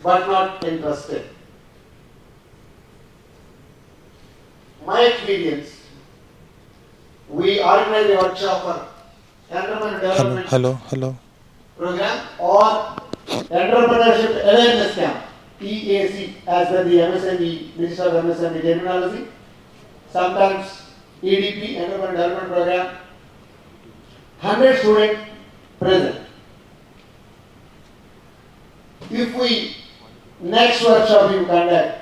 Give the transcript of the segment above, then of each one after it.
but not interested. My experience, we organize a workshop for entrepreneur development program or entrepreneurship awareness camp, EAC, as per the MSME, Minister of MSME terminology. Sometimes EDP, Entrepreneur Development Program, 100 students present. If we next workshop you conduct,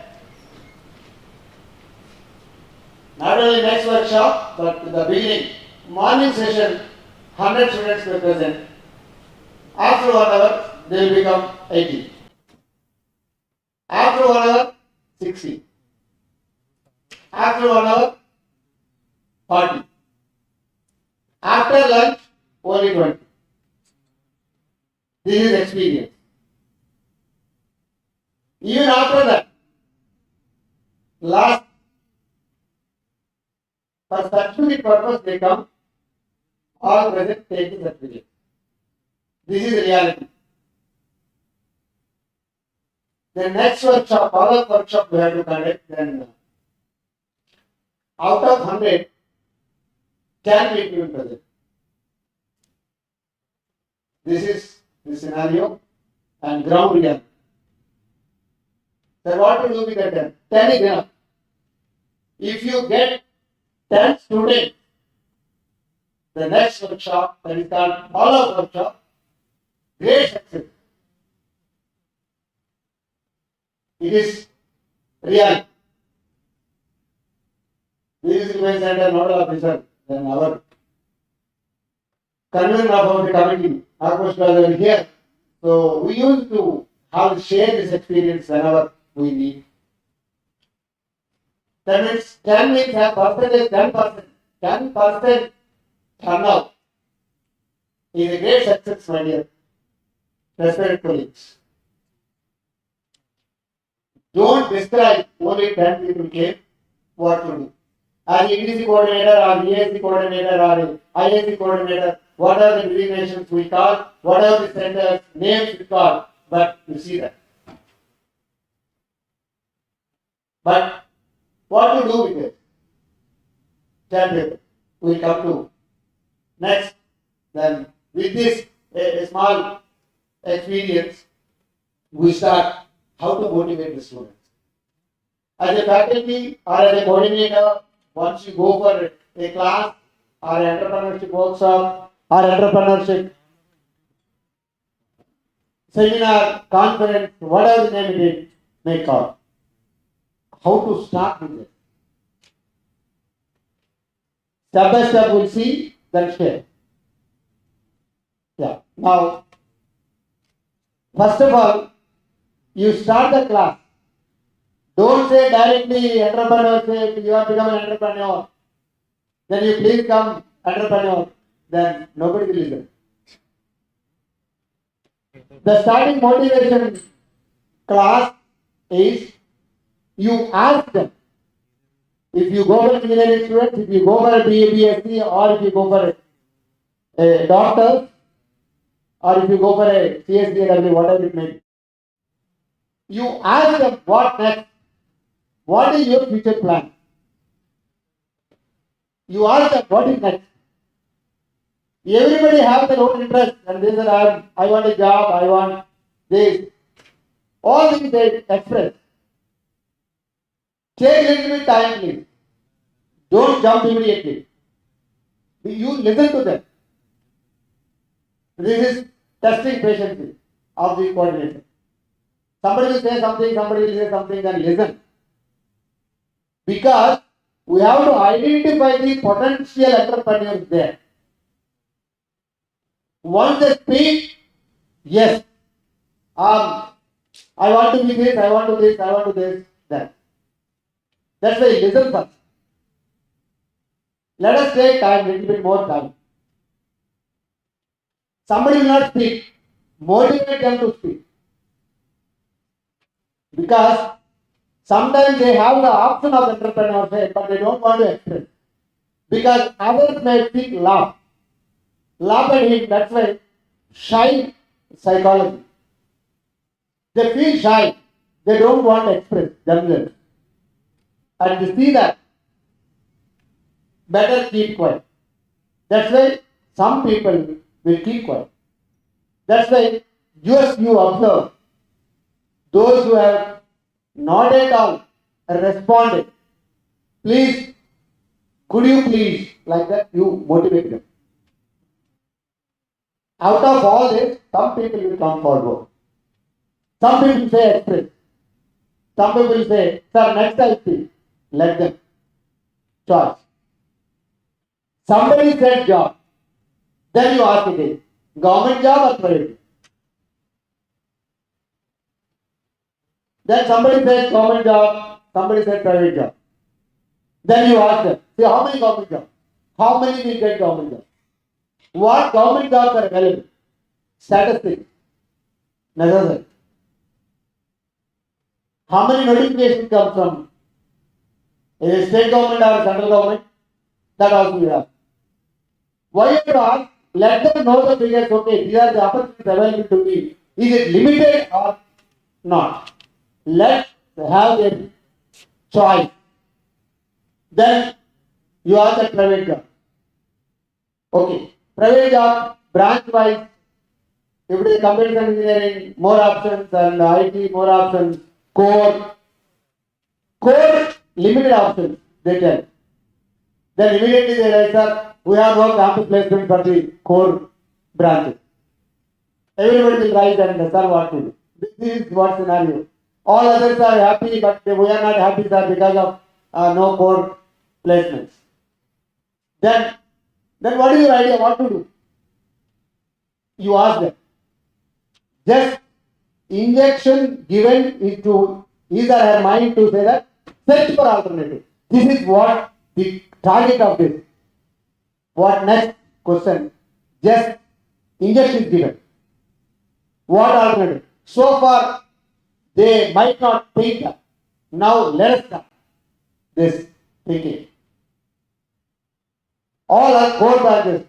not only next workshop, but in the beginning, morning session, 100 students were present. After 1 hour, they will become 80. After 1 hour, 60. After 1 hour, 40. After lunch, only 20. This is experience. Even after that, last, for certificate purpose they come, all present take the certificate. This is reality. The next workshop, follow-up workshop we have to conduct, then out of 100, 10 people will present. This is the scenario and ground reality. So what to do with the 10? 10 is enough. If you get 10 students, the next workshop, that is called follow-up workshop, great success. It is real. This is the center nodal officer, then our convener of the committee, Akash was here. So we used to have share this experience whenever we need. That means 10 means have percentage 10%. 10% turnout is a great success, my dear. Respected colleagues. Don't describe only 10 people came what to do. As EDC coordinator or EISC coordinator or IISC coordinator, what are the designations we call, what are the centers, names we call, but you see that. But what to do with it? 10 people. We will come to next. Then with this a small experience, we start how to motivate the students. As a faculty or as a coordinator, once you go for a class or entrepreneurship workshop or entrepreneurship seminar, conference, whatever the name it is, may call. How to start with it? Step by step we'll see, then share. Yeah. Now, first of all, you start the class. Don't say directly entrepreneurship, you have become an entrepreneur. Then you please come entrepreneur. Then nobody will listen. The starting motivation class is you ask them. If you go for engineering students, if you go for a BSc, or if you go for a doctor, or if you go for a CSDW, whatever it may be, you ask them what next. What is your future plan? You ask them what is next. Everybody has their own interest, and they say, I want a job, I want this. All things they express. Take a little bit time, please. Don't jump immediately. You listen to them. This is testing patience of the coordinator. Somebody will say something, somebody will say something, then listen. Because we have to identify the potential entrepreneurs there. Once they speak, yes, I want to be this, I want to this, I want to this, that. That's why listen first. Let us take time, little bit more time. Somebody will not speak. Motivate them to speak. Because sometimes they have the option of entrepreneurship, but they don't want to express. Because others may speak laugh. Laugh at him, that's why shy psychology. They feel shy. They don't want to express themselves. And to see that, better keep quiet. That's why some people will keep quiet. That's why just you observe those who have not at all responded. Please, could you please, like that, you motivate them. Out of all this, some people will come forward. Some people say express. Some people say, sir, next I see. Let them choice. Somebody said job. Then you ask again, government job or private? Then somebody said government job, somebody said private job. Then you ask them, see how many government jobs? How many will get government jobs? What government jobs are available? Statistics. Necessary. How many notifications come from state government or central government? That also we have. Why you have to ask? Let them know the figures. Okay, these are the opportunities available to me. Is it limited or not? Let's have a choice. Then you ask the private job. Okay, private job, branch wise, if it is computer engineering, more options, and IT, more options, core, limited options, they tell. Then immediately they write, sir, we have no campus placement for the core branches. Everybody will write and sir, what to do? This is what scenario. All others are happy, but we are not happy, sir, because of no core placements. Then what is your idea? What to do? You ask them. Just injection given into his or her mind to say that search for alternative. This is what the target of this. What next question? Just injection is given. What alternative? So far they might not think that. Now let us start this thinking. All our core branches,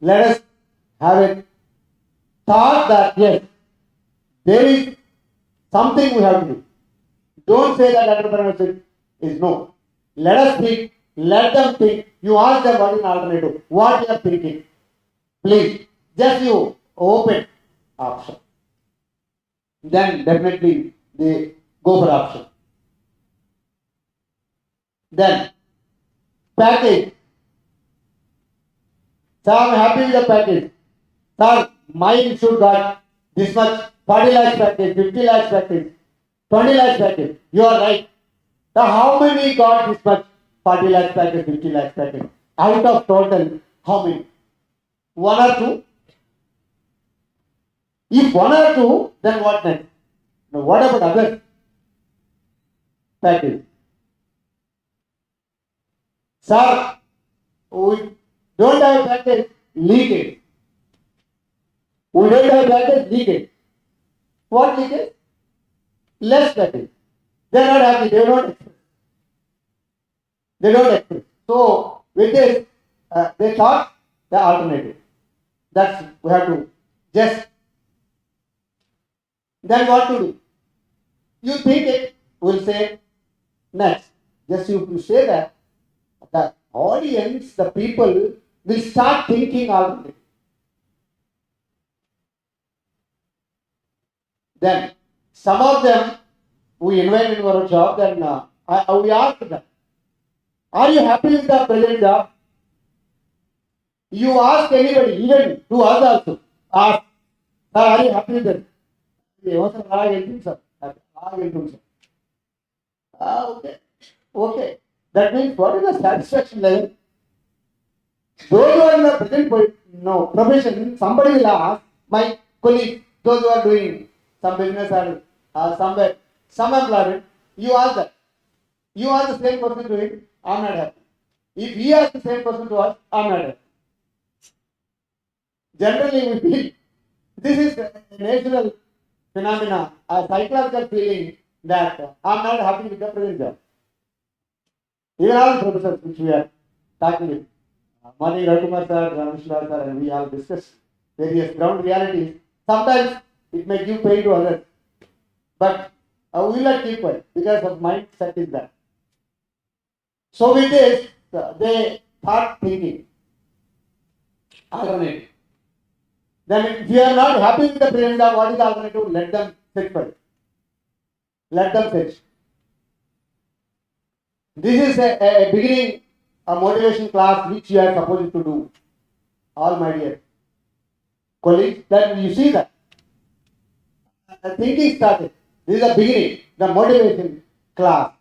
let us have a thought that yes, there is something we have to do. Don't say that entrepreneurship is no. Let us think, let them think. You ask them what is an alternative, what you are thinking. Please, just you open option. Then definitely they go for option. Then package. So I am happy with the package. Sir, mine should got this much 40 lakhs package, 50 lakhs package, 20 lakhs package. You are right. Now how many got this much 40 lakhs package, 50 lakhs package? Out of total, how many? One or two? If one or two, then what next? Now what about other package? Sir, we don't have package, leakage. We don't have package, leakage. What leakage? Less package. They are not happy, they don't express. They don't express. So, with this, they thought the alternative. That's, we have to just, then what to do? You think it, we'll say next. Just you say that, the audience, the people will start thinking alternative. Then some of them we invited for a job. Then we asked them, "Are you happy with the present job?" You ask anybody, even to us also. Ask, "Sir, are you happy with it?" Okay. Okay. That means what is the satisfaction level? Those who are in the present profession, somebody will ask, my colleague, those who are doing some business or somewhere, some employment, you ask that. You ask the same person to him, I'm not happy. If he asks the same person to us, I'm not happy. Generally, we feel this is a natural phenomena, a psychological feeling that I'm not happy with the present job. Even all professors which we are talking with, Mani Rakumar sir, Rameshwar sir, and we all discuss various ground realities. Sometimes it may give pain to others. But we will not keep quiet because of mindset is that. So with this, they start thinking alternative. Then if you are not happy with the present job, what is the alternative? Let them search for it. Let them search. This is a beginning, a motivation class which you are supposed to do. All my dear colleagues, then you see that the thinking started. This is the beginning, the motivation class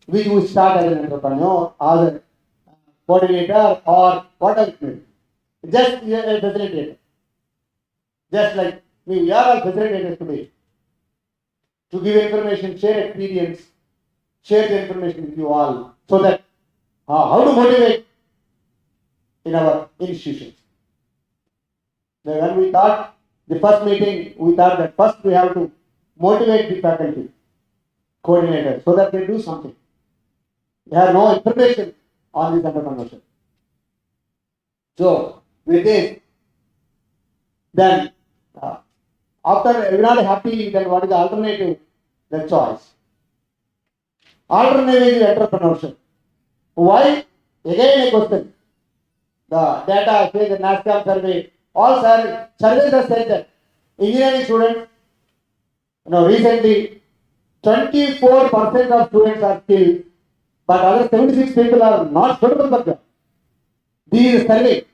which we start as an entrepreneur, as a coordinator, or whatever it may be. Just a facilitator. Just like me, we are all facilitators today. To give information, share experience, share the information with you all, so that how to motivate in our institutions. When we thought the first meeting, we thought that first we have to motivate the faculty coordinators so that they do something. They have no information on this entrepreneurship. So with this, then after you're not happy, then what is the alternative? The choice. Alternative is entrepreneurship. Why? Again a question. The data says the NASCAM survey, all surveys have said that engineering students, recently 24% of students are skilled, but other 76 people are not suitable for job. This is a survey.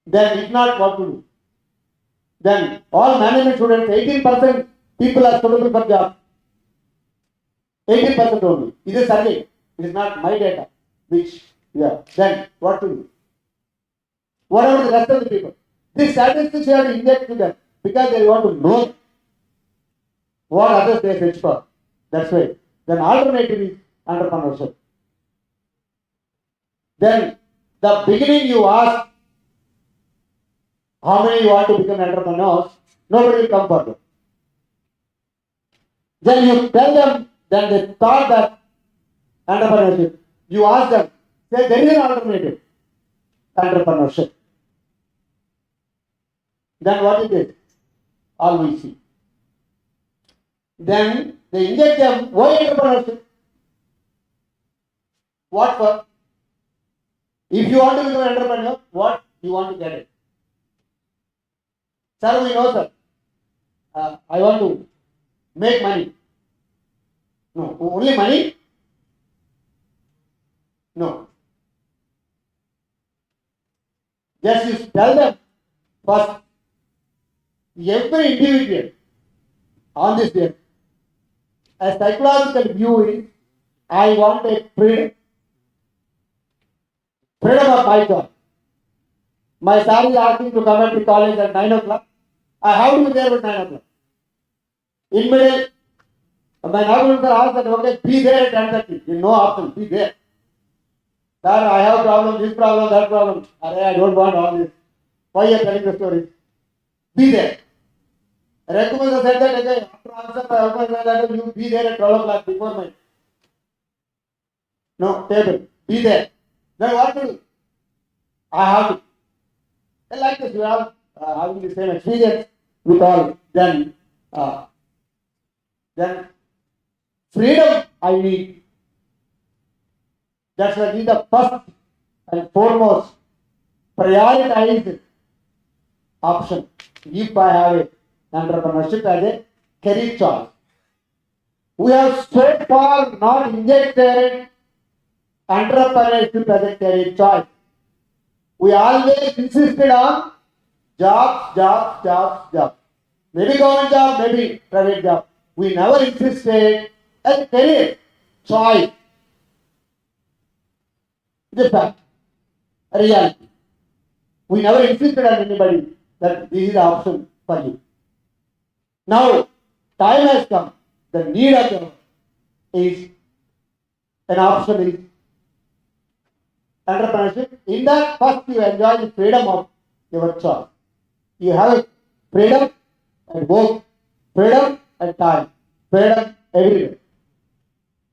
Then if not, what to do? Then all management students, 18% people are suitable for job. 18% only. It is a survey. It is not my data. Then what to do? What about the rest of the people? These statistics you have to inject to them because they want to know what others they search for. That's why. Then alternative is entrepreneurship. Then the beginning you ask how many you want to become entrepreneurs, nobody will come forward. Then you tell them, then they thought that entrepreneurship. You ask them, say there is an alternative, entrepreneurship. Then what is it? All we see. Then they inject them, why entrepreneurship? What for? If you want to become an entrepreneur, what you want to get it? Sir, we know, sir. I want to make money. No. Only money? No. Just you tell them first, every individual on this day, a psychological view is, I want a freedom. Freedom of my job. My sir is asking to come at the college at 9 o'clock. I have to be there at 9 o'clock. In middle, my novel sir asked that, okay, be there at 10:30. No option, be there. Sir, I have problem, this problem, that problem. I don't want all this. Why you are telling the story? Be there. Raghunath said that again, after answer, you be there at 12 o'clock before my table. Be there. Then what to do? I have to. And like this, we are having the same experience with all. Then freedom I need. That's why the first and foremost prioritized option. If I have a entrepreneurship as a career choice. We have so far not injected entrepreneurship as a career choice. We always insisted on jobs. Maybe government job, maybe private job. We never insisted as a career choice. It is fact, a reality. We never insisted on anybody that this is the option for you. Now, time has come. The need of the hour is an option is entrepreneurship. In that, first you enjoy the freedom of your choice. You have freedom and work, freedom and time, freedom everywhere.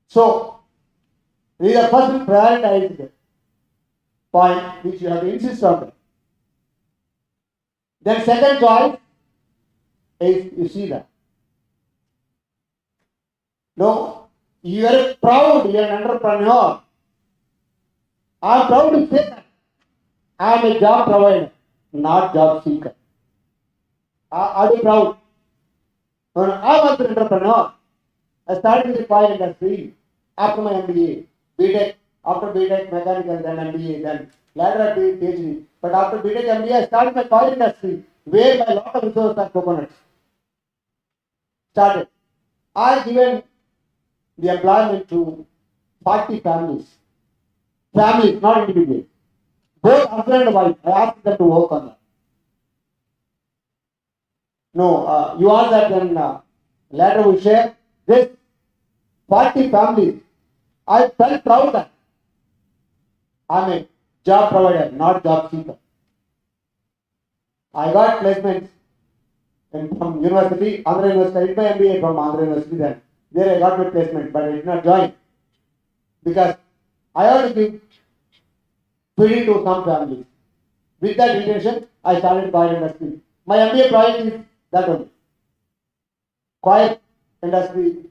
So, this is the first prioritized point which you have to insist on. Then second choice, You see that. No, you are proud, you are an entrepreneur. I am proud to say that. I am a job provider, not job seeker. Are you proud? When I was an entrepreneur, I started with the fire industry after my MBA, BTech, after BTech mechanical, then MBA, then later I did PhD. But after BTech MBA, I started my fire industry where my lot of resources are coconuts. Started. I given the employment to 40 families. Families, not individuals. Both husband and wife, I asked them to work on that. No, you are that then later we share this 40 families. I felt proud that I'm a job provider, not job seeker. I got placements from university, Andhra University. I did my MBA from Andhra University then. There I got my placement, but I did not join because I had to give feeding to some families. With that intention, I started choir industry. My MBA project is that only. Choir industry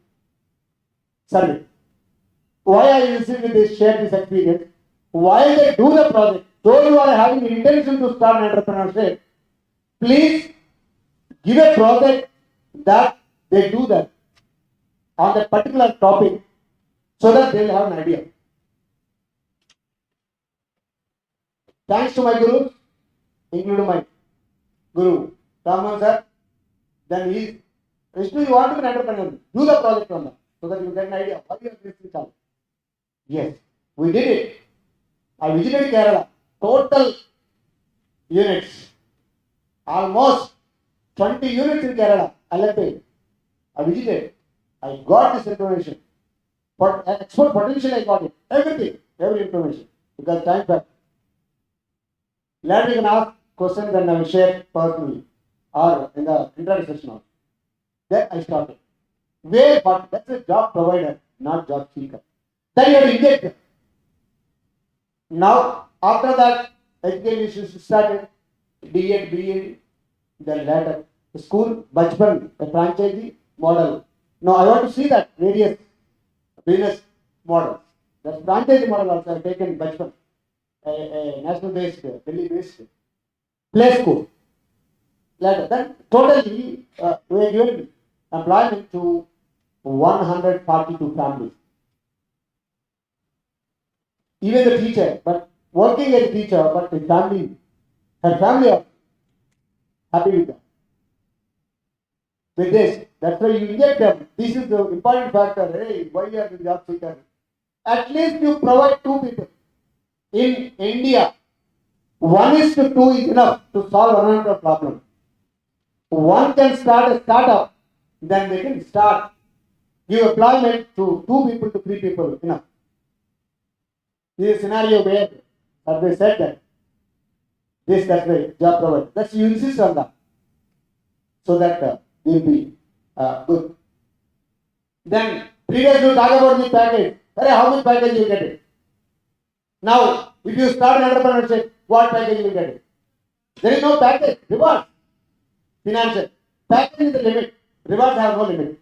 survey. Why I using this, share this experience? While they do the project, those who are having the intention to start an entrepreneurship, please give a project that they do that on that particular topic so that they will have an idea. Thanks to my gurus, including my guru, Raman sir, then he Vishnu, you want to be an entrepreneur, do the project on that so that you get an idea why you are doing this challenge. Yes, we did it. I visited Kerala, total units, almost 20 units in Kerala, LFA. I visited, I got this information. For export potential, I got it. Everything, every information. Because time factor. Later you can ask questions and I will share personally or in the introduction session also. Then I started. Where, but that's a job provider, not job seeker. Then you have to engage them. Now, after that, education started, D.Ed, B.Ed, then later, the school, Bachpan, a franchisee model. Now, I want to see that various business models. The franchisee model also I have taken Bachpan, a national-based, Delhi-based play school. Later, then totally, we are given employment to 142 families. Even the teacher, but working as a teacher, but the family, her family are happy with that. With this, that's why you inject them. This is the important factor. Hey, why you are the job seeker? At least you provide two people. In India, 1:2 is enough to solve another problem. One can start a startup, then they can start give employment to 2 people to 3 people, enough. This is a scenario where, as they said that, that's the job provider. That's you insist on that, so that they will be good. Then previously you talk about the package. How much package you get it? Now, if you start an entrepreneurship, what package you will get it? There is no package. Reward, financial package is the limit. Rewards have no limit.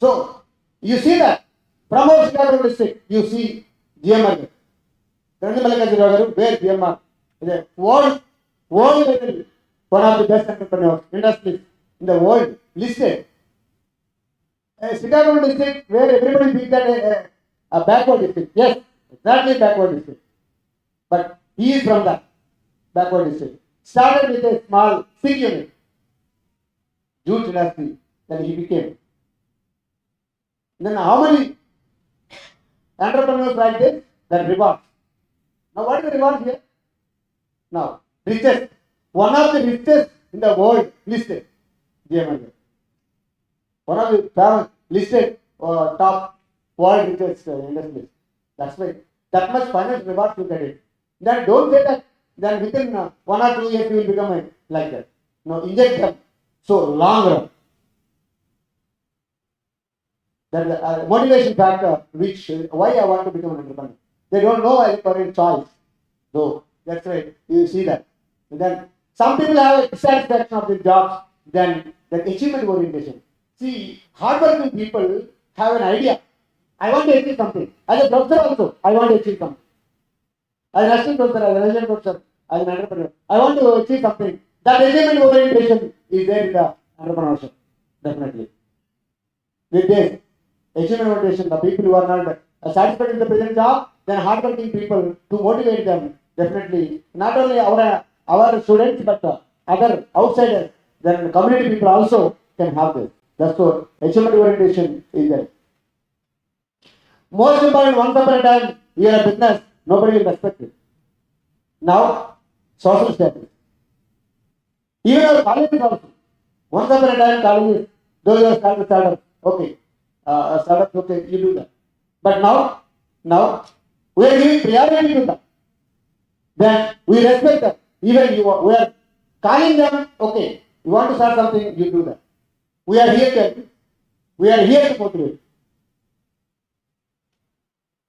So you see that from our Chicago district, you see GMR. Where GMR is a world level, one of the best entrepreneurs, industries in the world listed. Chicago district where everybody thinks that a backward district. Yes, exactly backward district. But he is from that backward district. Started with a small sick unit, jute industry, then he became. Then how many entrepreneurs like this? That rewards. Now what is the reward here? Now, richest. One of the richest in the world listed. GMR. One of the famous listed top world richest industries. That's why that much financial reward you get it. Then don't say that then within 1 or 2 years you will become like that. No, inject them. So long run. That is a motivation factor which why I want to become an entrepreneur. They don't know I for a choice. So that's why you see that. And then some people have a dissatisfaction of their jobs, then that achievement orientation. See, hardworking people have an idea. I want to achieve something. As a professor also, I want to achieve something. As an assistant professor, as an assistant professor, as an entrepreneur, I want to achieve something. That achievement orientation is there in the entrepreneurship, definitely. With this achievement orientation, the people who are not satisfied with the present job, then hardworking people to motivate them, definitely. Not only our students, but other outsiders, then community people also can have this. That's what achievement orientation is there. Most important, once upon a time, you are a business, nobody will respect it. Now, social status. Even our colleges also. Once upon a time, colleges, those who are startup, okay, startup, okay, you do that. But now, we are giving priority to them. Then we respect them. Even we are calling them, okay, you want to start something, you do that. We are here to help you. We are here to motivate.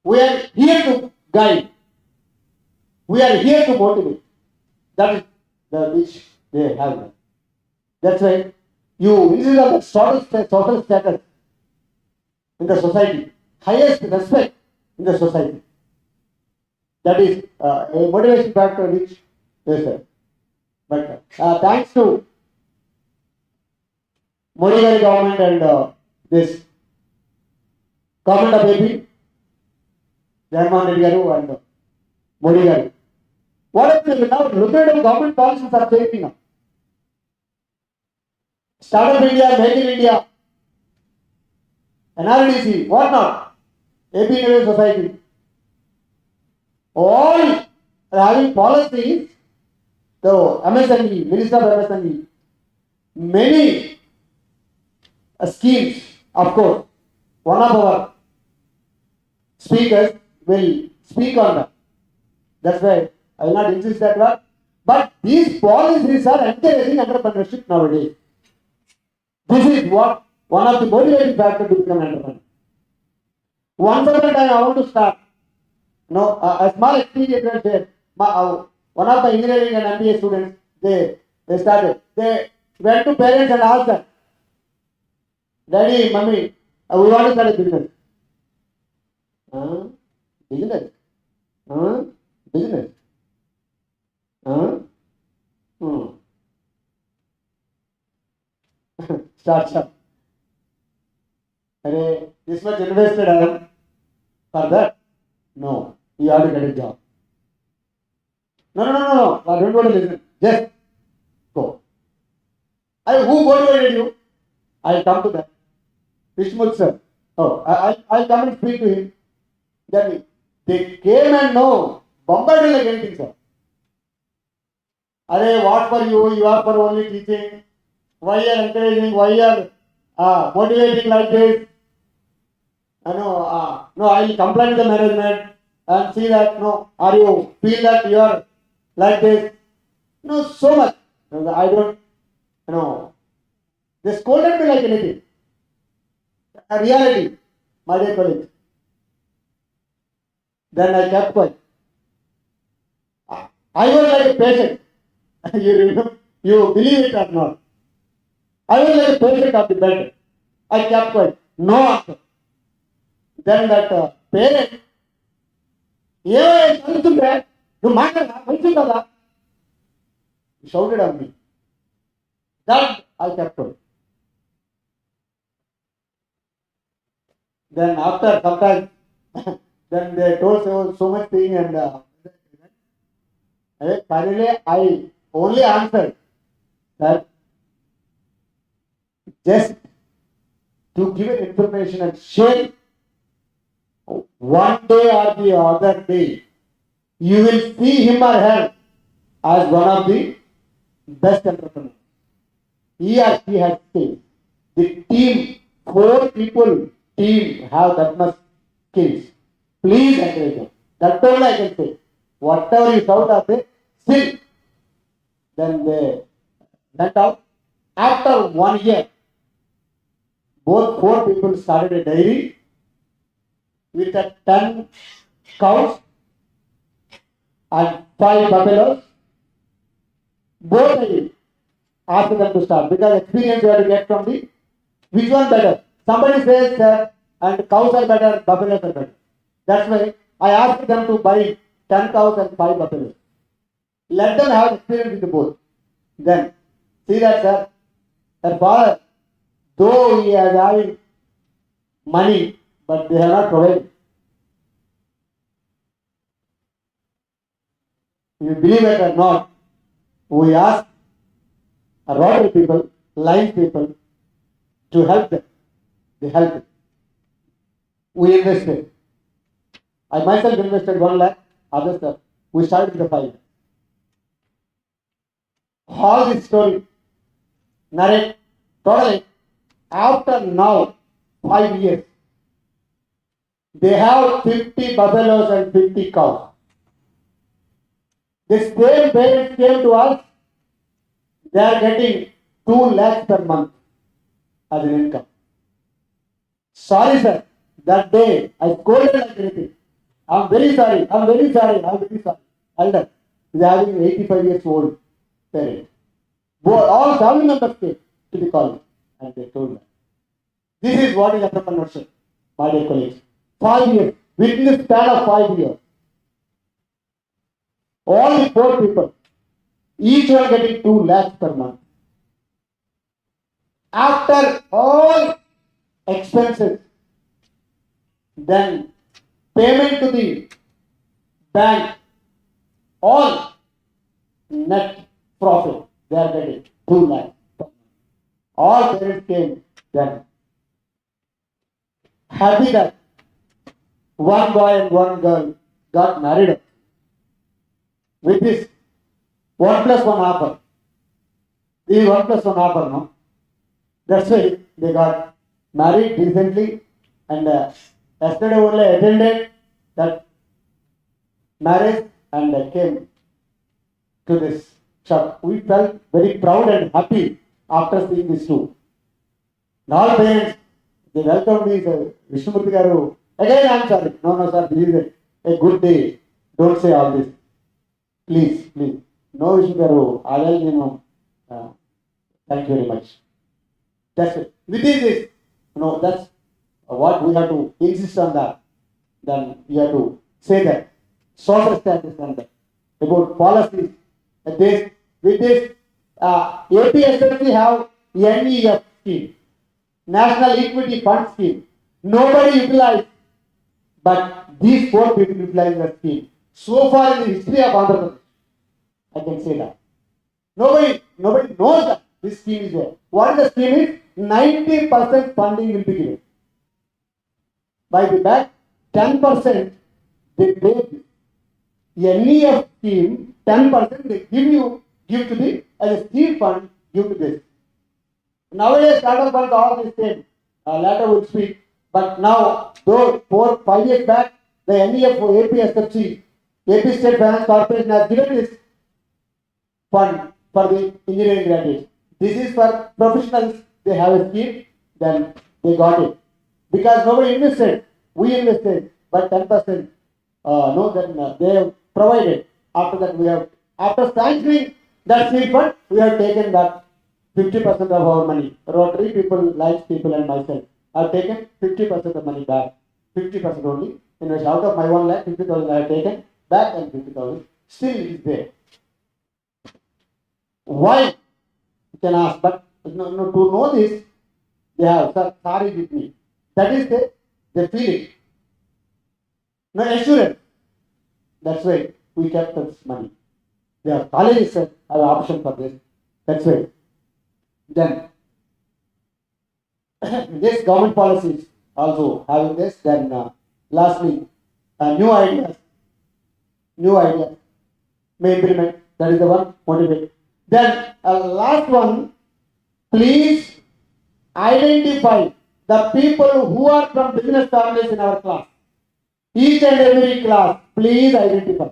We are here to guide. We are here to motivate. That is the which they have. That's why you insist on the social status in the society, highest respect in the society. That is a motivation factor which is there. But thanks to Modi government and this government of AP, Jagannath Reddy Garu and Modi Garu. What if now look at the government policies are changing now? Startup India, Make in India, NRDC, what not? AP Innovation Society. All are having policies, the MSME, Minister of MSME, many schemes, of course. One of our speakers will speak on that. That's why I will not insist that word. But these policies are encouraging entrepreneurship nowadays. This is what one of the motivating factors to become an entrepreneur. Once upon a time, I want to start. No, a small experience there. One of the engineering and MBA students, they started. They went to parents and asked them, Daddy, Mummy, we want to start a business. Business? Business? Start. This much invested for that? No. You have to get a job. No. I don't want to listen. Just go. Who motivated you? I'll come to that. Vishmut sir. Oh, I'll come and speak to him. Then they came and bombarded like anything, sir. What for you? You are for only teaching. Why you are encouraging? Why you are motivating like this? No, I will complain to the management and see that, are you feel that you are like this? No, so much. I don't, they scolded me like anything. A reality, my dear colleagues. Then I kept quiet. I was like a patient. You believe it or not. I was like a patient of the bed. I kept quiet. No answer. Then that parent, he shouted at me. That I kept quiet. Then after some time, then they told so much thing and finally I only answered that just to give an information and share. One day or the other day, you will see him or her as one of the best entrepreneurs. He or she has skills. The team, 4 people team have that much skills. Please encourage them. That's all I can say. Whatever you shout at it, still. Then they went out. After 1 year, both 4 people started a dairy with 10 cows and 5 buffaloes. Both dairy. ask them to start, because experience you have to get from the which one better. Somebody says that and cows are better, buffaloes are better. That's why I asked them to buy 10 cows and 5 buffaloes. Let them have experience with both. Then see that, sir, a father, though he has having money, but they have not provided. You believe it or not, we ask Rotary people, Lions people to help them. They help. We invested. I myself invested 1 lakh, others stuff. We started with the 5 lakh. All this story, narrate, totally, after now, 5 years, they have 50 buffaloes and 50 cows. The same parents came to us, they are getting 2 lakhs per month as an income. Sorry, sir, that day I scolded like anything. I'm very sorry. Elder is having 85 years old parent. All family members came to the college and they told them, this is what is entrepreneurship, my dear colleagues. 5 years, within the span of 5 years, all the 4 people, each one getting 2 lakhs per month. After all expenses, then payment to the bank, all net profit, they are getting 2 lakhs. All parents came then. Happy that one boy and one girl got married with this 1+1 offer. This is 1+1 offer, no? That's why they got married recently, and yesterday only attended that marriage and came to this shop. We felt very proud and happy after seeing this too. And all parents, they welcomed me, sir, Vishnumurthy garu. Again I am sorry. No, sir, this is a good day. Don't say all this. Please. No, Vishnu garu. I will, thank you very much. That's it. Within this, that's what we have to insist on that. Then we have to say that. Social standards on that. About policies. With this, APSLC have NEF scheme. National Equity Fund scheme. Nobody utilized, but these 4 people utilize that scheme. So far in the history of Andhra Pradesh, I can say that. Nobody knows that this scheme is there. What the scheme is? 90% funding will be given. By the back, 10% they pay NEF scheme, 10% they give to the, as a scheme fund, give to this. Nowadays, startup funds all the same. Later we'll speak. But now, though 4-5 years back, the NEF for APSFC, AP State Finance Corporation has given this fund for the engineering graduates. This is for professionals. They have a scheme, then they got it. Because nobody invested, we invested, but 10%, then they have provided. After that, after sanctioning that scheme fund, we have taken that 50% of our money. Rotary people, Lions people, and myself have taken 50% of money back. 50% only. Out of my 1 lakh, 50,000 I have taken back, and 50,000 still is there. Why? You can ask, but to know this, they have sorry with me. That is the feeling. No assurance. That's why we kept this money. Their colleges have an option for this. That's why. Then this government policies also having this. Then lastly, new ideas may implement. That is the one motivate. Then last one, please identify the people who are from business families in our class. Each and every class, please identify.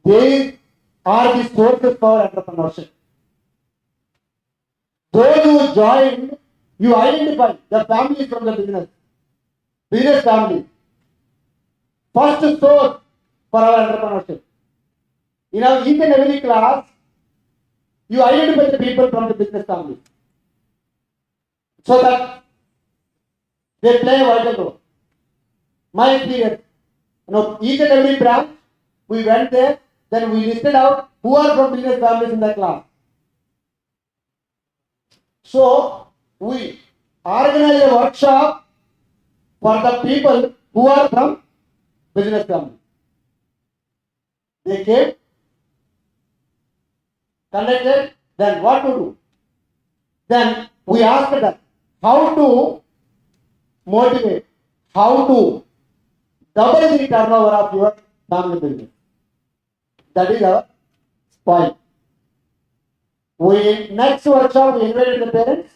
They are the sources for entrepreneurship. Those who join, you identify the families from the business family. First source for our entrepreneurship. In our each and every class, You identify the people from the business family so that they play a vital role. My experience, each and every branch, we went there, then we listed out who are from business families in that class. So, we organize a workshop for the people who are from business family. They came, conducted, then what to do? Then we asked them how to motivate, how to double the turnover of your family business. That is our point. Next workshop, we invited the parents.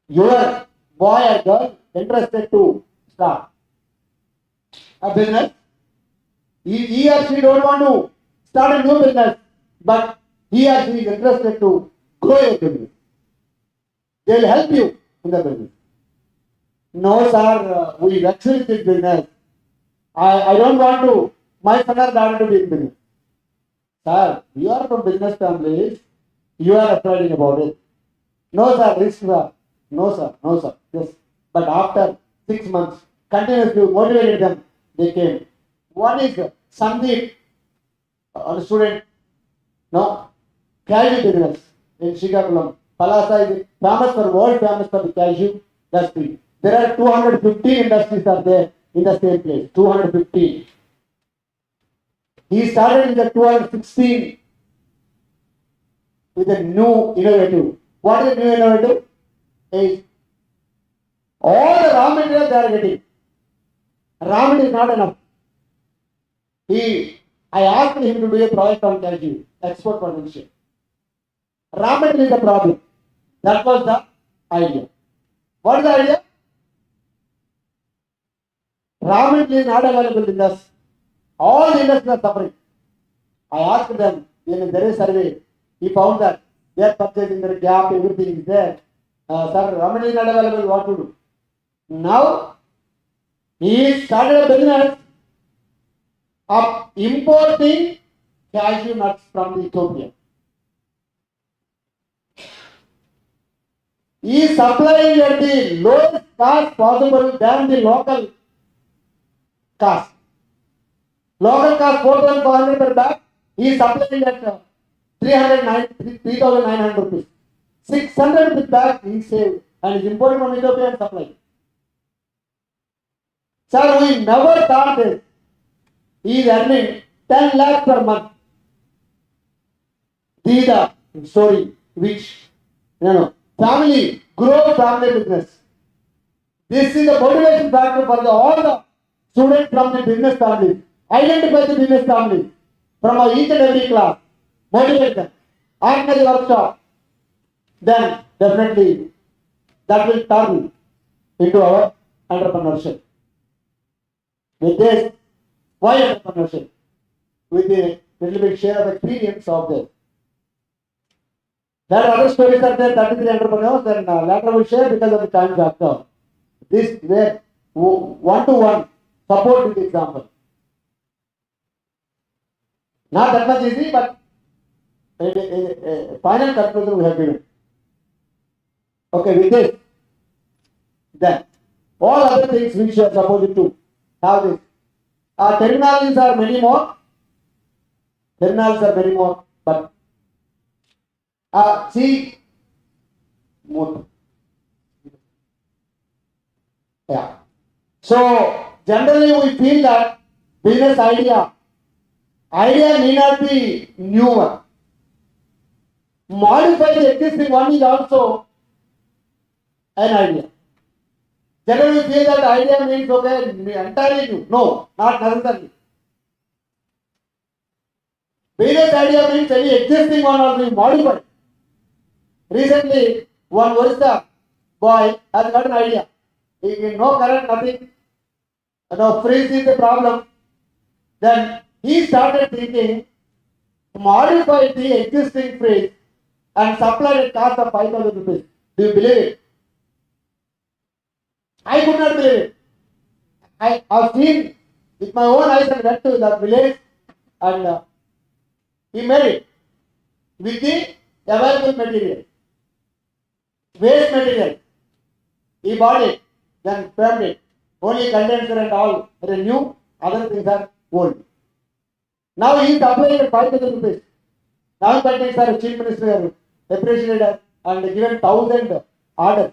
Your boy or girl interested to start a business. He or she don't want to start a new business, but he or she is interested to grow a business. They will help you in the business. No, sir, we actually this business. I don't want to, my son or daughter to be in business. Sir, you are from business families, you are afraid about it. No, sir, risk, sir. No, sir, no, sir. Yes. But after 6 months, continuously motivated them, they came. One is Sandeep, a student, cashew business in Srikakulam. Palasa is world famous for the cashew industry. There are 215 industries are there in the same place. 215. He started in the 2016 with a new innovative. What is the new innovative? Is all the raw material they are getting. Raw material is not enough. I asked him to do a project on cashew, export potential. Raw material is the problem. That was the idea. What is the idea? Raw material is not available in us. All the industries are suffering. I asked them, in their survey, he found that they are purchasing their gap, everything is there. Sir, raw material is not available, what to do? Now, he started a business of importing cashew nuts from Ethiopia. He is supplying at the lowest cost possible than the local cost. Local cost 4,500 per bag. He is supplying at 3,900 rupees. 600 per bag he saved and is importing from Ethiopia and supplying. Sir, we never thought this. He is earning 10 lakhs per month. This is the story which, family, grow family business. This is the motivation factor for all the students from the business families. Identify the business families from each and every class. Motivate them. Organize the workshop. Then definitely that will turn into our entrepreneurship. With this, why entrepreneurship? With a little bit share of experience of this. There are other stories are there, 33 entrepreneurs, and later we'll share because of the time factor. This where one-to-one support with the example. Not that much easy, but a final conclusion we have given. Okay, with this, then all other things which you are supposed to have this. Terminologies are many more. Terminals are many more, but see, more. Yeah. So generally we feel that business idea need not be new one. Modify the existing one is also an idea. Generally we feel that idea means okay, entirely new. No, not necessarily. Business idea means any existing one will be modified. Recently, one Orissa boy has got an idea. No current, nothing. Freeze is the problem. Then he started thinking to modify the existing freeze and supply at cost of 5,000 rupees. Do you believe it? I could not believe it. I have seen with my own eyes and went to that village and he made it. with the available material. Waste material, he bought it, then framed it. Only condenser and all are new, other things are old. Now he is applying at 5,000 rupees. Now Patrick sir, Chief Minister, appreciated and given 1,000 orders.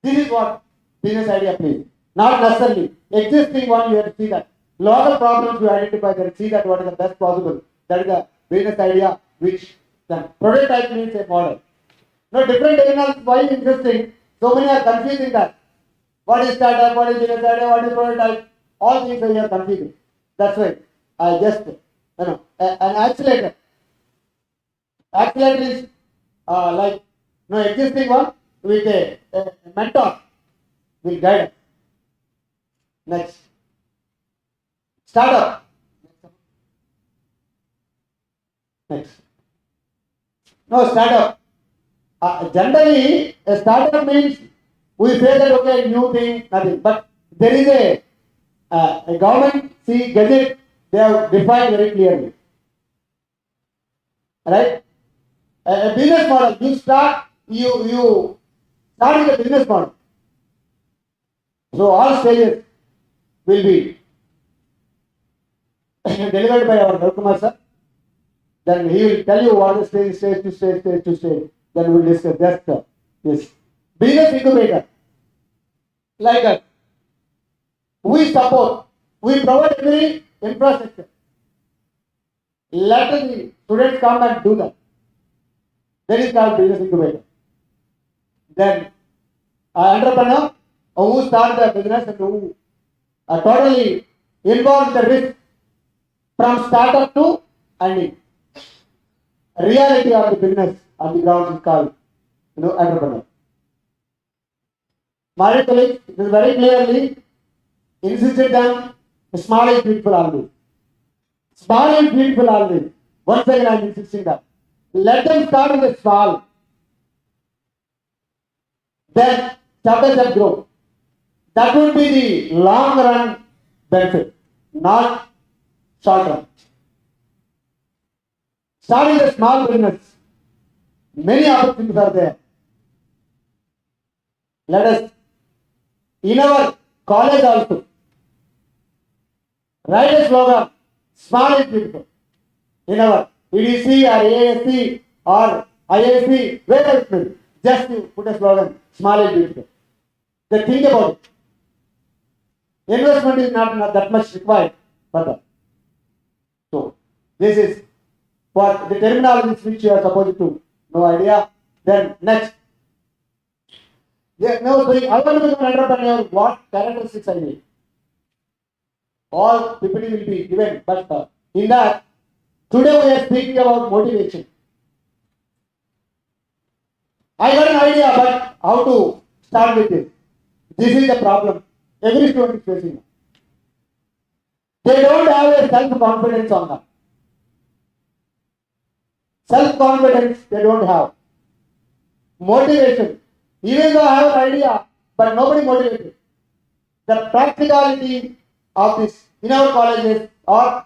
This is what business idea plays. Not necessarily. Existing one, you have to see that. Lot of problems you identify and see that what is the best possible. That is the business idea which the prototype means a model. Now different terminals, why interesting? So many are confusing that. What is startup, what is business idea, what is prototype? All things are confusing. That's why I just, an accelerator. Accelerator is like existing one with a mentor will guide us. Next. Startup. Next. No, startup. Generally, a startup means we say that okay, new thing, nothing. But there is a government, gazette, they have defined very clearly. Right? A business model. You start with a business model. So all stages will be delivered by our Ravikumar sir. Then he will tell you what is stage to stage. Then we will discuss just this. Business incubator. Like that. We support. We provide every infrastructure. Let the students come and do that. That is called business incubator. Then entrepreneur who start the business and who are totally involved in the risk from startup to ending. Reality of the business on the ground is called entrepreneur. My colleagues, it is very clearly insisted on small is beautiful always. Small is beautiful always. Once again I am insisting that. Let them start with a small. Then step grow. That would be the long run benefit, not short run. Start with a small business. Many opportunities are there. Let us, in our college also, write a slogan, small is beautiful. In our EDC or ASC or IAC, wherever it may be, just to put a slogan, small is beautiful. Then think about it. Investment is not that much required for that. So, this is what the terminologies which you are supposed to know idea. Then next. I want to become an entrepreneur. What characteristics I need? All PPT will be given, but in that, today we are speaking about motivation. I got an idea, but how to start with it? This is the problem every student is facing. They don't have a self-confidence on that. Self-confidence they don't have. Motivation. Even though I have an idea, but nobody motivated. The practicality of this in our colleges or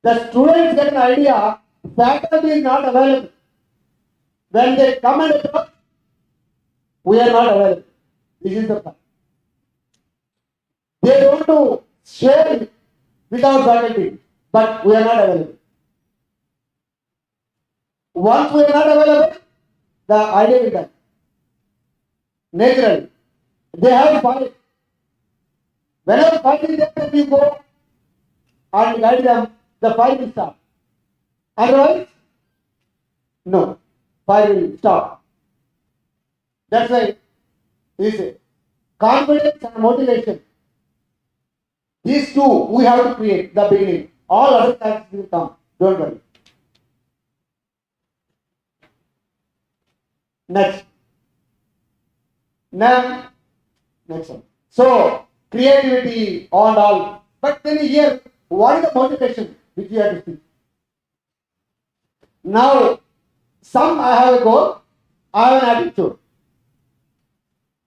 the students get an idea, faculty is not available. When they come and talk, we are not available. This is the fact. They want to share it with our faculty, but we are not available. Once we are not available, the idea will die. Naturally, they have fight. Whenever fight is there, we go and guide them, the fight will stop. Otherwise, no, fight will stop. That's why this confidence and motivation. These two we have to create the beginning. All other things will come. Don't worry. Next. Next one. So creativity and all. But then here, what is the motivation which you have to see? Now, some I have a goal, I have an attitude.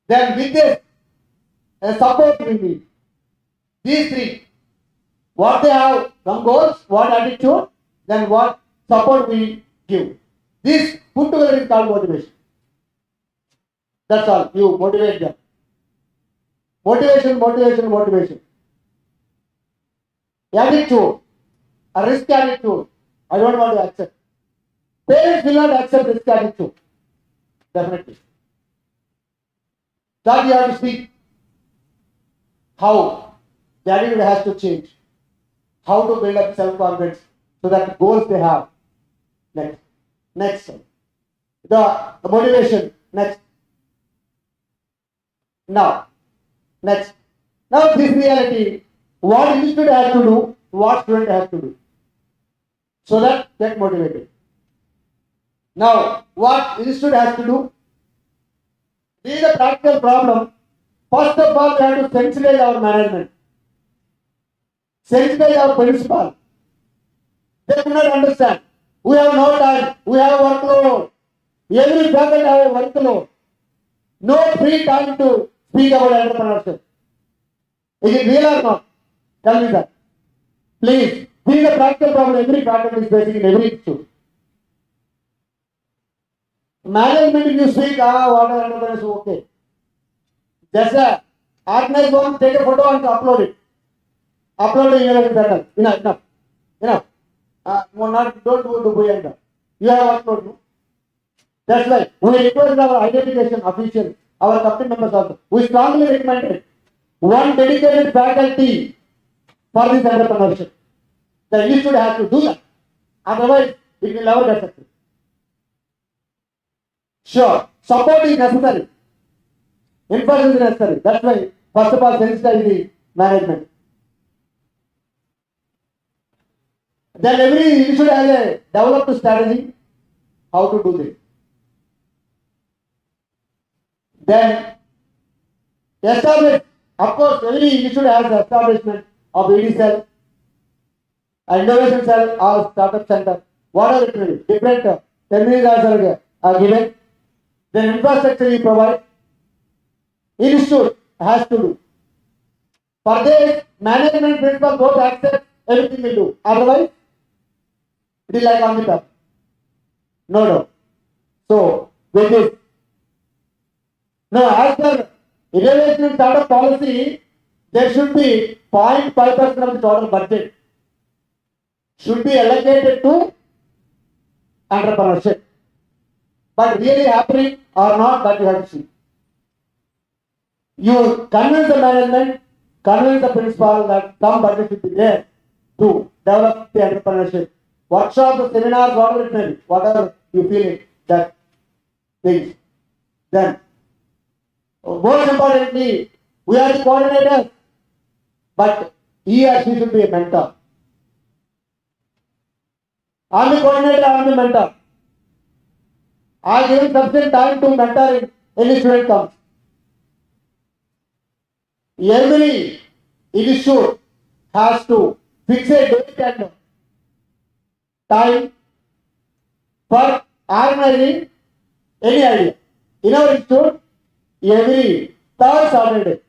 Then with this, a support will be. These three. What they have, some goals, what attitude, then what support we give. This put together is called motivation. That's all. You motivate them. Motivation. Attitude, a risk attitude. I don't want to accept. Parents will not accept risk attitude. Definitely. That you have to see how the attitude has to change. How to build up self-confidence so that goals they have. Next. The motivation. Next. Now this reality, what institute has to do, what student has to do. So that get motivated. Now, what institute has to do? This is a practical problem. First of all, we have to sensitize our management. Sensitize our principal. They do not understand. We have no time. We have workload. Every faculty have a workload. No free time to speak about entrepreneurship. Is it real or not? Tell me that. Please. This is a practical problem every faculty is facing in every institute. Management, if you speak, what are entrepreneurs? Okay. Just organize one, take a photo and upload it. Upload it in your channel. Enough. Don't do beyond that. You have upload. That's why we request our identification officials, our company members also. We strongly recommend one dedicated faculty for this entrepreneurship. The institute has to do that. Otherwise, it will never get success. Sure, support is necessary. Infrastructure is necessary. That's why, first of all, sensitize the management. Then every institute has a developed strategy how to do this. Then establish, of course, every institute has the establishment of ED cell, innovation cell or startup center. What are the different terminologies are given? Then infrastructure you provide. Institute has to do. For this, management principal both accept, everything will do. Otherwise, it is like on the top. No doubt. So, with this, now as per innovation and startup policy, there should be 0.5% of the total budget should be allocated to entrepreneurship. But really happening or not, that you have to see. You convince the management, convince the principal that some budget should be there to develop the entrepreneurship. Workshops, seminars, whatever it may be, whatever you feel it, that things. Then, most importantly, we are the coordinators, but he or she should be a mentor. I am the coordinator, I am the mentor. I give sufficient time to mentoring any student comes. Every institute has to fix a date and time for organizing any idea. In our institute, every third Saturday.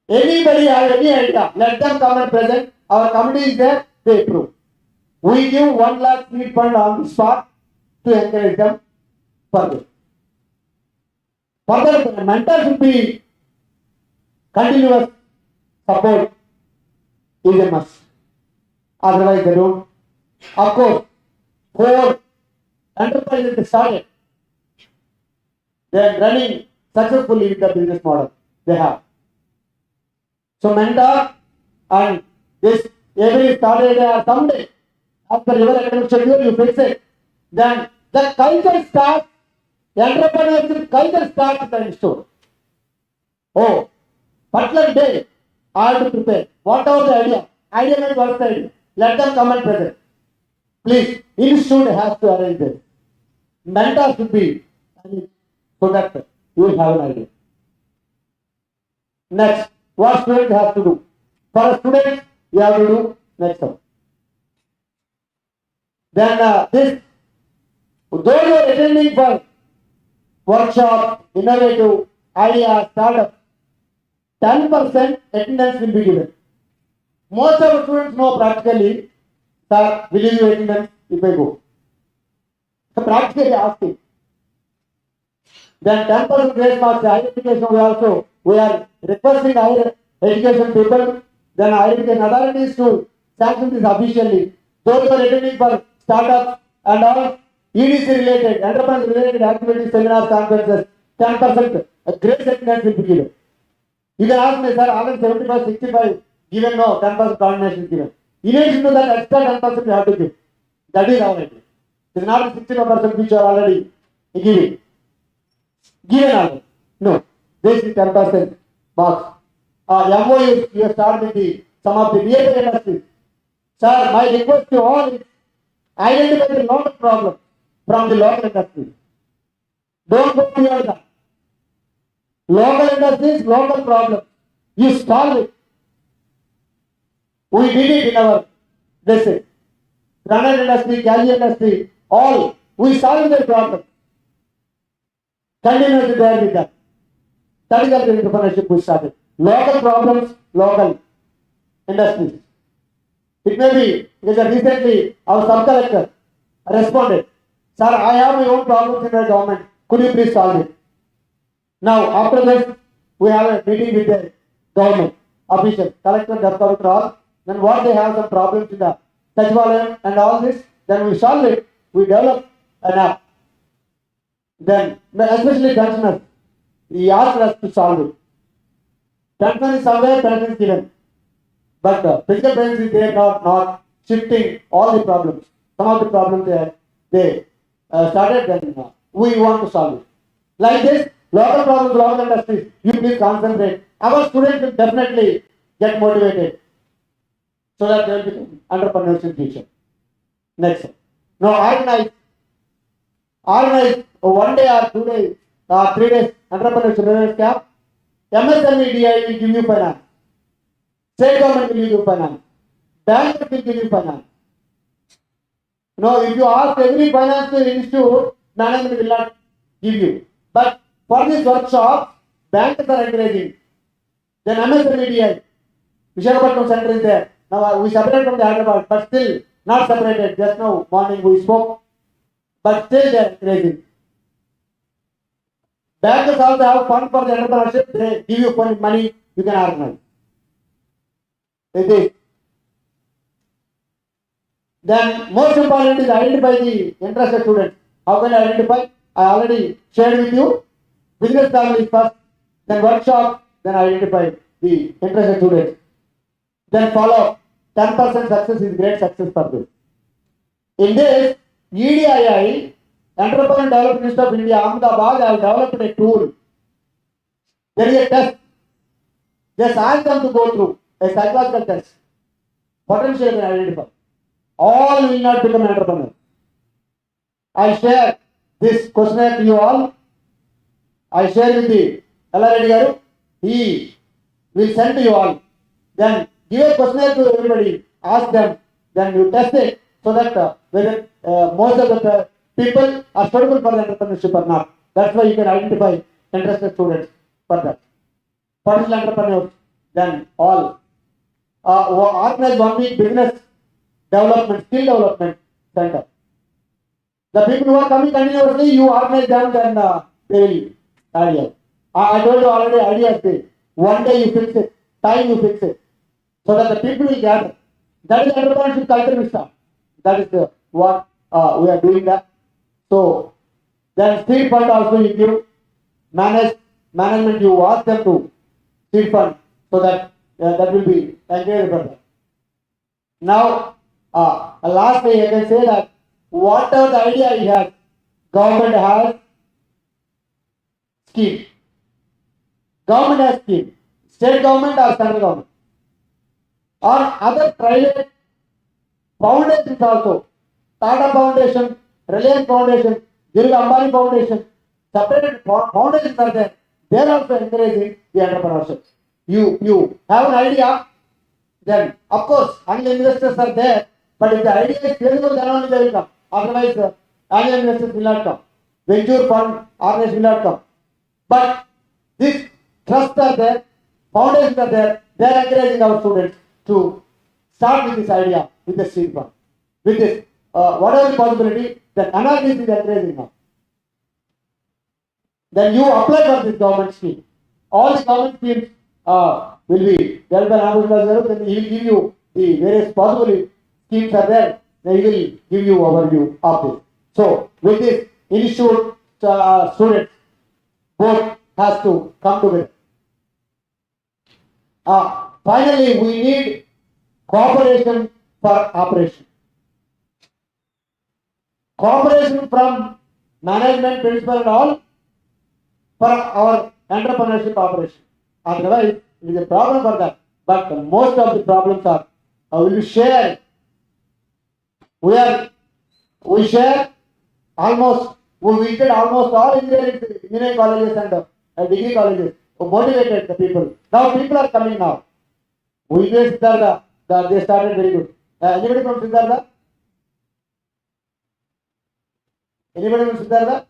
Anybody have any idea, let them come and present. Our committee is there, they approve. We give 1 lakh seed fund on the spot to encourage them further. Further, the mentor should be continuous support is a must. Otherwise, they don't. Of course, 4 enterprises started. They are running successfully with the business model they have. So, mentor and this every Saturday or someday, after your academic schedule, you fix it. Then the culture starts, the entrepreneurship culture starts in the institute. Oh, particular day, I have to prepare. Whatever the idea, idea means what's the idea? Let them come and present. Please, institute has to arrange this. Mentor should be arranged so that you will have an idea. Next, what students have to do? For students, you have to do next one. Then those who are attending for workshop, innovative, idea, startup, 10% attendance will be given. Most of the students know practically Sir, will you do attendance if I go? So practically asking. Then 10% grace marks higher education we are requesting higher education people, then higher education authorities to sanction this officially. Those who are attending for startups and all EDC related, enterprise related activities, seminars, conferences, 10% grace attendance will be given. You can ask me, sir, already 75, 65 given, no, 10% coordination is given. In addition to that, extra 10% you have to give. That is our idea. It is not 65% which you are already giving. Given already. No. This is 10% marks. MOU, you start with some of the real industries. Sir, my request to all is identify the local problem from the local industries. Don't go beyond that. Local industries, local problems. You solve it. We did it in our district. Granite industry, Cali industry, all. We solved their problem. Continuously there with that. That is the entrepreneurship we started. Local problems, local industries. It may be, because recently our sub-collector responded, sir, I have my own problems in the government. Could you please solve it? Now, after this, we have a meeting with the government officials, collector, collector, all. Then what they have some problems in the Sachivalayam and all this, then we solve it. We develop an app. Then, especially pensioners, he asked us to solve it. Pension is somewhere, pension is given. But physical pension is there, not shifting all the problems. Some of the problems they started, then we want to solve it. Like this, local problems, local industries, you please concentrate. Our students will definitely get motivated so that they will become entrepreneurs in future. Next. Now organize 1 day or 2 days or 3 days entrepreneurship awareness camp. MSME DI will give you finance. State government will give you finance. Bank will give you finance. If you ask every financial institute, management will not give you. But for this workshop, banks are encouraging. Then MSME DI, Visakhapatnam center is there. Now we separate from the Hyderabad, but still not separated. Just now morning we spoke, but still they are encouraging. Bankers also have fund for the entrepreneurship. They give you money, you can organize. It is. Then most important is identify the interested students. How can I identify? I already shared with you. Business family first, then workshop, then identify the interested students. Then follow. 10% success is great success for this. In this, EDII, Entrepreneur Development Institute of India, Ahmedabad, has developed a tool. There is a test. Just ask them to go through a psychological test. Potential can identify. All will not become entrepreneurs. I share this questionnaire to you all. I share with the Reddy Garu. He will send to you all. Then give a questionnaire to everybody. Ask them. Then you test it so that whether most of the people are suitable for the entrepreneurship or not. That's why you can identify interested students for that. Potential entrepreneurs. Then all. Organize 1 week business development, skill development center. The people who are coming continuously, you organize them, then they will idea. I told you already ideas. 1 day you fix it, time you fix it, so that the people will gather. That is entrepreneurship culture we start. That is what we are doing that. So then seed fund also you give, management you ask them to seed fund so that that will be encouraged for them. Now, lastly, I can say that whatever the idea he has, government has scheme. Government has scheme. State government or central government. Or other private foundations also. Tata Foundation, Reliance Foundation, Dhirubhai Ambani Foundation, separate foundations are there. They are also encouraging the entrepreneurship. You have an idea, then of course angel investors are there, but if the idea is feasible, then only they will come. Otherwise, angel investors will not come. Venture fund organizations will not come. But these trusts are there, foundations are there. They are encouraging our students to start with this idea with the seed fund. with this, whatever the possibility, that analysis is encouraging now. Then you apply for this government scheme. All the government schemes will be dealt by Honorable then he will give you the various possible schemes are there. Then he will give you overview of this. So with this, institute students both has to come together. Finally, we need cooperation for operation. Cooperation from management, principal and all for our entrepreneurship operation. Otherwise, it is a problem for that. But most of the problems are will be shared. We share almost, we visited almost all engineering colleges and degree colleges who motivated the people. Now people are coming now. We did Siddhartha, they started very good. Anybody from Siddhartha? Anybody from Siddhartha?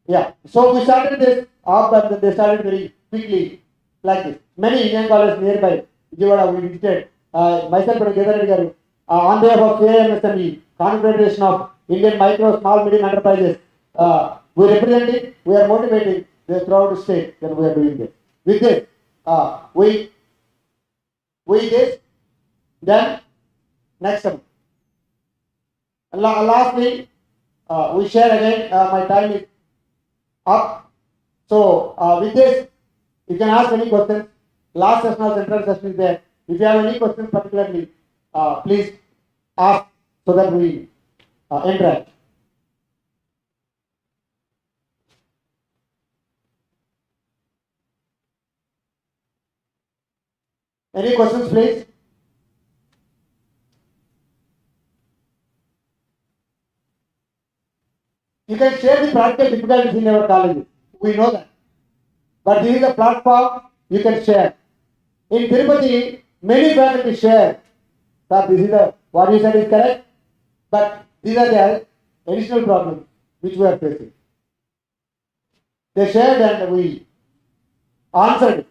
Yeah. So we started this off, but they started very quickly like this. Many Indian colleges nearby, Vijayawada, we visited. Myself and Gedar on behalf of KMSME, Confederation of Indian Micro, Small, Medium Enterprises, we represent it, we are motivating the throughout the state that we are doing this. With this, we this, then next one. Lastly, we share again, my time is up. So with this, you can ask any questions. Last session or central session is there. If you have any questions particularly, please ask so that we interact. Any questions, please? You can share the practical difficulties in our colleges. We know that. But this is a platform you can share. In Tirupati, many faculty share. Sir, this is what you said is correct. But these are the additional problems which we are facing. They shared and we answered.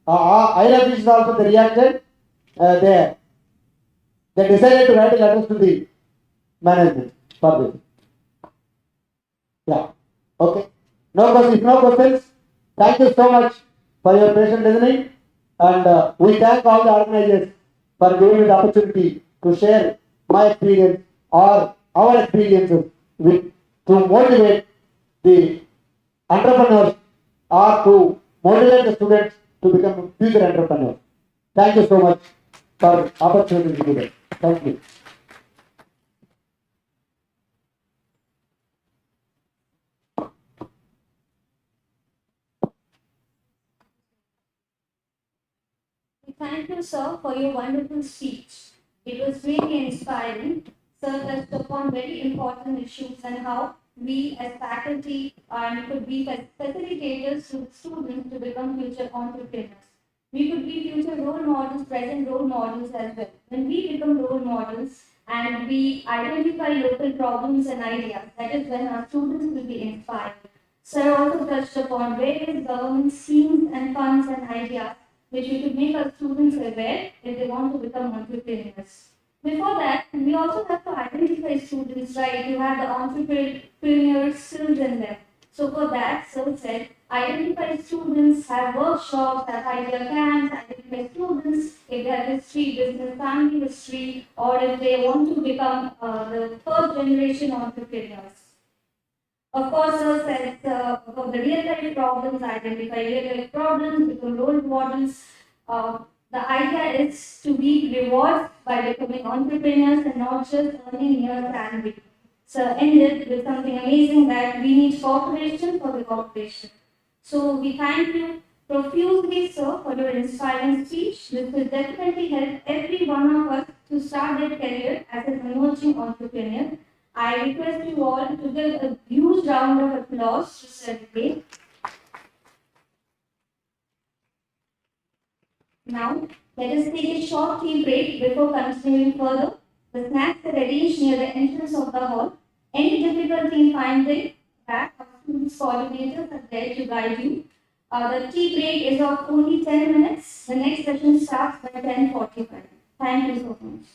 Higher officials also they reacted. They decided to write a letter to the management for this. Yeah. Okay. No questions. No questions. Thank you so much for your patient listening, and we thank all the organizers for giving me the opportunity to share my experience or our experiences to motivate the entrepreneurs or to motivate the students to become future entrepreneurs. Thank you so much for opportunity today. Thank you. Thank you, sir, for your wonderful speech. It was really inspiring. Sir touched upon very important issues and how we as faculty could be facilitators to students to become future entrepreneurs. We could be future role models, present role models as well. When we become role models and we identify local problems and ideas, that is when our students will be inspired. Sir also touched upon various government schemes and funds and ideas which we could make our students aware if they want to become entrepreneurs. Before that, we also have to identify students, right, who have the entrepreneur skills in them. So for that, Sir said, identify students, have workshops, have idea camps, identify students if they have history, business, family history, or if they want to become the first generation entrepreneurs. Of course, Sir said for the real-life problems, identify real-life problems, become role models. The idea is to be rewarded by becoming entrepreneurs and not just earning mere salary. So ended with something amazing that we need cooperation for the cooperation. So we thank you profusely, sir, for your inspiring speech. This will definitely help every one of us to start their career as an emerging entrepreneur. I request you all to give a huge round of applause to celebrate. Now, let us take a short tea break before continuing further. The snacks are arranged near the entrance of the hall. Any difficulty in finding that, our students coordinators are there to guide you. The tea break is of only 10 minutes. The next session starts by 10:45. Thank you so much.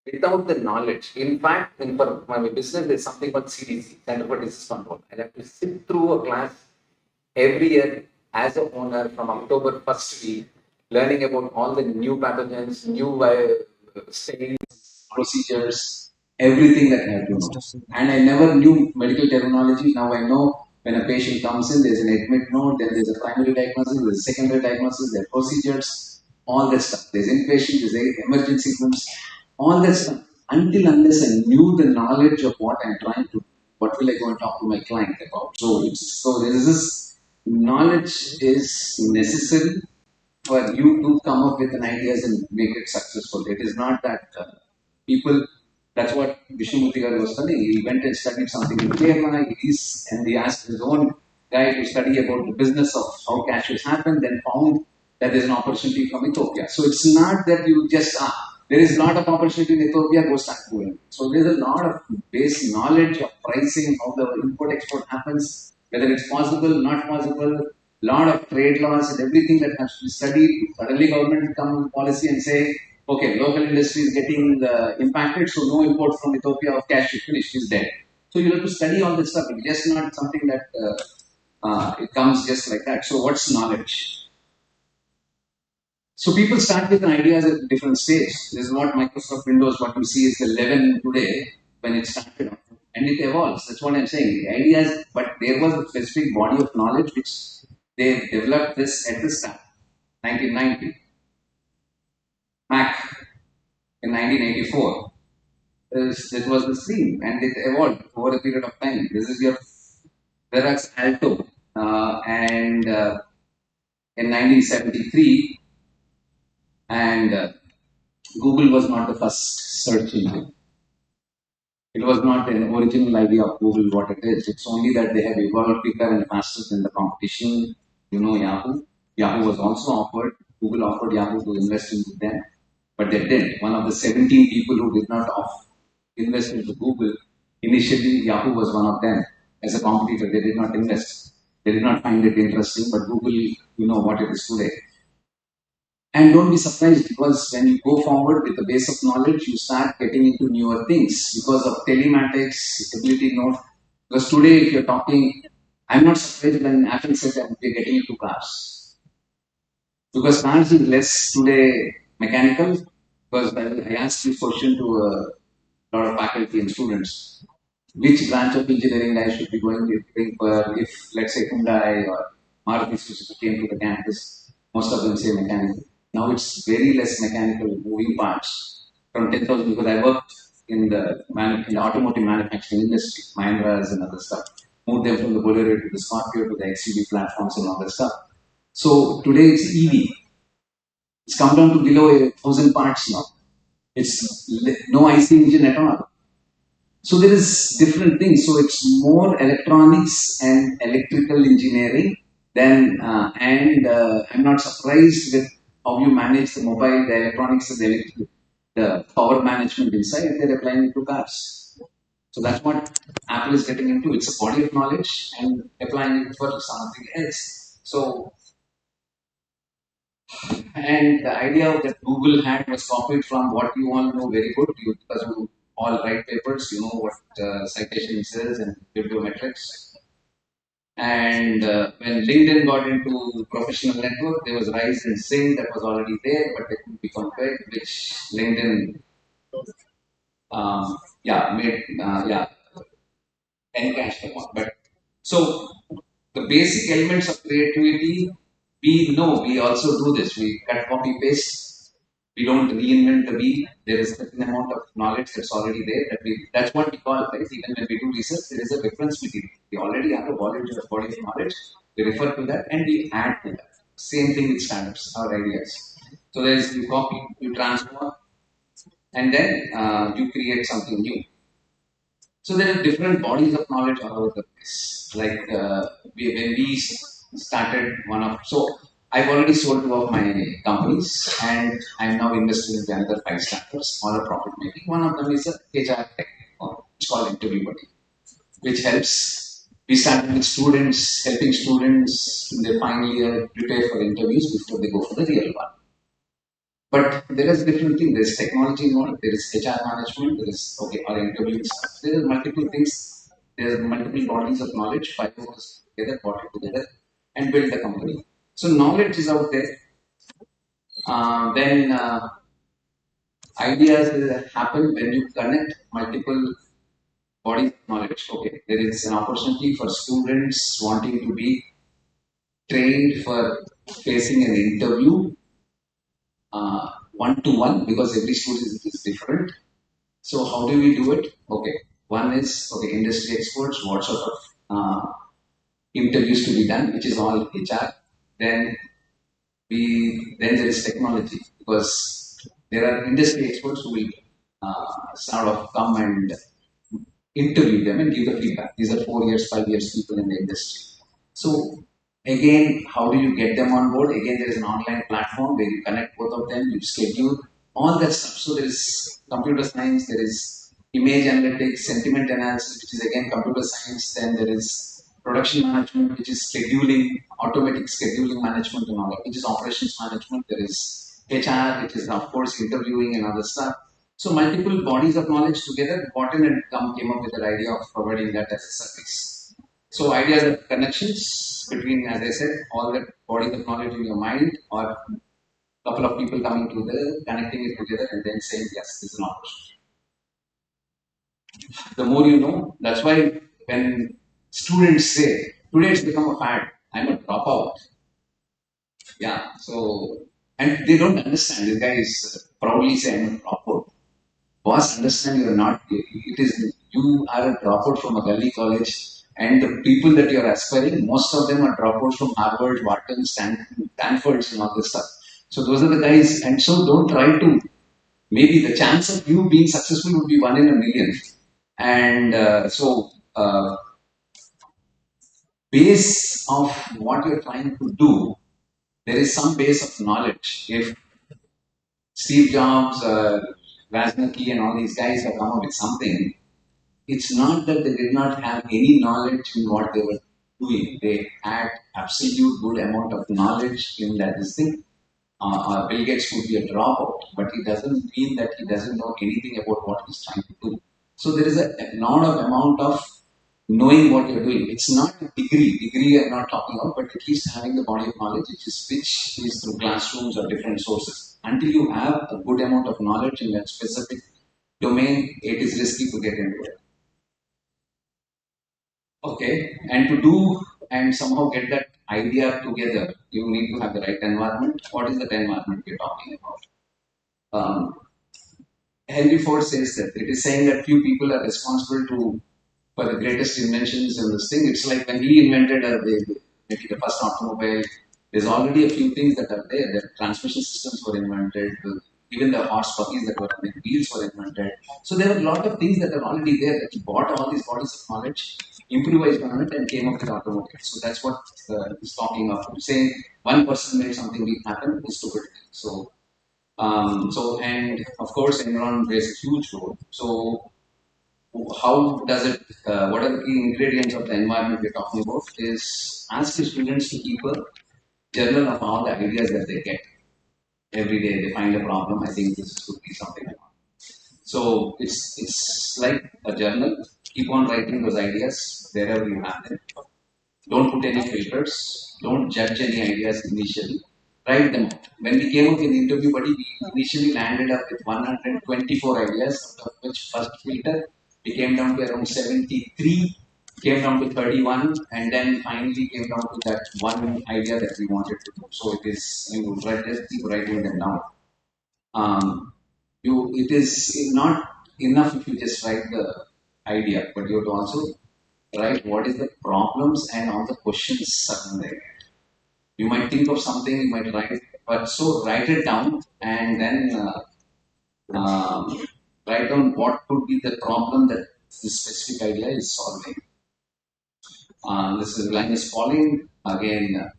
without the knowledge. In fact, in for my business, there's something called CDC, Center for Disease Control. I have to sit through a class every year as a owner from October first week, learning about all the new pathogens, new strains, procedures, everything that I have to know. And I never knew medical terminology. Now I know when a patient comes in, there's an admit note, then there's a primary diagnosis, there's a secondary diagnosis, there are procedures, all that stuff. There's inpatient, there's emergency rooms, all that stuff. Until unless I knew the knowledge of what I'm trying to, what will I go and talk to my client about? So there is this knowledge is necessary for you to come up with an ideas and make it successful. It is not that people. That's what Vishnumurthy Garu was studying. He went and studied something in Kerala. And he asked his own guy to study about the business of how cashews happen. Then found that there's an opportunity from Ethiopia. So it's not that you just there is a lot of opportunity in Ethiopia. Go start doing. So there's a lot of base knowledge of pricing, how the import export happens, whether it's possible, not possible, lot of trade laws and everything that has to be studied. Suddenly government will come with policy and say, okay, local industry is getting impacted, so no import from Ethiopia of cashew, finished, is dead. So you have to study all this stuff. It's just not something that it comes just like that. So what's knowledge? So people start with ideas at different stages. This is what Microsoft Windows, what you see is the 11 today when it started. And it evolves. That's what I'm saying. The ideas, but there was a specific body of knowledge which they developed this at the start, 1990. Mac in 1984. This was the stream and it evolved over a period of time. This is your Xerox Alto. And in 1973, and Google was not the first search engine. It was not an original idea of Google what it is. It's only that they have evolved quicker and faster than the competition. You know, Yahoo. Yahoo was also offered. Google offered Yahoo to invest into them, but they didn't. One of the 17 people who did not invest into Google, initially Yahoo was one of them. As a competitor, they did not invest. They did not find it interesting, but Google, you know what it is today. And don't be surprised because when you go forward with the base of knowledge, you start getting into newer things because of telematics, ability note. Because today, if you're talking, I'm not surprised when Apple said that we're getting into cars. Because cars is less today mechanical. Because I asked this question to a lot of faculty and students. Which branch of engineering I should be going for if, let's say, Hyundai or Maruti Suzuki came to the campus? Most of them say mechanical. Now it's very less mechanical moving parts from 10,000 because I worked in the automotive manufacturing industry, Mahindras and other stuff. Moved them from the Bolero to the Scorpio to the XUV platforms and all that stuff. So today it's EV. It's come down to below 1,000 parts now. It's no IC engine at all. So there is different things. So it's more electronics and electrical engineering than, and I'm not surprised with how you manage the mobile, the electronics, and the power management inside. They're applying it to cars. So that's what Apple is getting into. It's a body of knowledge and applying it for something else. So, and the idea that Google had was copied from what you all know very good because you all write papers, you know what citation says and bibliometrics. And when LinkedIn got into professional network, there was Rise and Sing that was already there, but they could be compared, which LinkedIn, made, encashed upon. But so the basic elements of creativity, we know, we also do this. We cut, copy, paste. We don't reinvent the wheel. There is a certain amount of knowledge that's already there. That's what we call, right? Even when we do research, there is a reference material. We already have a body of knowledge. We refer to that and we add to that. Same thing with startups, our ideas. So there's you copy, you transform, and then you create something new. So there are different bodies of knowledge all over the place. Like when we started one of, so I've already sold two of my companies and I'm now investing in the other five startups, smaller profit making. One of them is a HR tech, it's called Interview Buddy, which helps. We started with students, helping students in their final year prepare for interviews before they go for the real one. But there is different thing. There is technology involved. There is HR management. There is okay, our interviewing stuff. There are multiple things. There are multiple bodies of knowledge. Five of us together, brought it together, and build the company. So knowledge is out there. Then ideas happen when you connect multiple bodies of knowledge. Okay, there is an opportunity for students wanting to be trained for facing an interview one to one because every student is different. So how do we do it? Okay, one is okay industry experts. What sort of interviews to be done, which is all HR. Then then there is technology because there are industry experts who will sort of come and interview them and give the feedback. These are 4 years, 5 years people in the industry. So again, how do you get them on board? Again, there is an online platform where you connect both of them, you schedule all that stuff. So there is computer science, there is image analytics, sentiment analysis, which is again computer science. Then there is production management, which is scheduling, automatic scheduling management and all that, which is operations management. There is HR, which is of course interviewing and other stuff. So multiple bodies of knowledge together got in and came up with the idea of providing that as a service. So ideas of connections between, as I said, all the bodies of knowledge in your mind or a couple of people coming together, connecting it together and then saying, yes, this is an opportunity. The more you know, that's why when students say, today it's become a fad, I'm a dropout. Yeah, so, and they don't understand. This guy is proudly saying, I'm a dropout. Boss, understand you are not, it is, you are a dropout from a gully college, and the people that you are aspiring, most of them are dropouts from Harvard, Wharton, Stanford, and all this stuff. So those are the guys, and so don't try to, maybe the chance of you being successful would be 1 in a million. And base of what you're trying to do, there is some base of knowledge. If Steve Jobs, Wozniacki, and all these guys have come up with something, it's not that they did not have any knowledge in what they were doing. They had absolute good amount of knowledge in that this thing. Bill Gates would be a dropout, but it doesn't mean that he doesn't know anything about what he's trying to do. So there is a lot of amount of knowing what you're doing. It's not a degree. Degree I'm not talking about, but at least having the body of knowledge, which is through classrooms or different sources. Until you have a good amount of knowledge in that specific domain, it is risky to get into it. Okay, and to do and somehow get that idea together, you need to have the right environment. What is that environment we're talking about? Henry Ford says that it is saying that few people are responsible to for the greatest inventions in this thing. It's like when he invented maybe the first automobile. There's already a few things that are there. The transmission systems were invented. Even the horse buggies that were running, wheels were invented. So there are a lot of things that are already there that he bought all these bodies of knowledge, improvised on it, and came up with automobile. So that's what he's talking of. Saying one person made something big happen is stupid. And of course, environment plays a huge role. So how does it, what are the key ingredients of the environment we're talking about is ask the students to keep a journal of all the ideas that they get. Every day they find a problem, I think this could be something like that. So it's like a journal. Keep on writing those ideas wherever you have them. Don't put any filters. Don't judge any ideas initially. Write them out. When we came up in the interview, buddy, we initially landed up with 124 ideas, out of which first filter we came down to around 73, came down to 31, and then finally came down to that one idea that we wanted to do. So it is, you write, just keep writing them down. It is not enough if you just write the idea, but you have to also write what is the problems and all the questions around there. You might think of something, you might write, but so write it down and then write down what could be the problem that this specific idea is solving. This is Linus Pauling. Again,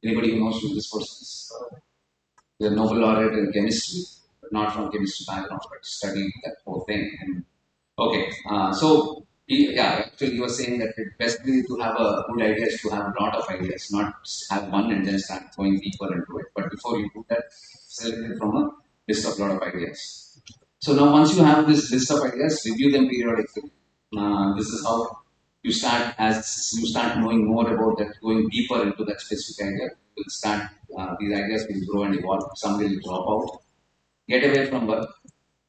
anybody who knows who this person is? The Nobel laureate in chemistry, but not from chemistry background, but studied that whole thing. And okay, actually, he was saying that the best way to have a good idea is to have a lot of ideas, not have one and then start going deeper into it. But before you do that, select it from a list of lot of ideas. So now once you have this list of ideas, review them periodically. This is how you start as you start knowing more about that, going deeper into that specific idea. You will start these ideas will grow and evolve. Some will drop out. Get away from work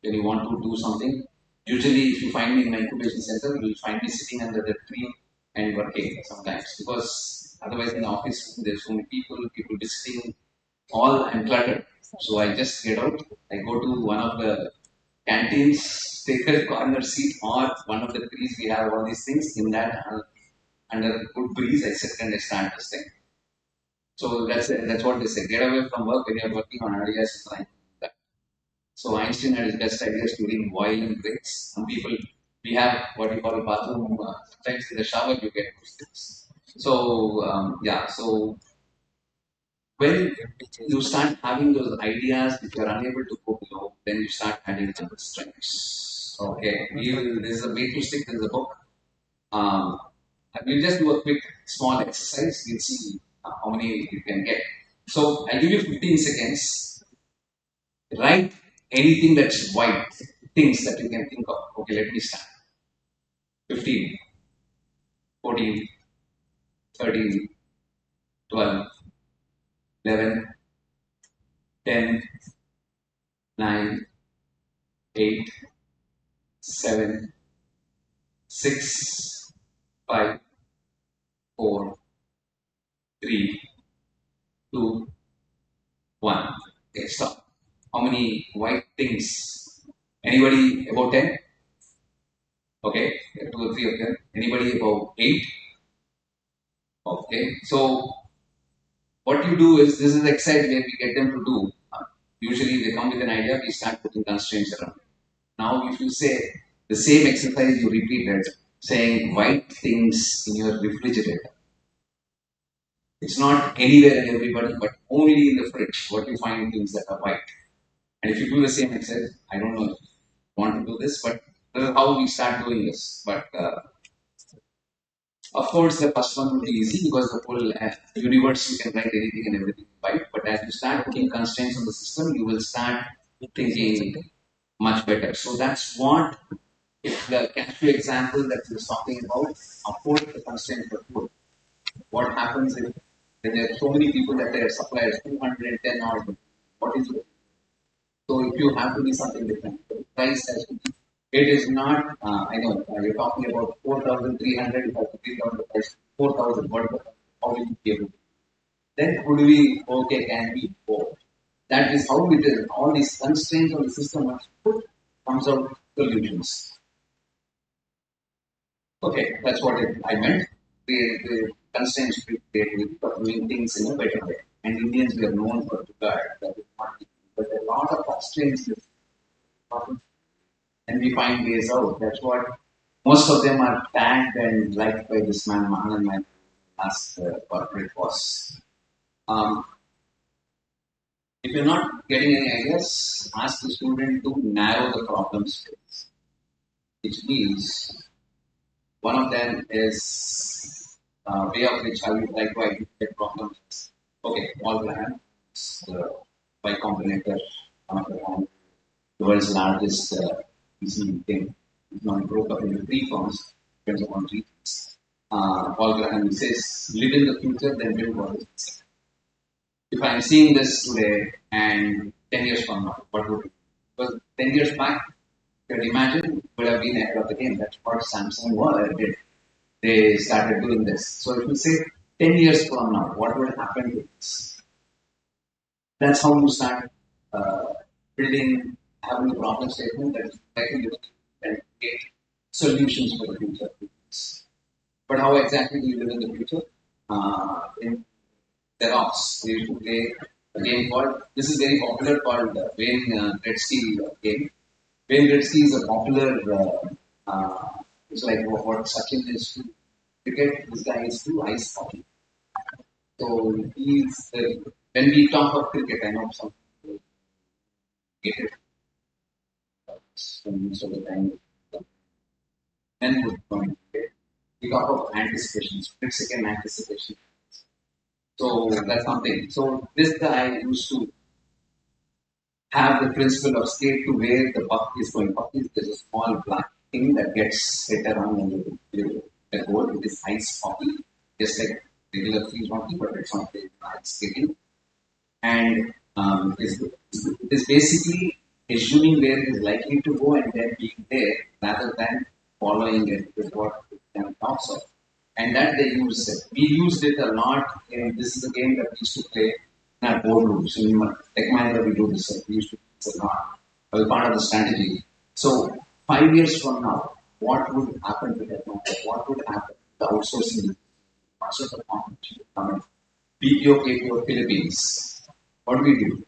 when you want to do something. Usually, if you find me in my incubation center, you will find me sitting under the tree and working sometimes because otherwise in the office there's so many people visiting, all I'm cluttered. So I just get out. I go to one of the canteens, take a corner seat, or one of the trees. We have all these things in that under good breeze. I sit and I start this thing. So that's what they say. Get away from work when you're working on ideas. So Einstein had his best ideas during violent breaks. Some people, we have what we call a bathroom. Sometimes in the shower you get those things. So yeah, so when you start having those ideas, if you're unable to go below, then you start adding some strengths. Okay, this is a way to stick. This is a book. Um, we'll just do a quick small exercise. We'll see how many you can get. So I'll give you 15 seconds. Write anything that's white, things that you can think of. Okay, let me start. 15, 14, 13, 12, 11, 10, 9, 8, 7, 6, 5, 4, 3, 2, 1. Okay, stop. How many white things? Anybody about 10? Okay, two or three of them. Anybody about 8? Okay, so what you do is this is the exercise where we get them to do. Usually they come with an idea, we start putting constraints around it. Now, if you say the same exercise, you repeat it, saying white things in your refrigerator. It's not anywhere and everybody, but only in the fridge. What you find things that are white. And if you do the same exercise, I don't know if you want to do this, but this is how we start doing this. But of course, the first one will be easy because the whole universe you can write anything and everything right. But as you start putting constraints on the system, you will start thinking much better. So that's what if the cashew example that he was talking about, of course, the constraints were good. What happens if there are so many people that their supply is 210 or what is it? So if you have to be something different, the price has to be. It is not. I know you're talking about 4,300. You have to bring down the price 4,000. What? How will you be able to? Then could we? Okay, can we go? That is how it is. All these constraints on the system must put comes out solutions. Okay, that's what I meant. The constraints we create with doing things in a better way. And Indians we are known for regard that is not, but a lot of constraints is not, and we find ways out. That's what most of them are tagged and liked by this man Mahan, my last corporate boss. Um, if you're not getting any ideas, ask the student to narrow the problem space, which means one of them is way of which how you like to identify problems. Okay, all brand, the Y Combinator, one of the world's largest PC thing. It's now broke up into three forms, depends upon regions. Paul Graham says, live in the future, then build what is. If I'm seeing this today and 10 years from now, what would it be? Because 10 years back, you could imagine, would have been ahead of the game. That's what Samsung did. They started doing this. So if you say 10 years from now, what will happen to this? That's how you start building, having a problem statement that is likely and create solutions for the future. But how exactly do you live in the future? In DevOps, we used to play a game called, this is very popular called Wayne Gretzky game. Wayne Gretzky is a popular, it's like what Sachin is to cricket, this guy is to ice hockey. So he's, when we talk of cricket, I know some people get it most of the time. Then we talk of anticipation, split second anticipation. So that's something. So this guy used to have the principle of skate to where the puck is going. Puck is just a small black thing that gets hit around and you the goal. It is ice hockey, just like regular field hockey, but it's not ice skating. And is basically assuming where it is likely to go and then being there rather than following it is what it talks of. And that they use it. We used it a lot. This is a game that we used to play in our boardrooms. In Tech Mahindra, we do this. We used to do this a lot. As part of the strategy. So 5 years from now, what would happen to that market? What would happen to the outsourcing? What's the competition coming? BPO, KPO, Philippines. What do we do?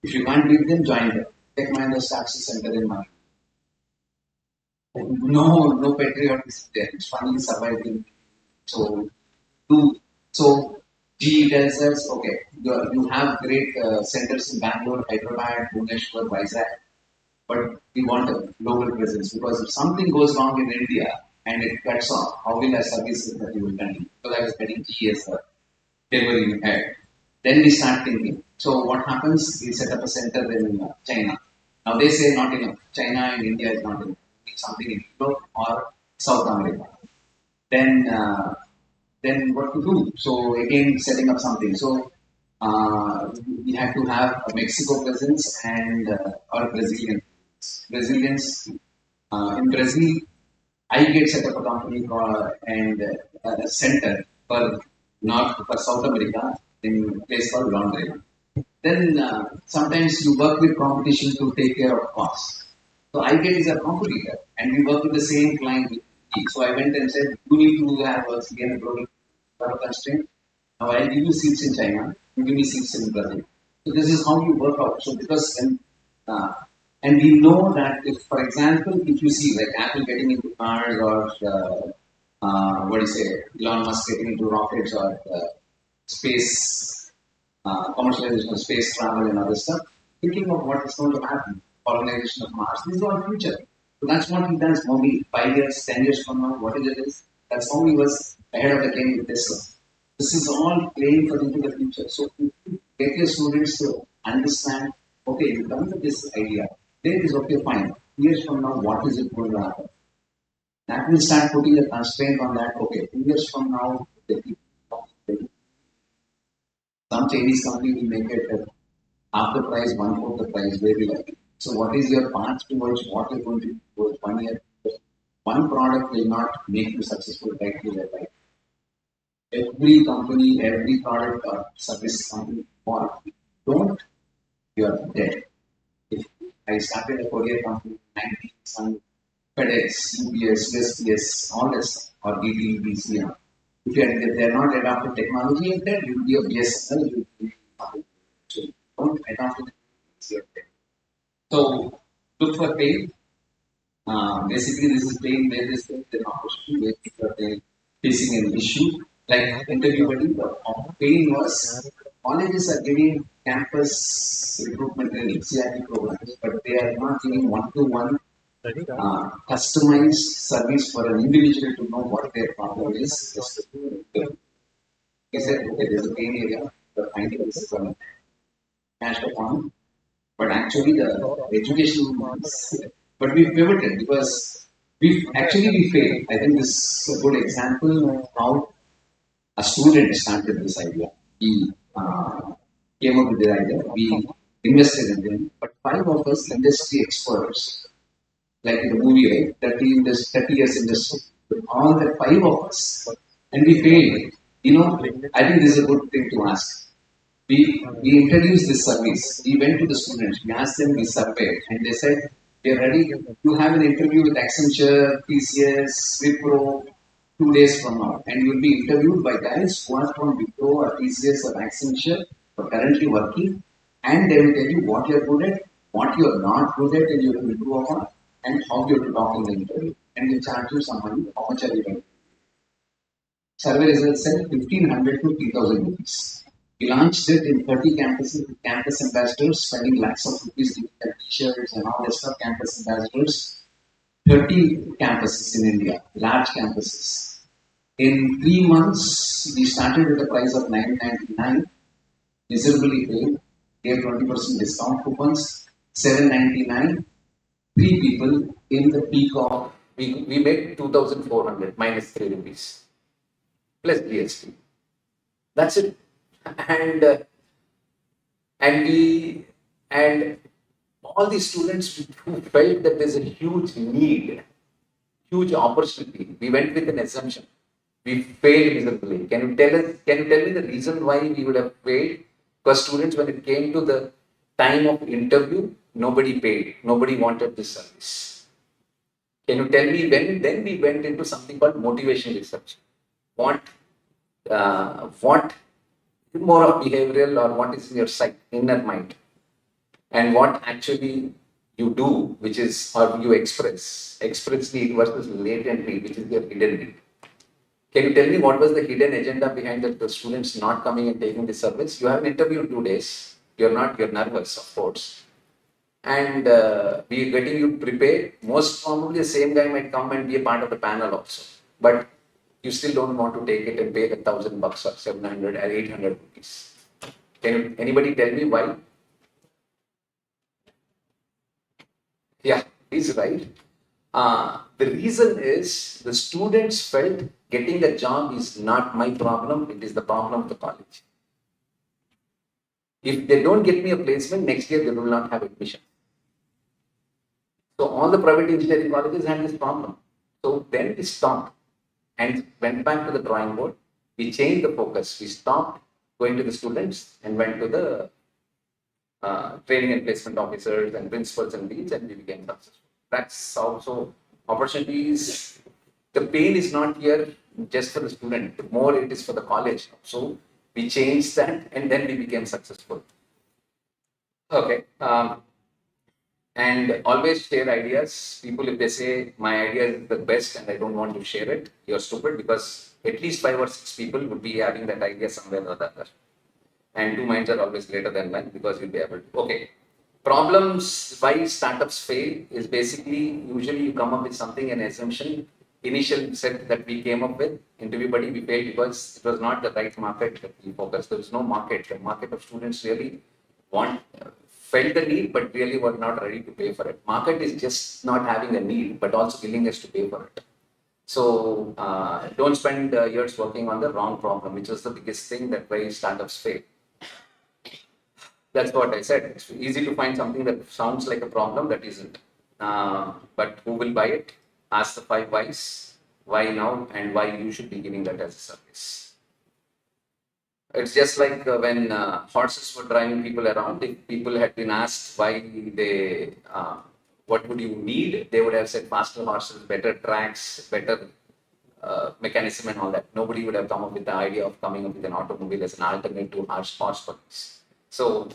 If you can't beat them, join them. Tech Mahindra starts a center in mind. No patriotism there. It's finally surviving. So, do so. GE tells us, okay, you have great centers in Bangalore, Hyderabad, Bhubaneswar, Vizag, but we want a global presence because if something goes wrong in India and it cuts off, how will our services that you will continue? Because I was getting GE as a delivery head. Then we start thinking. So what happens? We set up a center in China. Now they say not enough. China and India is not enough. We need something in Europe or South America. Then then what to do? So again, setting up something. So we had to have a Mexico presence and or Brazilian. Brazilians in Brazil, I get set up a company and a center for North for South America in a place called Laundry. Then sometimes you work with competition to take care of costs. So I get is a competitor, and we work with the same client. So I went and said, you need to have a CN global constraint. Now I'll give you seats in China, you give me seats in Brazil. So this is how you work out. So because uh, and we know that if, for example, if you see like Apple getting into cars or what do you say, Elon Musk getting into rockets or space commercialization of space travel and other stuff, thinking of what is going to happen, colonization of Mars. This is our future. So that's what he does. Maybe 5 years, 10 years from now, whatever it is, that's how he was ahead of the game with Tesla. This is all playing for into the future. So if you get your students to understand, okay, you come with this idea, then it is okay, fine. Years from now, what is it going to happen? That will start putting a constraint on that. Okay, 2 years from now, some Chinese company will make it at half the price, one fourth the price, very likely. So, what is your path towards what you're going to do towards 1 year? One product will not make you successful right through your life. Every company, every product or service company, or don't, you are dead. If I started a courier company in 90s, some FedEx, UPS, USPS, all this, or DT, BCM. If they're not adopted technology, you're dead. You'll be a BSNL, you'll be so don't adopt it. You're dead. So look for pain. Basically, this is pain where this is an opportunity where people are facing an issue. Like everybody, the pain was colleges are giving campus recruitment training, CIP programs, but they are not giving one-to-one customized service for an individual to know what their problem is. Just he said, okay, there's a pain area, but finding this is a cash upon. But actually, the education, but we pivoted because we failed. I think this is a good example of how a student started this idea. He came up with the idea. We invested in him, but five of us industry experts, like in the movie, right? 30 years industry, with all the five of us, and we failed. I think this is a good thing to ask. We introduced this service. We went to the students, we asked them, we surveyed, and they said, we are ready to have an interview with Accenture, TCS, Wipro, 2 days from now. And you will be interviewed by guys who are from Wipro or TCS or Accenture, or currently working, and they will tell you what you are good at, what you are not good at, and you will improve upon, and how you have to talk in the interview. And we charge you some money, how much are you going to. Survey results said 1500 to 3000 rupees. We launched it in 30 campuses with campus ambassadors spending lakhs of rupees giving their t-shirts and all that stuff. Campus ambassadors, 30 campuses in India, large campuses. In 3 months, we started with a price of 999, miserably paid, gave 20% discount coupons. 799, 3 people in the peak of, we made 2,400 minus 3 rupees plus GST. That's it. And and we and all these students who felt that there's a huge need, huge opportunity, we went with an assumption. We failed miserably. Can you tell us? Can you tell me the reason why we would have failed? Because students, when it came to the time of interview, nobody paid. Nobody wanted this service. Can you tell me when? Then we went into something called motivation research. What more of behavioral or what is in your inner mind, and what actually you do, which is or you express need versus latent need, which is your hidden need. Can you tell me what was the hidden agenda behind the students not coming and taking the service? You have an interview in 2 days. You're nervous, of course. And we are getting you prepared. Most probably the same guy might come and be a part of the panel also. But you still don't want to take it and pay the $1,000 or 700 or 800 rupees. Anybody tell me why? Yeah, he's right. The reason is the students felt getting a job is not my problem, it is the problem of the college. If they don't get me a placement, next year they will not have admission. So all the private engineering colleges had this problem. So then we stopped and went back to the drawing board. We changed the focus. We stopped going to the students and went to the training and placement officers and principals and deans, and we became successful. That's also opportunities. The pain is not here just for the student, more it is for the college. So we changed that and then we became successful. Okay. And always share ideas. People, if they say my idea is the best and I don't want to share it, you're stupid, because at least 5 or 6 people would be having that idea somewhere or the other. And 2 minds are always greater than 1, because you'll be able to. Okay. Problems why startups fail is basically usually you come up with something, an assumption. Initial set that we came up with, everybody we failed because it was not the right market that we focused. There was no market. The market of students really felt the need, but really were not ready to pay for it. Market is just not having a need, but also willingness to pay for it. So don't spend years working on the wrong problem, which is the biggest thing that why startups fail. That's what I said. It's easy to find something that sounds like a problem that isn't. But who will buy it? Ask the 5 whys. Why now and why you should be giving that as a service. It's just like when horses were driving people around. If people had been asked why they, what would you need, they would have said faster horses, better tracks, better mechanism and all that. Nobody would have come up with the idea of coming up with an automobile as an alternate to horse police. So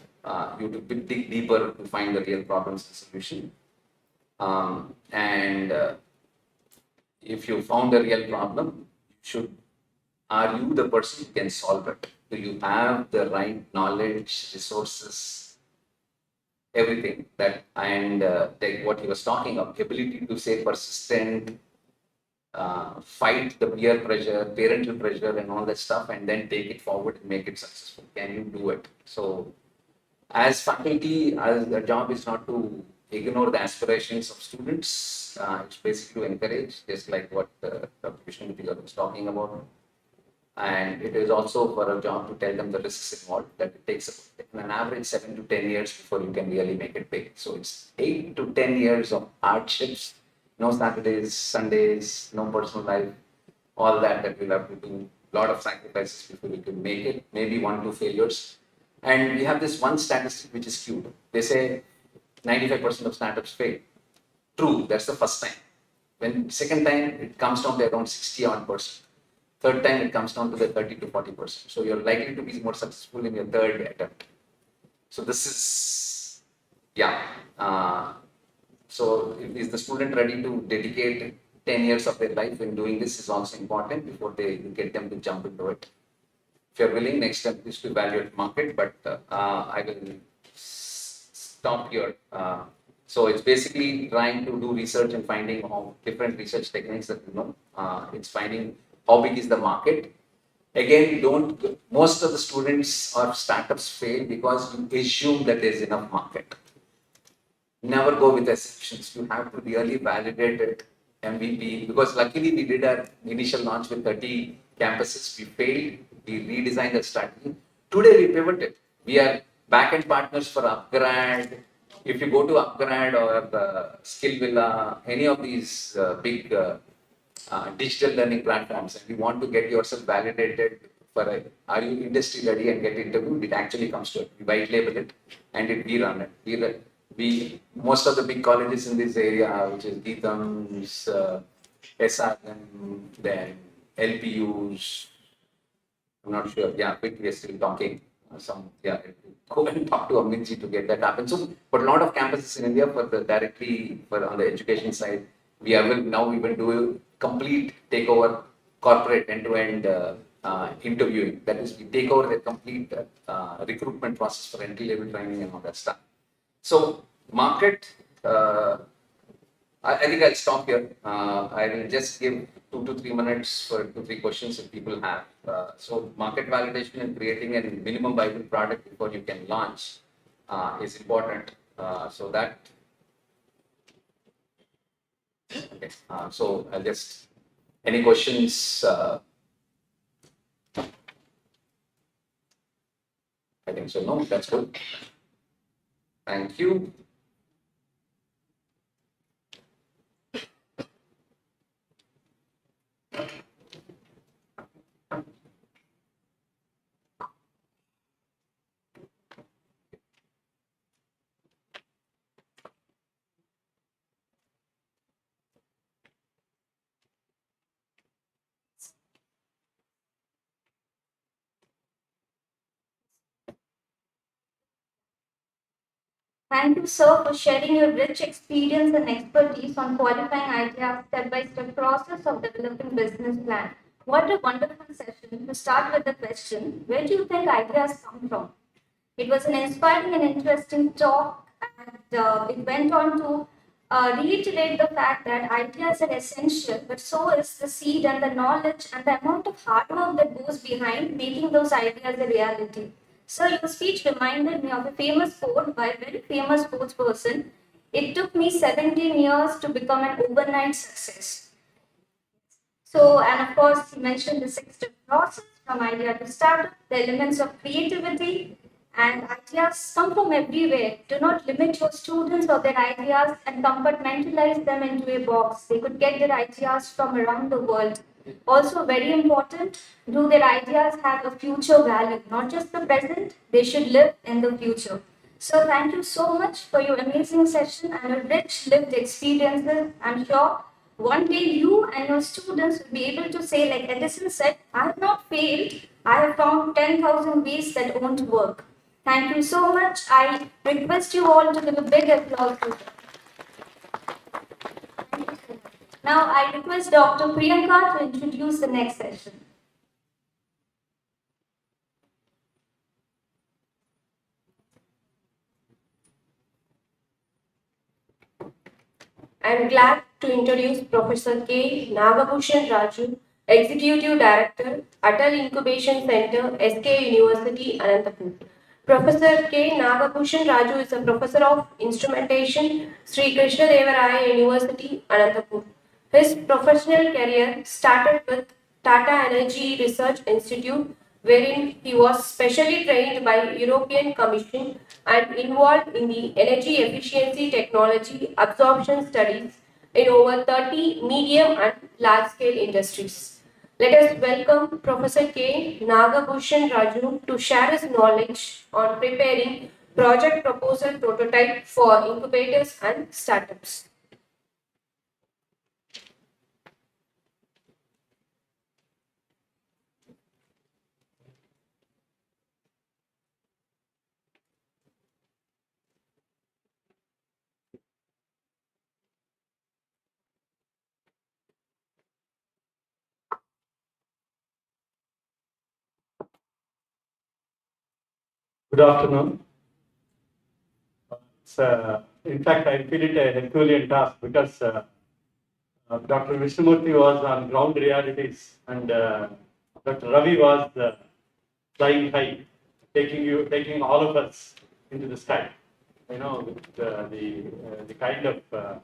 you have to dig deeper to find the real problems and solution. And if you found a real problem, are you the person who can solve it? Do you have the right knowledge, resources, everything that, and what he was talking of, ability to say persistent, fight the peer pressure, parental pressure and all that stuff, and then take it forward and make it successful. Can you do it? So as faculty, as the job is not to ignore the aspirations of students. It's basically to encourage, just like what Dr. Vishnu was talking about. And it is also for a job to tell them the risks involved, that it takes an average 7 to 10 years before you can really make it big. So it's 8 to 10 years of hardships, no Saturdays, Sundays, no personal life, all that we'll have to do, a lot of sacrifices before we can make it, maybe 1, 2 failures. And we have this one statistic which is skewed. They say 95% of startups fail. True, that's the first time. When second time, it comes down to around 60-odd%. Third time, it comes down to the 30 to 40%. So you're likely to be more successful in your third attempt. So this is, yeah. So is the student ready to dedicate 10 years of their life in doing this is also important before they get them to jump into it. If you're willing, next step is to evaluate market, but I will stop here. So it's basically trying to do research and finding different research techniques that you know. It's finding how big is the market. Again, most of the students or startups fail because you assume that there's enough market. never go with assumptions. You have to really validate it, MVP, because luckily we did our initial launch with 30 campuses. We failed. We redesigned the strategy. Today we pivoted. We are back-end partners for Upgrad. If you go to Upgrad or Skill Villa, any of these big digital learning platforms, and you want to get yourself validated for are you industry ready and get interviewed, it actually comes to it. We white label it and we run it. We most of the big colleges in this area, which is Geetham's, SRM, then LPUs, I'm not sure. Yeah, but we are still talking. Go and talk to Amitji to get that happen. So, but a lot of campuses in India for the directly for on the education side, we are now we will do complete takeover corporate end-to-end interviewing. That is, we take over the complete recruitment process for entry-level training and all that stuff. So, market. I think I'll stop here. I will just give 2 to 3 minutes for 2 3 questions if people have. So market validation and creating a minimum viable product before you can launch is important. So that. Okay. So I'll just any questions. I think so. No, that's good. Thank you. Thank you, sir, for sharing your rich experience and expertise on qualifying ideas, step-by-step process of developing business plan. What a wonderful session. To start with the question, where do you think ideas come from? It was an inspiring and interesting talk, and it went on to reiterate the fact that ideas are essential, but so is the seed and the knowledge and the amount of hard work that goes behind making those ideas a reality. So your speech reminded me of a famous quote by a very famous sports person. It took me 17 years to become an overnight success. So, and of course, he mentioned the 6-step process from idea to startup, the elements of creativity, and ideas come from everywhere. Do not limit your students or their ideas and compartmentalize them into a box. They could get their ideas from around the world. Also, very important, do their ideas have a future value, not just the present, they should live in the future. So, thank you so much for your amazing session and your rich lived experiences. I'm sure one day you and your students will be able to say, like Edison said, I have not failed, I have found 10,000 ways that won't work. Thank you so much. I request you all to give a big applause to them. Now I request Dr. Priyanka to introduce the next session. I am glad to introduce Professor K. Nagabhushan Raju, Executive Director, Atal Incubation Center, SK University, Anantapur. Professor K. Nagabhushan Raju is a Professor of Instrumentation, Sri Krishna Devaraya University, Anantapur. His professional career started with Tata Energy Research Institute, wherein he was specially trained by European Commission and involved in the energy efficiency technology absorption studies in over 30 medium and large-scale industries. Let us welcome Professor K. Nagabhushan Raju to share his knowledge on preparing project proposal prototype for incubators and startups. Good afternoon. In fact, I feel it a Herculean task because Dr. Vishnumurthy was on ground realities and Dr. Ravi was flying high, taking all of us into the sky. with the kind of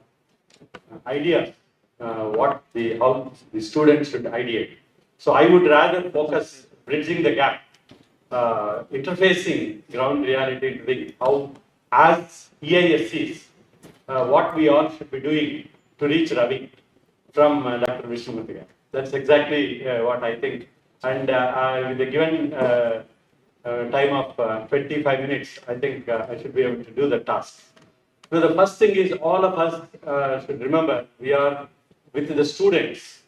idea how the students should ideate. So I would rather focus bridging the gap, interfacing ground reality to the how as EISCs, what we all should be doing to reach Ravi from Dr. Vishnumurthy. That's exactly what I think. And with the given time of 25 minutes, I think I should be able to do the task. Now, the first thing is all of us should remember we are with the students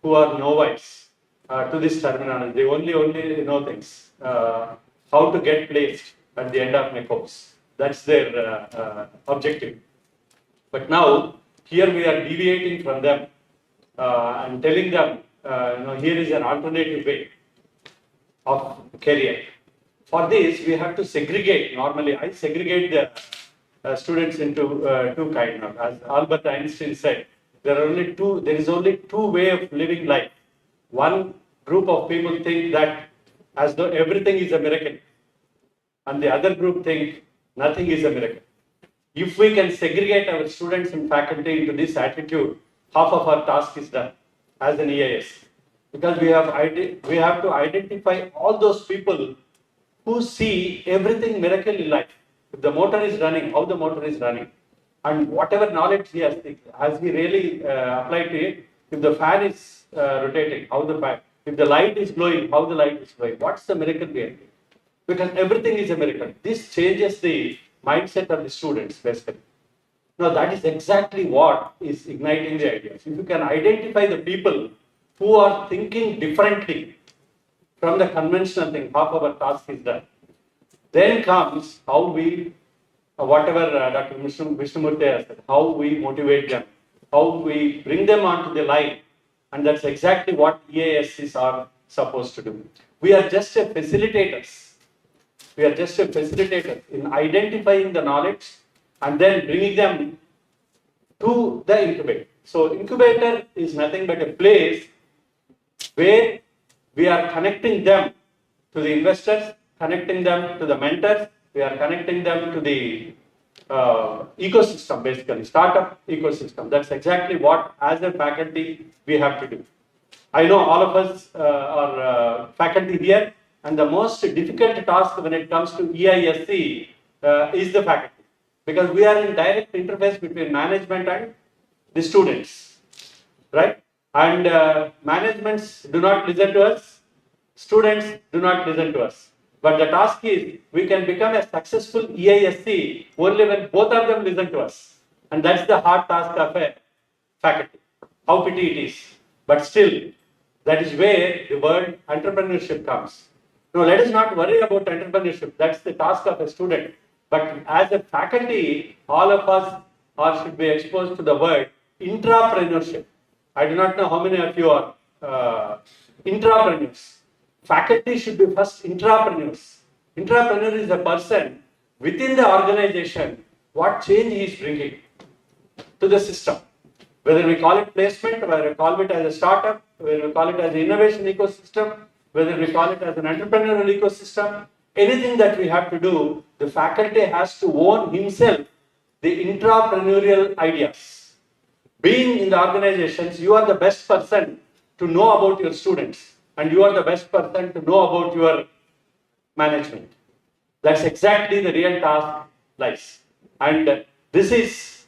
who are novice to this terminology. They only know things, how to get placed at the end of my course. That's their objective. But now, here we are deviating from them and telling them, here is an alternative way of career. For this, we have to segregate. Normally, I segregate the students into two kinds of. As Albert Einstein said, there is only two way of living life. One group of people think that as though everything is a miracle, and the other group think nothing is a miracle. If we can segregate our students and faculty into this attitude, half of our task is done as an EIS. Because we have to identify all those people who see everything miracle in life. If the motor is running, how the motor is running, and whatever knowledge he has he really applied to it? If the fan is rotating, how the fan? If the light is glowing, how the light is glowing? What's the miracle behind it? Because everything is a miracle. This changes the mindset of the students, basically. Now, that is exactly what is igniting the ideas. If you can identify the people who are thinking differently from the conventional thing, half of our task is done. Then comes how we, whatever Dr. Vishnumurthy has said, how we motivate them, how we bring them onto the line. And that's exactly what EISCs are supposed to do. We are just a facilitators. We are just a facilitator in identifying the knowledge and then bringing them to the incubator. So incubator is nothing but a place where we are connecting them to the investors, connecting them to the mentors, we are connecting them to the ecosystem, basically, startup ecosystem. That's exactly what, as a faculty, we have to do. I know all of us are faculty here, and the most difficult task when it comes to EISC is the faculty, because we are in direct interface between management and the students, right? And managements do not listen to us, students do not listen to us. But the task is we can become a successful EISC only when both of them listen to us. And that's the hard task of a faculty. How pity it is. But still, that is where the word entrepreneurship comes. Now, let us not worry about entrepreneurship. That's the task of a student. But as a faculty, all of us should be exposed to the word intrapreneurship. I do not know how many of you are intrapreneurs. Faculty should be first intrapreneurs. Intrapreneur is a person within the organization, what change he is bringing to the system. Whether we call it placement, whether we call it as a startup, whether we call it as an innovation ecosystem, whether we call it as an entrepreneurial ecosystem, anything that we have to do, the faculty has to own himself the intrapreneurial ideas. Being in the organizations, you are the best person to know about your students, and you are the best person to know about your management. That's exactly the real task lies. And this is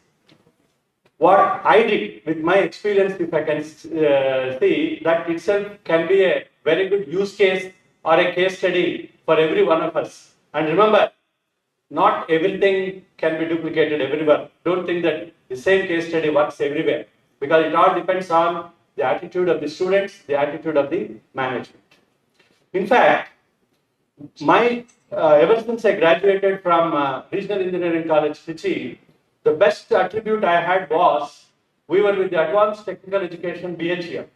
what I did with my experience. If I can see, that itself can be a very good use case or a case study for every one of us. And remember, not everything can be duplicated everywhere. Don't think that the same case study works everywhere, because it all depends on the attitude of the students, the attitude of the management. In fact, ever since I graduated from Regional Engineering College, Trichy, the best attribute I had was we were with the Advanced Technical Education BHEM.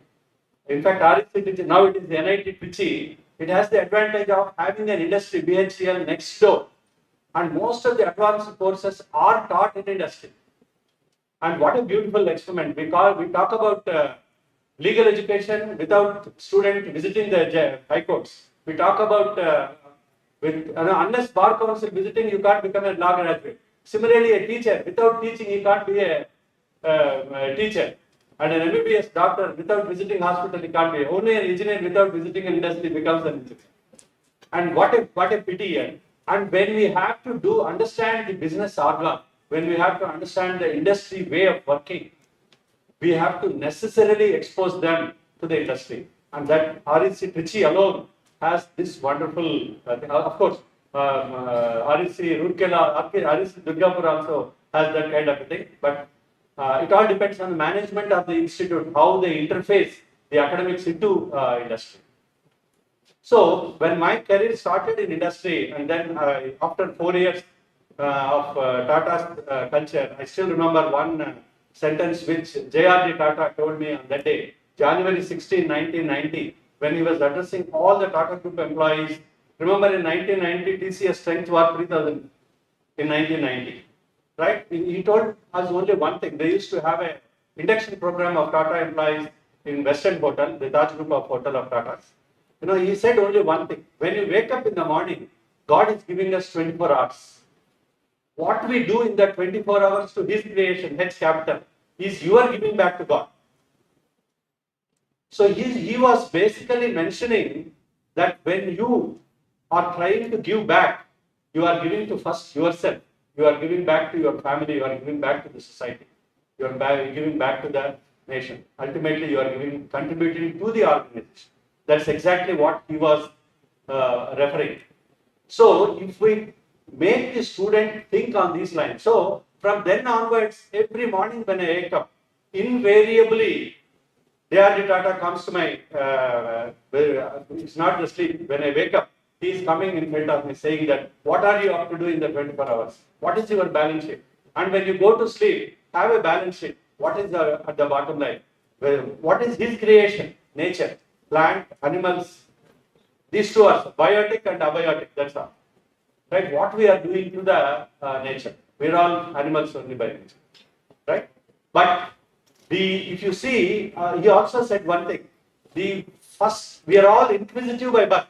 In fact, REC, now it is the NIT Trichy. It has the advantage of having an industry BHCL next door, and most of the advanced courses are taught in industry. And what a beautiful experiment. We talk about legal education without student visiting the high courts. We talk about unless bar council visiting, you can't become a law graduate. Similarly, a teacher, without teaching, he can't be a teacher. And an MBBS doctor, without visiting hospital, he can't be. Only an engineer without visiting an industry becomes an engineer. And what a pity here. And when we have to understand the business organ, when we have to understand the industry way of working, we have to necessarily expose them to the industry. And that REC Trichy alone has this wonderful thing. Of course, REC Rourkela, REC Durgapur also has that kind of a thing. But it all depends on the management of the institute, how they interface the academics into industry. So when my career started in industry, and then after 4 years of Tata's culture, I still remember one sentence which J.R.D. Tata told me on that day, January 16, 1990, when he was addressing all the Tata Group employees. Remember, in 1990, TCS strength was 3,000 in 1990, right? He told us only one thing. They used to have a induction program of Tata employees in Western Hotel, the Taj Group of Hotel of Tata's. He said only one thing. When you wake up in the morning, God is giving us 24 hours. What we do in that 24 hours to His creation, H capital, is you are giving back to God. So he was basically mentioning that when you are trying to give back, you are giving to first yourself, you are giving back to your family, you are giving back to the society, you are giving back to the nation. Ultimately, you are contributing to the organization. That's exactly what he was referring. So if we make the student think on these lines, so from then onwards, every morning when I wake up, invariably, J.R.D. Tata comes to my, it's not the sleep, when I wake up, he is coming in front of me saying that, what are you up to do in the 24 hours? What is your balance sheet? And when you go to sleep, have a balance sheet. What is at the bottom line? What is his creation? Nature, plant, animals. These two are biotic and abiotic, that's all. Right? What we are doing to the nature. We are all animals only by nature. Right? But if you see, he also said one thing. We are all inquisitive by birth.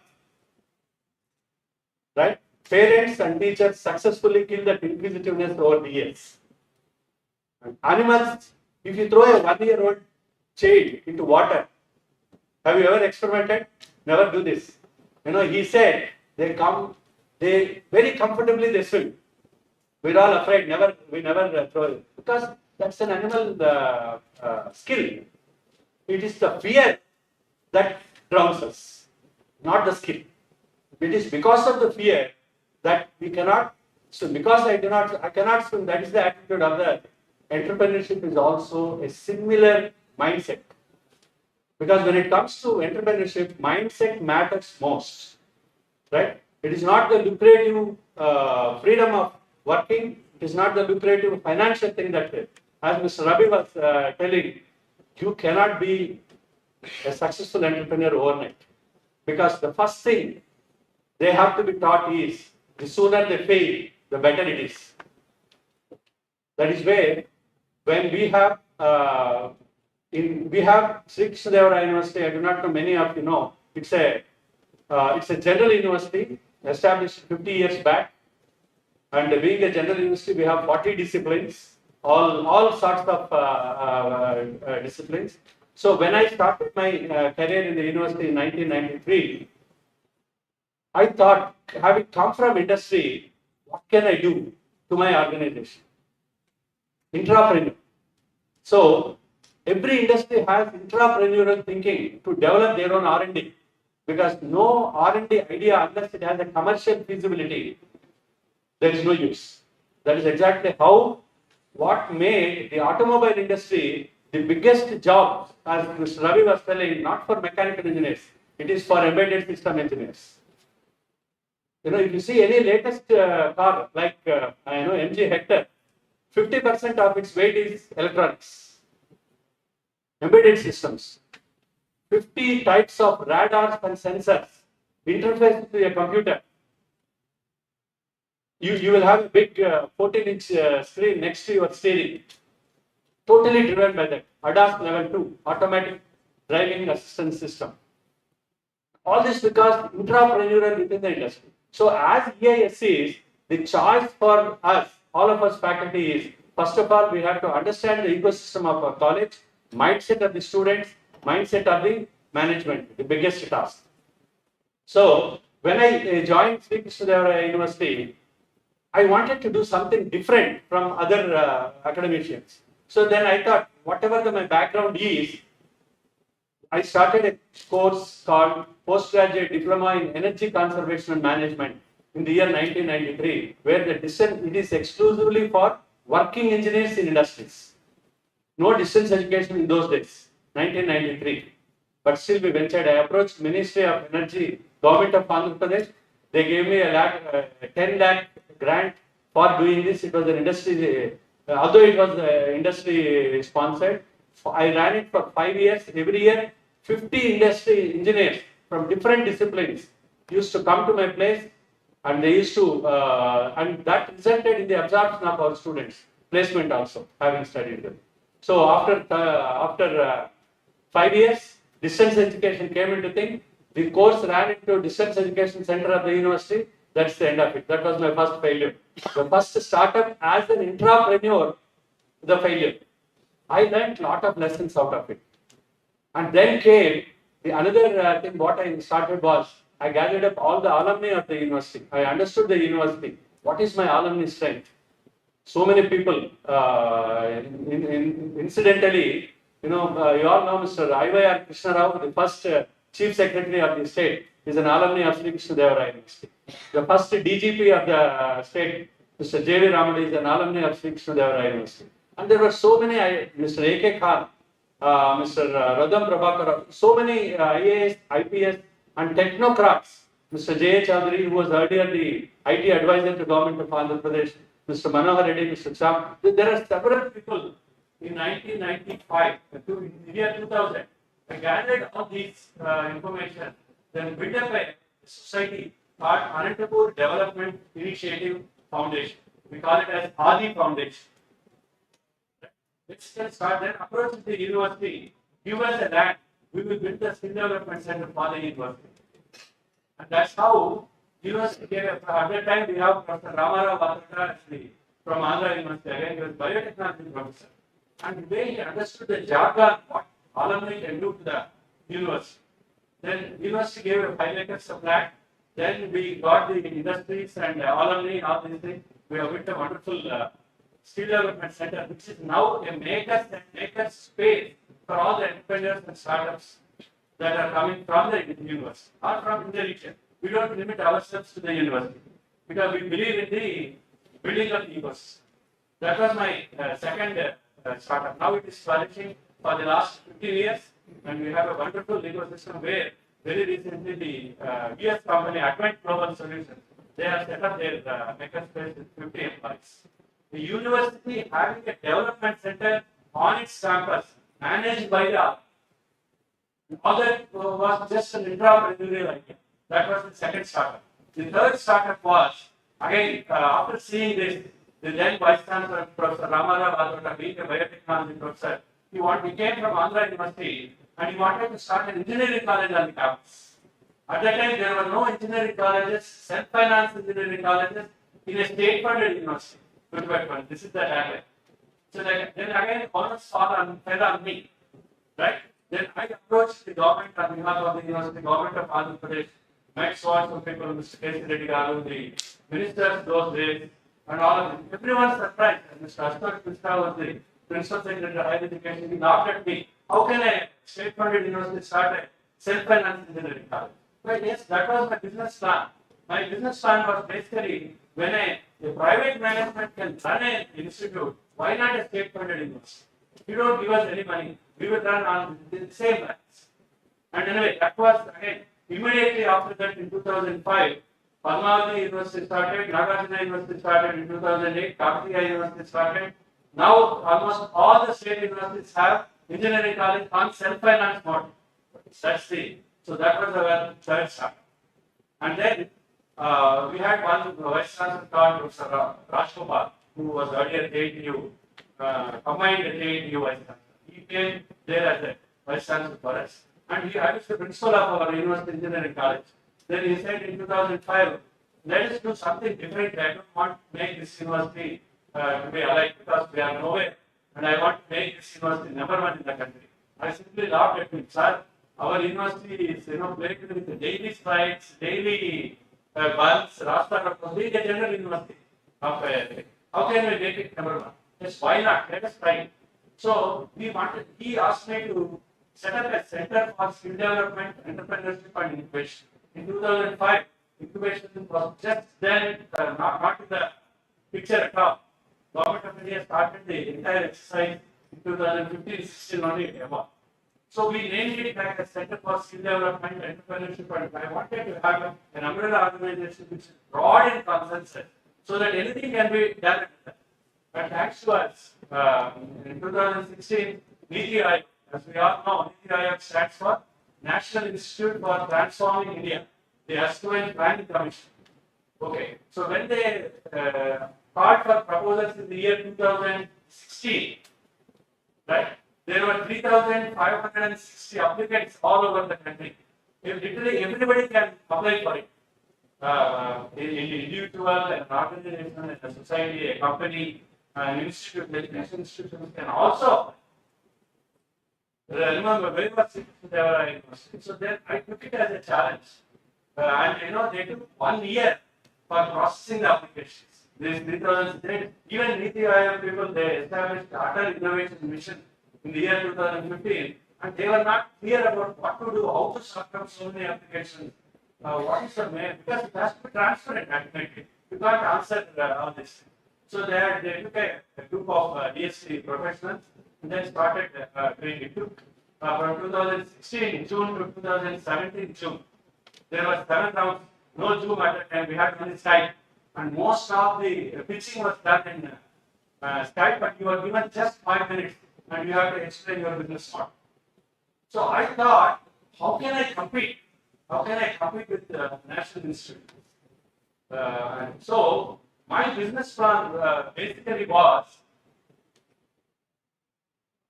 Right? Parents and teachers successfully kill that inquisitiveness over the years. And animals, if you throw a 1-year-old child into water, have you ever experimented? Never do this. He said they very comfortably they swim. We're all afraid. We never throw it because that's an animal skill. It is the fear that drowns us, not the skill. It is because of the fear that we cannot swim. Because I cannot swim. That is the attitude of the entrepreneurship. Is also a similar mindset. Because when it comes to entrepreneurship, mindset matters most, right? It is not the lucrative freedom of working. It is not the lucrative financial thing that, as Mr. Ravi was telling, you cannot be a successful entrepreneur overnight. Because the first thing they have to be taught is, the sooner they fail, the better it is. That is where, when we have Sri Krishnadevara University, I do not know many of you know, it's a general university established 50 years back, and being a general university, we have 40 disciplines, all sorts of disciplines. So when I started my career in the university in 1993, I thought, having come from industry, what can I do to my organization? Intrapreneur. So every industry has intrapreneurial thinking to develop their own R&D, because no R&D idea, unless it has a commercial feasibility, there is no use. That is exactly what made the automobile industry the biggest job, as Mr. Ravi was telling, not for mechanical engineers, it is for embedded system engineers. If you see any latest car like MG Hector, 50% of its weight is electronics, embedded systems. 50 types of radars and sensors interface to a computer. You will have a big 14-inch screen next to your steering, totally driven by that. ADAS level 2, automatic driving assistance system. All this because intrapreneurial within the industry. So as EISCs, the choice for us all of us faculty is, first of all, we have to understand the ecosystem of our college, mindset of the students, mindset of the management, the biggest task. So when I joined Sri Krishnadevaraya University, I wanted to do something different from other academicians. So then I thought, whatever my background is, I started a course called Postgraduate Diploma in Energy Conservation and Management in the year 1993, where it is exclusively for working engineers in industries. No distance education in those days, 1993. But still we ventured. I approached Ministry of Energy, Government of Andhra Pradesh. They gave me a 10 lakh grant for doing this. It was an industry, although it was industry sponsored. I ran it for 5 years. Every year, 50 industry engineers from different disciplines used to come to my place, and they used to, and that resulted in the absorption of our students, placement also, having studied them. So after 5 years, distance education came into thing. The course ran into distance education center of the university. That's the end of it. That was my first failure. The first startup as an entrepreneur, the failure. I learned a lot of lessons out of it. And then came the another thing. What I started was I gathered up all the alumni of the university. I understood the university. What is my alumni strength? So many people, incidentally, you all know Mr. I.Y.R. Krishna Rao, the first Chief Secretary of the state, is an alumni of Sri Krishnadevaraya University. The first DGP of the state, Mr. J.V. Ramadi, is an alumni of Sri Krishnadevaraya University. And there were so many, Mr. A.K. Khan, Mr. Radham Prabhakar, so many IAS, IPS, and technocrats. Mr. J. Chaudhary, who was earlier the IT advisor to Government of Andhra Pradesh, Mr. Manohar Reddy, Mr. Cham. There are several people in 1995, in the year 2000. I gathered all these information, then built up a society called Anantapur Development Initiative Foundation. We call it as ADI Foundation. Let's get started. Approach the university, give us a land, we will build the skill development center for the university. And that's how university gave at that time we have Dr. Ramarao Vatraka from Andhra University. Again, he was biotechnology professor. And the way he understood the jargon, what alumni can do to the university. Then university gave a 5 acres of land. Then we got the industries and alumni, all these things. We have built a wonderful skill development center, which is now a makers space for all the entrepreneurs and startups that are coming from the university or from the region. We don't limit ourselves to the university because we believe in the building of ecosystem. That was my second startup. Now it is flourishing for the last 15 years, and we have a wonderful ecosystem where very recently the US company Advent Global Solutions, they have set up their makerspace with 50 employees. The university having a development center on its campus managed by the other was just an entrepreneurial idea. That was the second startup. The third startup was, again, after seeing this, the then Vice Chancellor, Professor Ramarao Vatraka, being a biotechnology professor, he came from Andhra University and he wanted to start an engineering college on the campus. At that time, there were no engineering colleges, self-financed engineering colleges in a state-funded university. This is the tagline. So then again, honors fell on me, right? Then I approached the government on behalf of the university, government of Andhra Pradesh, met some people, Mr. K. Reddy Garu, the ministers those days, and all of them. Everyone surprised. And Mr. Ashok Krishna was the principal secretary of higher education. He laughed at me. How can a state-funded university start a self-financed engineering college? But yes, that was my business plan. My business plan was basically when a private management can run an institute, why not a state-funded university? You don't give us any money. We will run on the same lines. And anyway, that was again immediately after that in 2005. Padmavati University started, Nagarjuna University started in 2008, Kakatiya University started. Now almost all the state universities have engineering college on self-finance model. So that was our third start. And then we had one vice chancellor called Professor Rajgopal, who was earlier JNTU, combined JNTU vice chancellor. He came there as a vice chancellor for us. And I was the principal of our university engineering college. Then he said in 2005, let us do something different. I don't want to make this university to be alive because we are nowhere. And I want to make this university number one in the country. I simply laughed at him, sir. Our university is, plagued with daily strikes, daily bunds, Rasta, being a general university. Of, how can we make it number one? Yes, why not? Let us try. So he asked me to set up a center for skill development, entrepreneurship and innovation. In 2005, incubation was just then not in the picture at all. Government of India started the entire exercise in 2015-16 only ever. So we named it like a Center for Skill Development, Entrepreneurship, and I wanted to have an umbrella organization which is broad in consensus, so that anything can be done. And thanks to us, in 2016, NITI Aayog, as we all know, NITI Aayog stands for National Institute for Transforming India, the Australian Planning Commission. Okay, so when they called for proposals in the year 2016, right, there were 3,560 applicants all over the country. Literally everybody can apply for it. Individual, an organization, a society, a company, an institute, education institutions can also remember very much they were university. So then I took it as a challenge. And they took 1 year for processing the applications. This 3,000, even NITI Aayog people, they established the Atal Innovation Mission in the year 2015, and they were not clear about what to do, how to sort out so many applications, what is the way, because it has to be transparent ultimately. You can't answer all this. So they took a group of DSC professionals and then started doing it. From 2016 June to 2017 June, there were 7 rounds, no Zoom at the time, we had only Skype, and most of the pitching was done in Skype, but you were given just 5 minutes and you have to explain your business model. So I thought, how can I compete? How can I compete with the National Institute? And so my business plan basically was,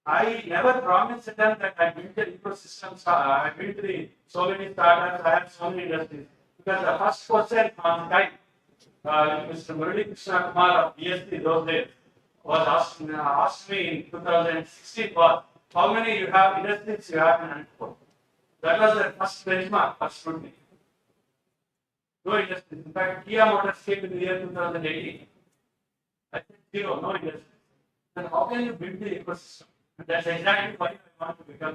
I never promised them that I built the ecosystem, I built so many startups, I have so many industries. Because the first question on Skype, Mr. Murali Krishna Kumar of BSc those days was asked me in 2016 was, how many you have industries you have in Anantapur? That was the first benchmark for scrutiny. No industries. In fact, Kia Motors came in the year 2018. I said 0, no industries. Then how can you build the ecosystem? And that's exactly why I want to become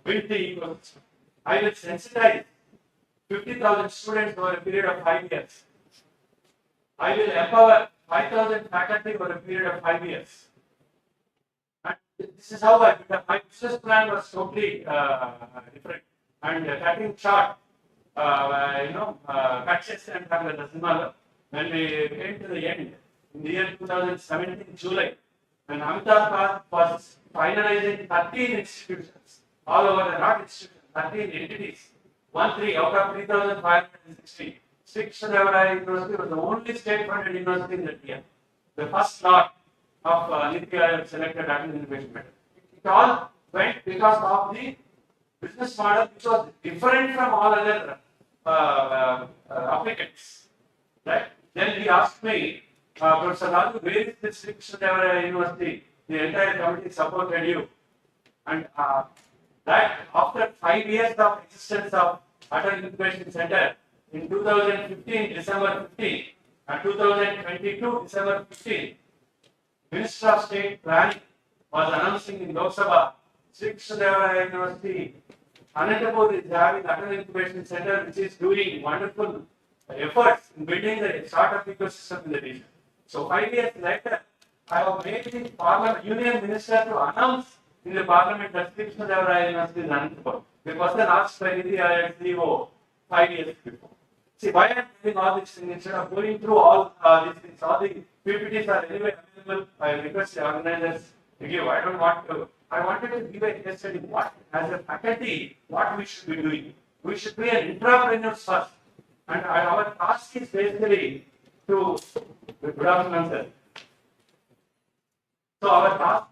build the ecosystem. I will sensitize 50,000 students over a period of 5 years. I will empower 5,000 faculty over a period of 5 years. And this is how I become. My business plan was totally different. And cutting short, cut chest and cut the cinema. When we came to the end, in the year 2017, July, and Amitabh Kant was finalizing 13 institutions, all over the not institutions, 13 entities, 13 out of 3,560. Krishnadevara University was the only state-funded university in that year. The first lot of NITI Aayog selected as an innovation method. It all went because of the business model, which was different from all other applicants. Right? Then he asked me, Professor Raju, where is this Krishnadevara University? The entire committee supported you. And that after 5 years of existence of Atal Incubation Center, in 2015, December 15, and 2022, December 15, Minister of State Planning was announcing in Lok Sabha, Sri Krishnadevara University, Anantapur is having Atal Incubation Center, which is doing wonderful efforts in building the startup ecosystem in the region. So 5 years later, I have made the Parliament Union Minister to announce in the Parliament that Sri Krishnadevara University is Anantapur. The person asked by NITI Aayog CEO 5 years before. See, why I am doing all these things instead of going through all these things? All the PPTs are anyway available. I request the organizers to give. I don't want to. I wanted to give a case study. What, as a faculty, what we should be doing? We should be an entrepreneur first, and our task is basically to. Good afternoon, sir. So our task.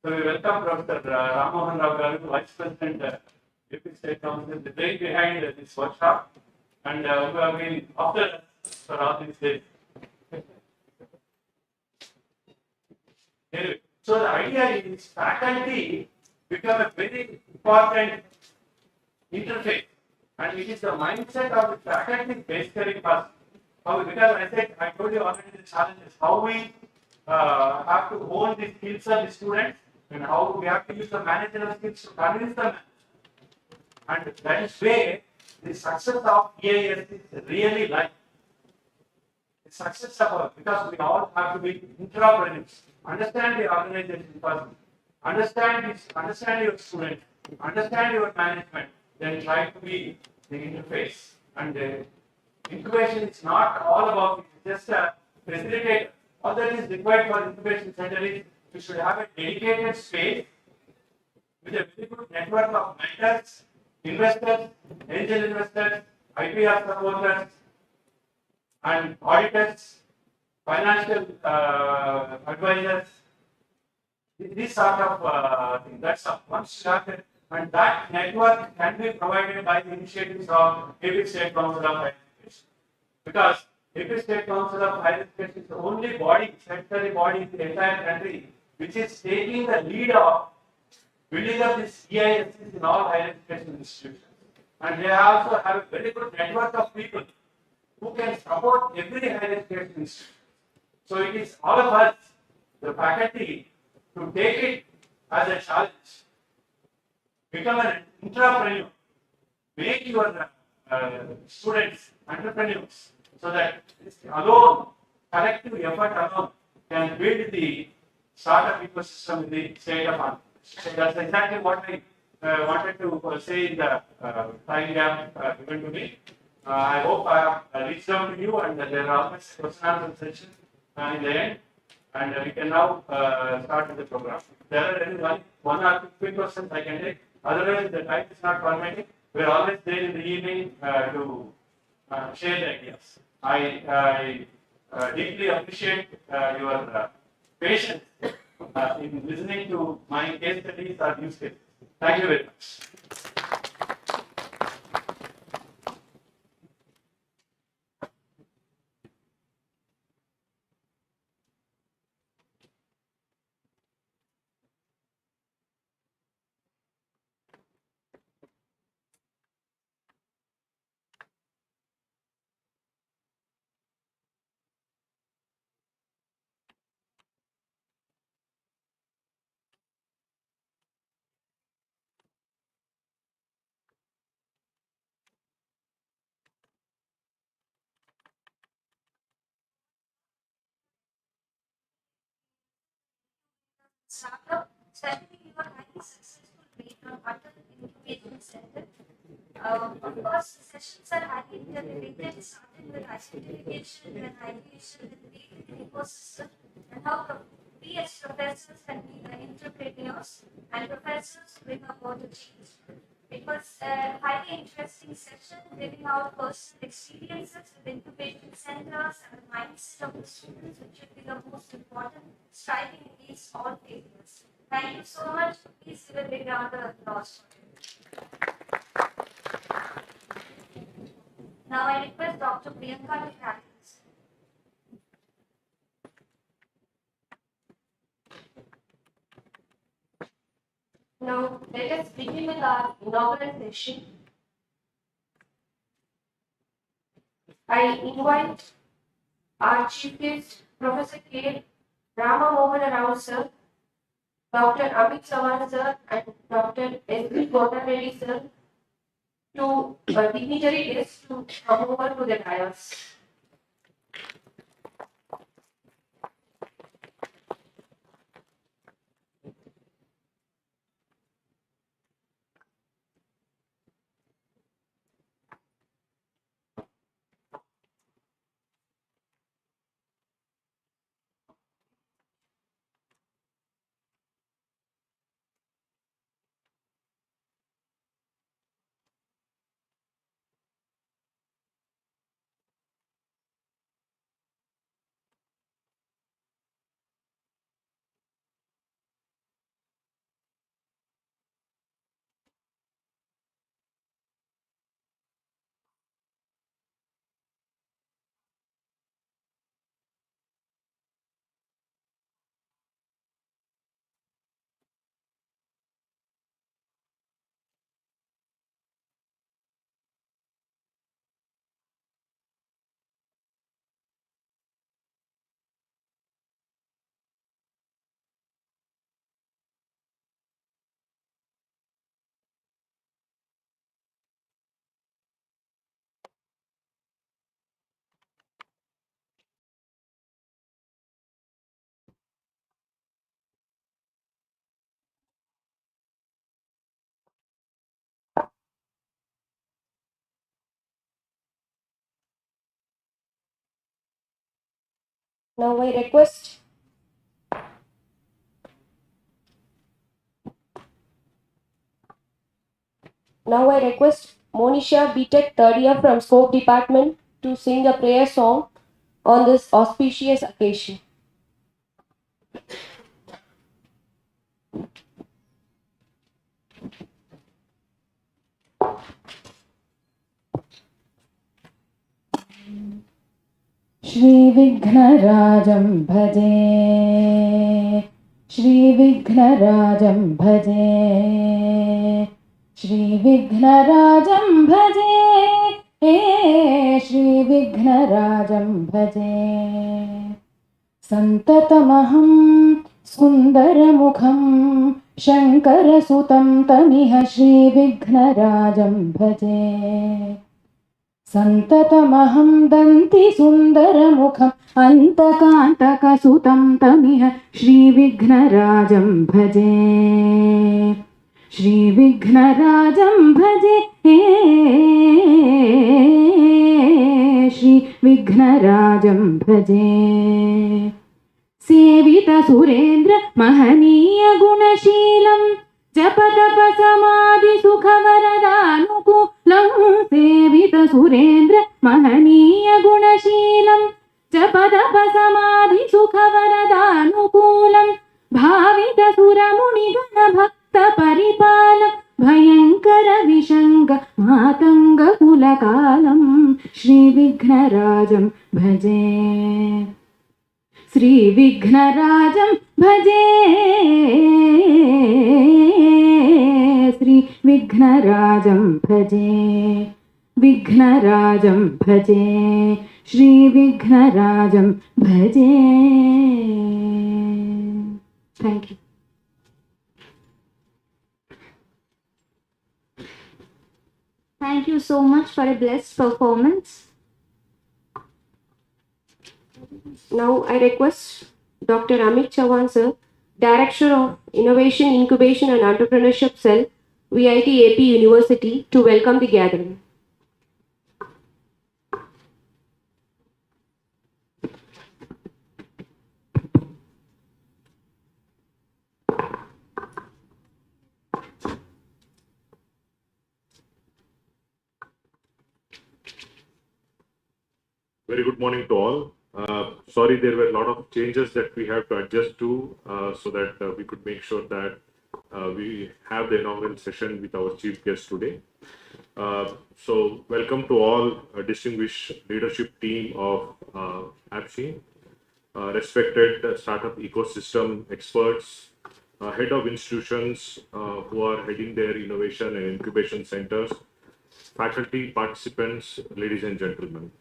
So we welcome Professor Ramohan Rao Garu, Vice President. AP State Council, the brain behind this workshop, and who have been after us for all these days. Anyway, so the idea is faculty become a very important interface, and it is the mindset of the faculty basically first. Because I said, I told you already the challenges, how we have to hone the skills of the students and how we have to use the managerial skills to convince them. And that is where the success of EIS is really like the success of our, because we all have to be entrepreneurs. Understand the organization first. Understand your student. Understand your management. Then try to be the interface. And incubation is not all about just a facilitator. All that is required for incubation center is you should have a dedicated space with a very good network of mentors, investors, angel investors, IPR supporters, and auditors, financial advisors, this sort of thing. That's all. Once you have it, and that network can be provided by the initiatives of every state council of higher education. Because every state council of higher education is the only body, statutory body in the entire country, which is taking the lead of building up these EISCs in all higher education institutions. And they also have a very good network of people who can support every higher education institution. So it is all of us, the faculty, to take it as a challenge, become an entrepreneur, make your students entrepreneurs, so that alone, collective effort alone can build the startup ecosystem in the state of Andhra. So that's exactly what I wanted to say in the time gap given to me. I hope I have reached out to you, and there are always question and answer sessions in the end, and we can now start with the program. If there are any one or two quick questions I can take. Otherwise, the time is not permitting. We are always there in the evening to share the ideas. I deeply appreciate your patience in listening to my case studies or use cases. Thank you very much. Startup, especially you are highly successful based on Atal Incubation Center. Of course, the sessions are highly interrelated, starting with identification and ideation with the ecosystem, and how we as professors can be the entrepreneurs and professors bring about the change. It was a highly interesting session, giving out personal experiences with incubation centers and the mindset of the students, which should be the most important, striving against all failures. Thank you so much. Please give a big round of applause for it. Now I request Dr. Priyanka to practice. Now, let us begin with our inaugural session. I invite our chief guest, Professor K. Rama Mohan Rao sir, Dr. Amit Sawan sir, and Dr. S.B. Kotareddy sir to dignitary guests to come over to the dais. Now I request Monisha BTech third year from Scope Department to sing a prayer song on this auspicious occasion. श्रीविघ्नराजं भजे श्रीविघ्नराजं भजे श्रीविघ्नराजं भजे हे श्रीविघ्नराजं भजे सन्ततमहं सुन्दरमुखं शङ्करसुतं तमिह श्रीविघ्नराजं भजे सन्ततमहं दन्ति सुन्दरमुखम् अन्तकान्तकसुतं तमिह श्रीविघ्नराजं भजे श्रीविघ्नराजं भजे हे श्रीविघ्नराजं भजे सेवितसुरेन्द्र महनीय गुणशीलं जपतपसमाधिसुखवरदानुकूलं सेवितसुरेन्द्र महनीय गुणशीलं जपतपसमाधिसुखवरदानुकूलं भावितसुरमुनिगणभक्तपरिपालं भयङ्करविशङ्ग मातङ्गकुलकालं श्रीविघ्नराजं भजे श्रीविघ्नराजं भजे श्रीविघ्नराजं भजे विघ्नराजं भजे श्रीविघ्नराजं भजे thank you Thank you so much for a blessed performance. Now I request Dr. Amit Chavan sir, Director of Innovation, Incubation and Entrepreneurship Cell, VITAP University, to welcome the gathering. Very good morning to all. Sorry, there were a lot of changes that we have to adjust to so that we could make sure that we have the inaugural session with our chief guest today. So welcome to all distinguished leadership team of APSI, respected startup ecosystem experts, head of institutions who are heading their innovation and incubation centers, faculty, participants, ladies and gentlemen.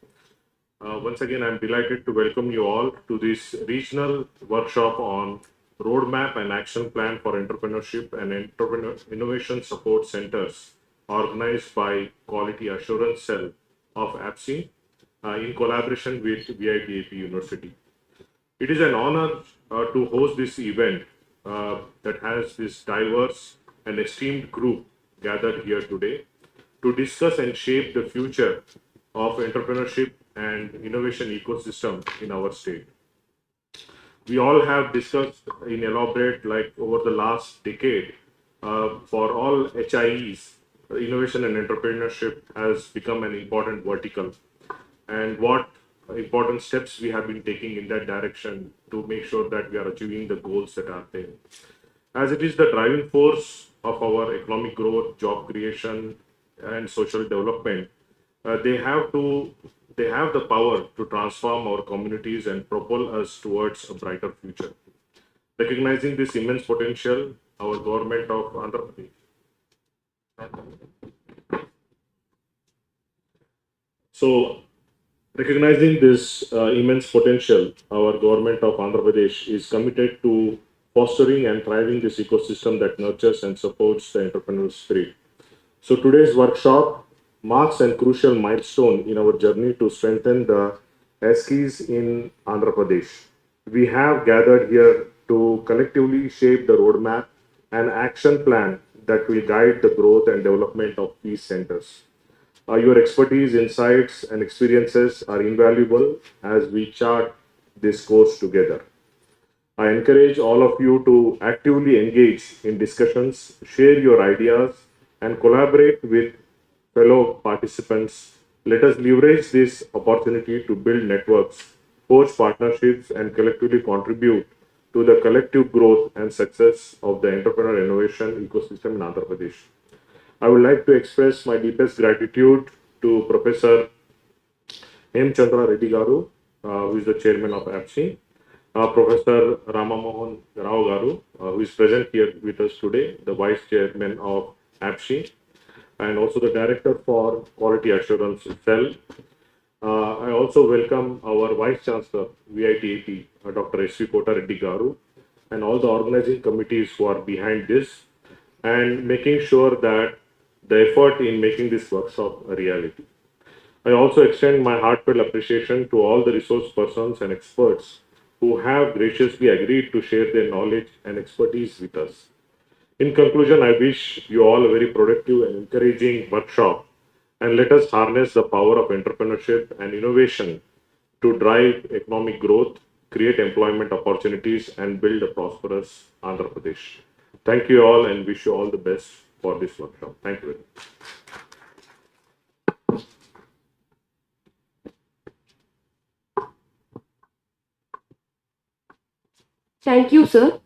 Once again, I'm delighted to welcome you all to this regional workshop on roadmap and action plan for entrepreneurship and entrepreneur innovation support centers organized by Quality Assurance Cell of APSI in collaboration with VITAP University. It is an honor to host this event that has this diverse and esteemed group gathered here today to discuss and shape the future of entrepreneurship and innovation ecosystem in our state. We all have discussed in elaborate, like over the last decade, for all HIEs, innovation and entrepreneurship has become an important vertical. And what important steps we have been taking in that direction to make sure that we are achieving the goals that are there. As it is the driving force of our economic growth, job creation, and social development, they have the power to transform our communities and propel us towards a brighter future. Recognizing this immense potential, our government of Andhra Pradesh. So, recognizing this immense potential, our government of Andhra Pradesh is committed to fostering and thriving this ecosystem that nurtures and supports the entrepreneurial spirit. So today's workshop marks a crucial milestone in our journey to strengthen the EISCs in Andhra Pradesh. We have gathered here to collectively shape the roadmap and action plan that will guide the growth and development of these centers. Your expertise, insights, and experiences are invaluable as we chart this course together. I encourage all of you to actively engage in discussions, share your ideas, and collaborate with fellow participants. Let us leverage this opportunity to build networks, forge partnerships, and collectively contribute to the collective growth and success of the entrepreneur innovation ecosystem in Andhra Pradesh. I would like to express my deepest gratitude to Professor M. Chandra Reddy Garu, who is the chairman of APSI, Professor Ramamohan Rao Garu, who is present here with us today, the vice chairman of APSI, and also the director for quality assurance cell. I also welcome our vice chancellor, VITAP, Dr. S.V. Kota Reddy Garu, and all the organizing committees who are behind this and making sure that the effort in making this workshop a reality. I also extend my heartfelt appreciation to all the resource persons and experts who have graciously agreed to share their knowledge and expertise with us. In conclusion, I wish you all a very productive and encouraging workshop, and let us harness the power of entrepreneurship and innovation to drive economic growth, create employment opportunities, and build a prosperous Andhra Pradesh. Thank you all and wish you all the best for this workshop. Thank you very much. Thank you, sir.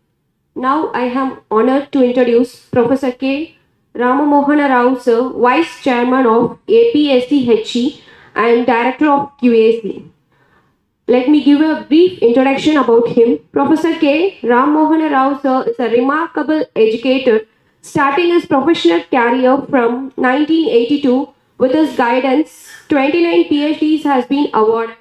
Now I am honored to introduce Professor K. Ramamohana Rao, sir, Vice Chairman of APSCHE and Director of QAC. Let me give a brief introduction about him. Professor K. Ramamohana Rao, sir, is a remarkable educator, starting his professional career from 1982. With his guidance, 29 PhDs has been awarded,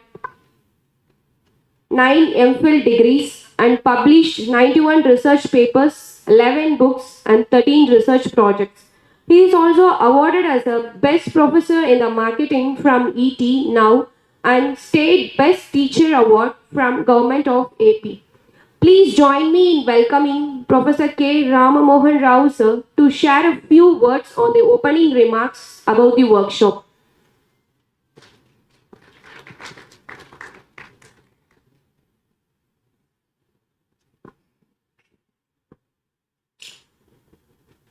9 MPhil degrees, and published 91 research papers, 11 books, and 13 research projects. He is also awarded as a Best Professor in the Marketing from ET now and State Best Teacher Award from Government of AP. Please join me in welcoming Professor K. Ramamohan Rao, sir, to share a few words on the opening remarks about the workshop.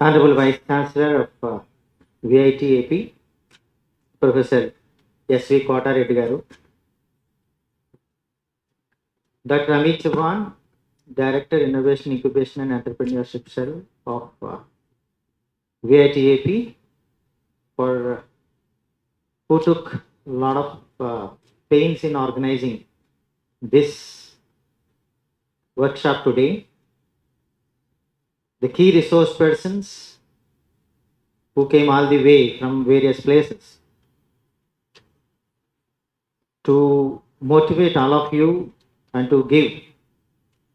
Honorable Vice Chancellor of VITAP, Professor S.V. Kota Reddy Garu, Dr. Amit Chauhan, Director Innovation Incubation and Entrepreneurship Cell of VITAP, who took a lot of pains in organizing this workshop today. The key resource persons who came all the way from various places to motivate all of you and to give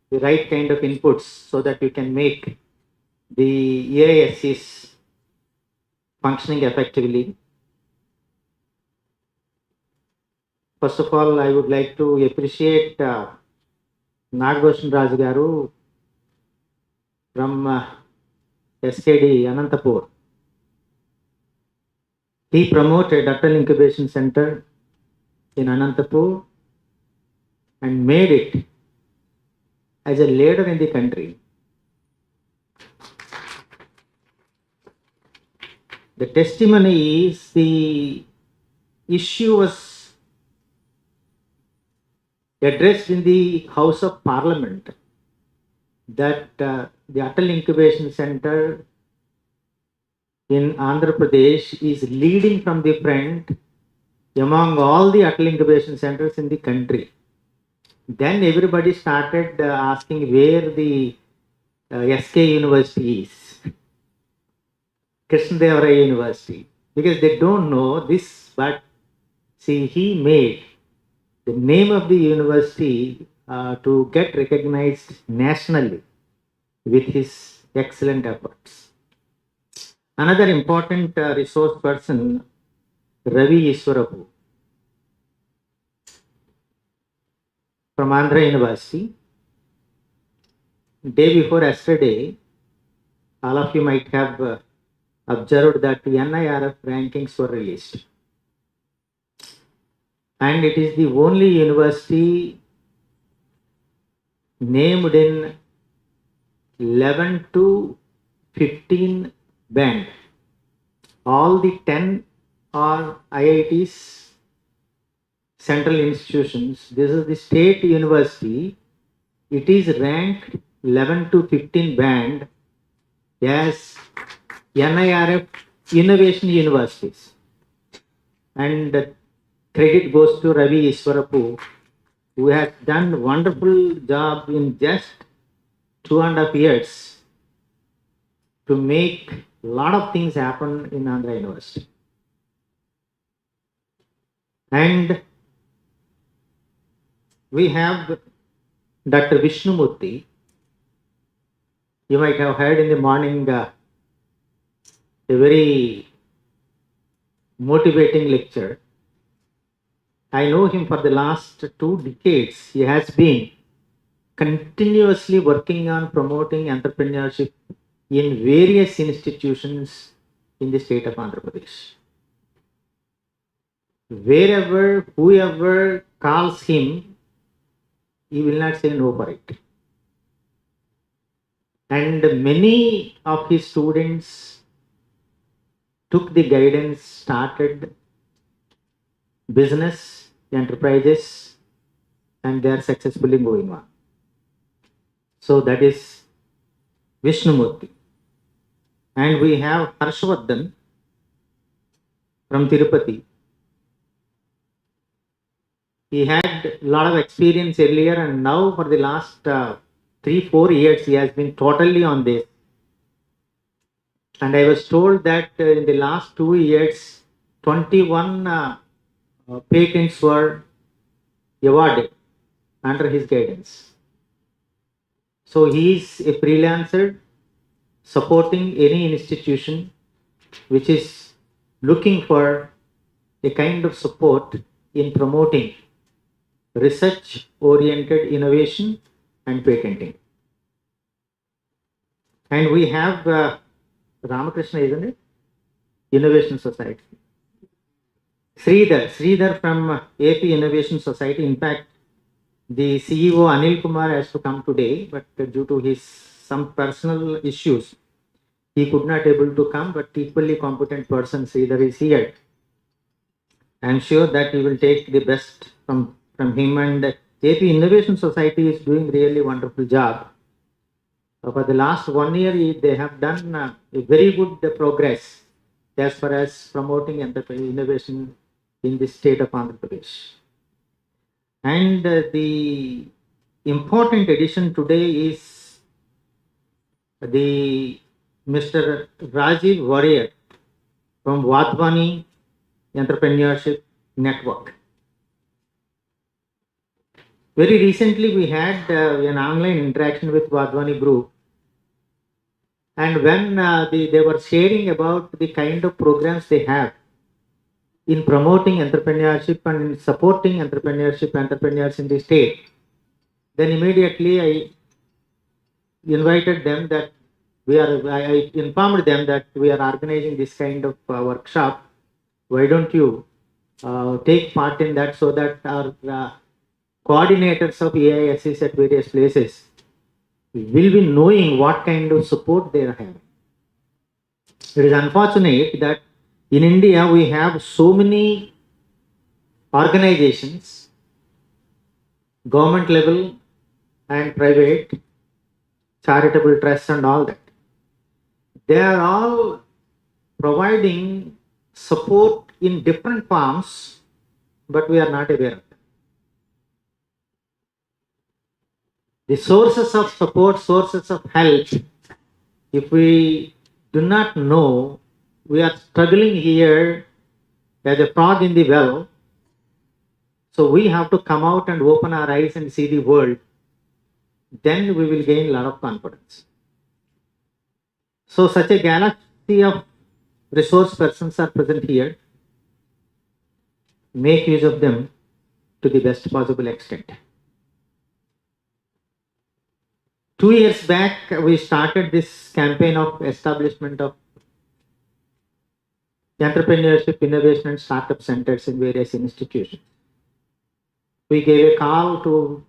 the right kind of inputs so that you can make the EISCs functioning effectively. First of all, I would like to appreciate Nagbhushan Raju Garu from SKD Anantapur. He promoted Atal Incubation Center in Anantapur and made it as a leader in the country. The testimony is the issue was addressed in the House of Parliament that the Atal Incubation Center in Andhra Pradesh is leading from the front among all the Atal Incubation Centers in the country. Then everybody started asking where the SK University is, Krishnadevaraya University, because they don't know this, but see, he made the name of the university to get recognized nationally with his excellent efforts. Another important resource person, Ravi Iswarapu from Andhra University. Day before yesterday, all of you might have observed that the NIRF rankings were released. And it is the only university named in 11 to 15 band. All the 10 are IITs, central institutions. This is the state university. It is ranked 11 to 15 band as NIRF innovation universities. And credit goes to Ravi Iswarapu, who has done wonderful job in just 2.5 years to make a lot of things happen in Andhra University. And we have Dr. Vishnumurthy. You might have heard in the morning a very motivating lecture. I know him for the last 2 decades. He has been continuously working on promoting entrepreneurship in various institutions in the state of Andhra Pradesh. Wherever, whoever calls him, he will not say no for it. And many of his students took the guidance, started business, enterprises, and they are successfully going on. So that is Vishnumurthy. And we have Harshvardhan from Tirupati. He had a lot of experience earlier, and now for the last 3-4 years, he has been totally on this. And I was told that in the last 2 years, 21 patents were awarded under his guidance. So he is a freelancer supporting any institution which is looking for a kind of support in promoting research oriented innovation and patenting. And we have Ramakrishna, isn't it? Innovation Society. Sridhar from AP Innovation Society. In fact, the CEO Anil Kumar has to come today, but due to his some personal issues, he could not able to come, but equally competent person Sridhar is here. I am sure that he will take the best from him, and AP Innovation Society is doing really wonderful job. For the last 1 year, they have done a very good progress as far as promoting innovation in the state of Andhra Pradesh. And the important addition today is the Mr. Rajiv Warrior from Wadhwani Entrepreneurship Network. Very recently, we had an online interaction with Wadhwani Group. And when they were sharing about the kind of programs they have in promoting entrepreneurship and in supporting entrepreneurs in the state, then immediately I invited them that I informed them that we are organizing this kind of workshop. Why don't you take part in that, so that our coordinators of EISCs at various places will be knowing what kind of support they are having. It is unfortunate that in India we have so many organizations, government level and private, charitable trusts and all that. They are all providing support in different forms, but we are not aware of them. The sources of support, sources of help, if we do not know, we are struggling here as a frog in the well. So we have to come out and open our eyes and see the world. Then we will gain a lot of confidence. So such a galaxy of resource persons are present here. Make use of them to the best possible extent. 2 years back, we started this campaign of establishment of entrepreneurship, innovation and startup centers in various institutions. We gave a call to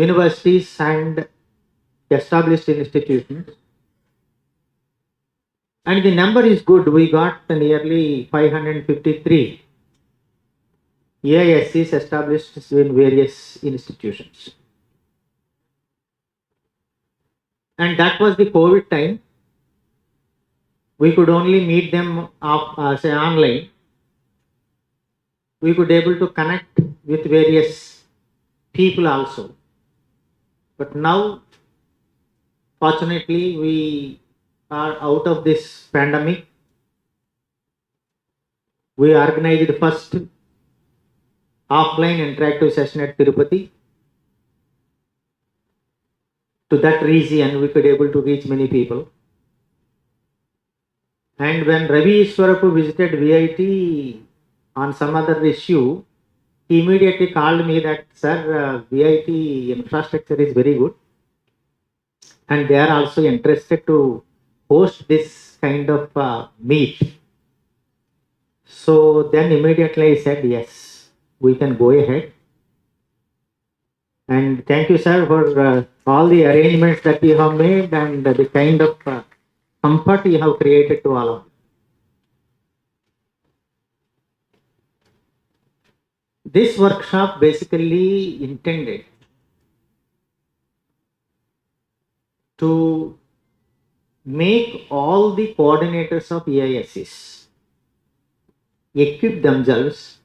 universities and established institutions. And the number is good. We got nearly 553 EISCs established in various institutions. And that was the COVID time. We could only meet them say online. We could able to connect with various people also. But now, fortunately, we are out of this pandemic. We organized the first offline interactive session at Tirupati. To that region, we could able to reach many people. And when Ravi Ishwarapu visited VIT on some other issue, he immediately called me that, sir, VIT infrastructure is very good. And they are also interested to host this kind of meet. So then immediately I said, yes, we can go ahead. And thank you, sir, for all the arrangements that you have made and the kind of comfort you have created to all of us. This workshop basically intended to make all the coordinators of EISCs equip themselves,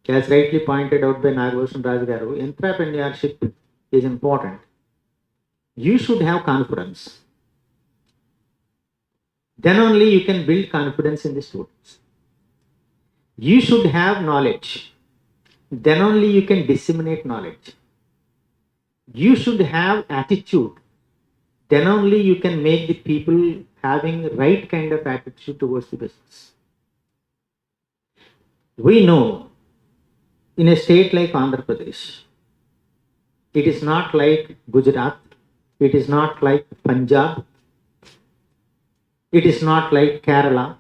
as rightly pointed out by Nagbhushan Raj Garu, entrepreneurship is important. You should have confidence. Then only you can build confidence in the students. You should have knowledge. Then only you can disseminate knowledge. You should have attitude. Then only you can make the people having right kind of attitude towards the business. We know in a state like Andhra Pradesh, it is not like Gujarat, it is not like Punjab, it is not like Kerala,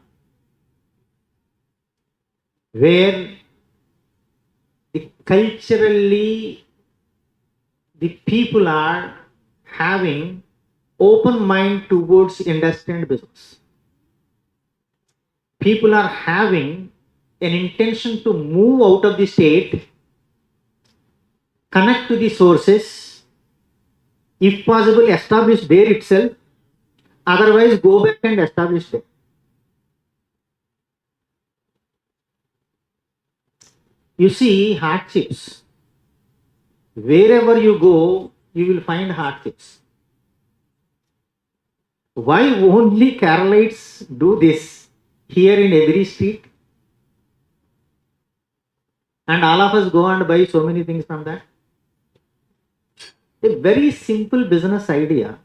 where culturally the people are having open mind towards industry and business. People are having an intention to move out of the state, connect to the sources, if possible establish there itself, otherwise go back and establish there. You see hardships. Wherever you go, you will find hardships. Why only Keralites do this here in every street? And all of us go and buy so many things from that. A very simple business idea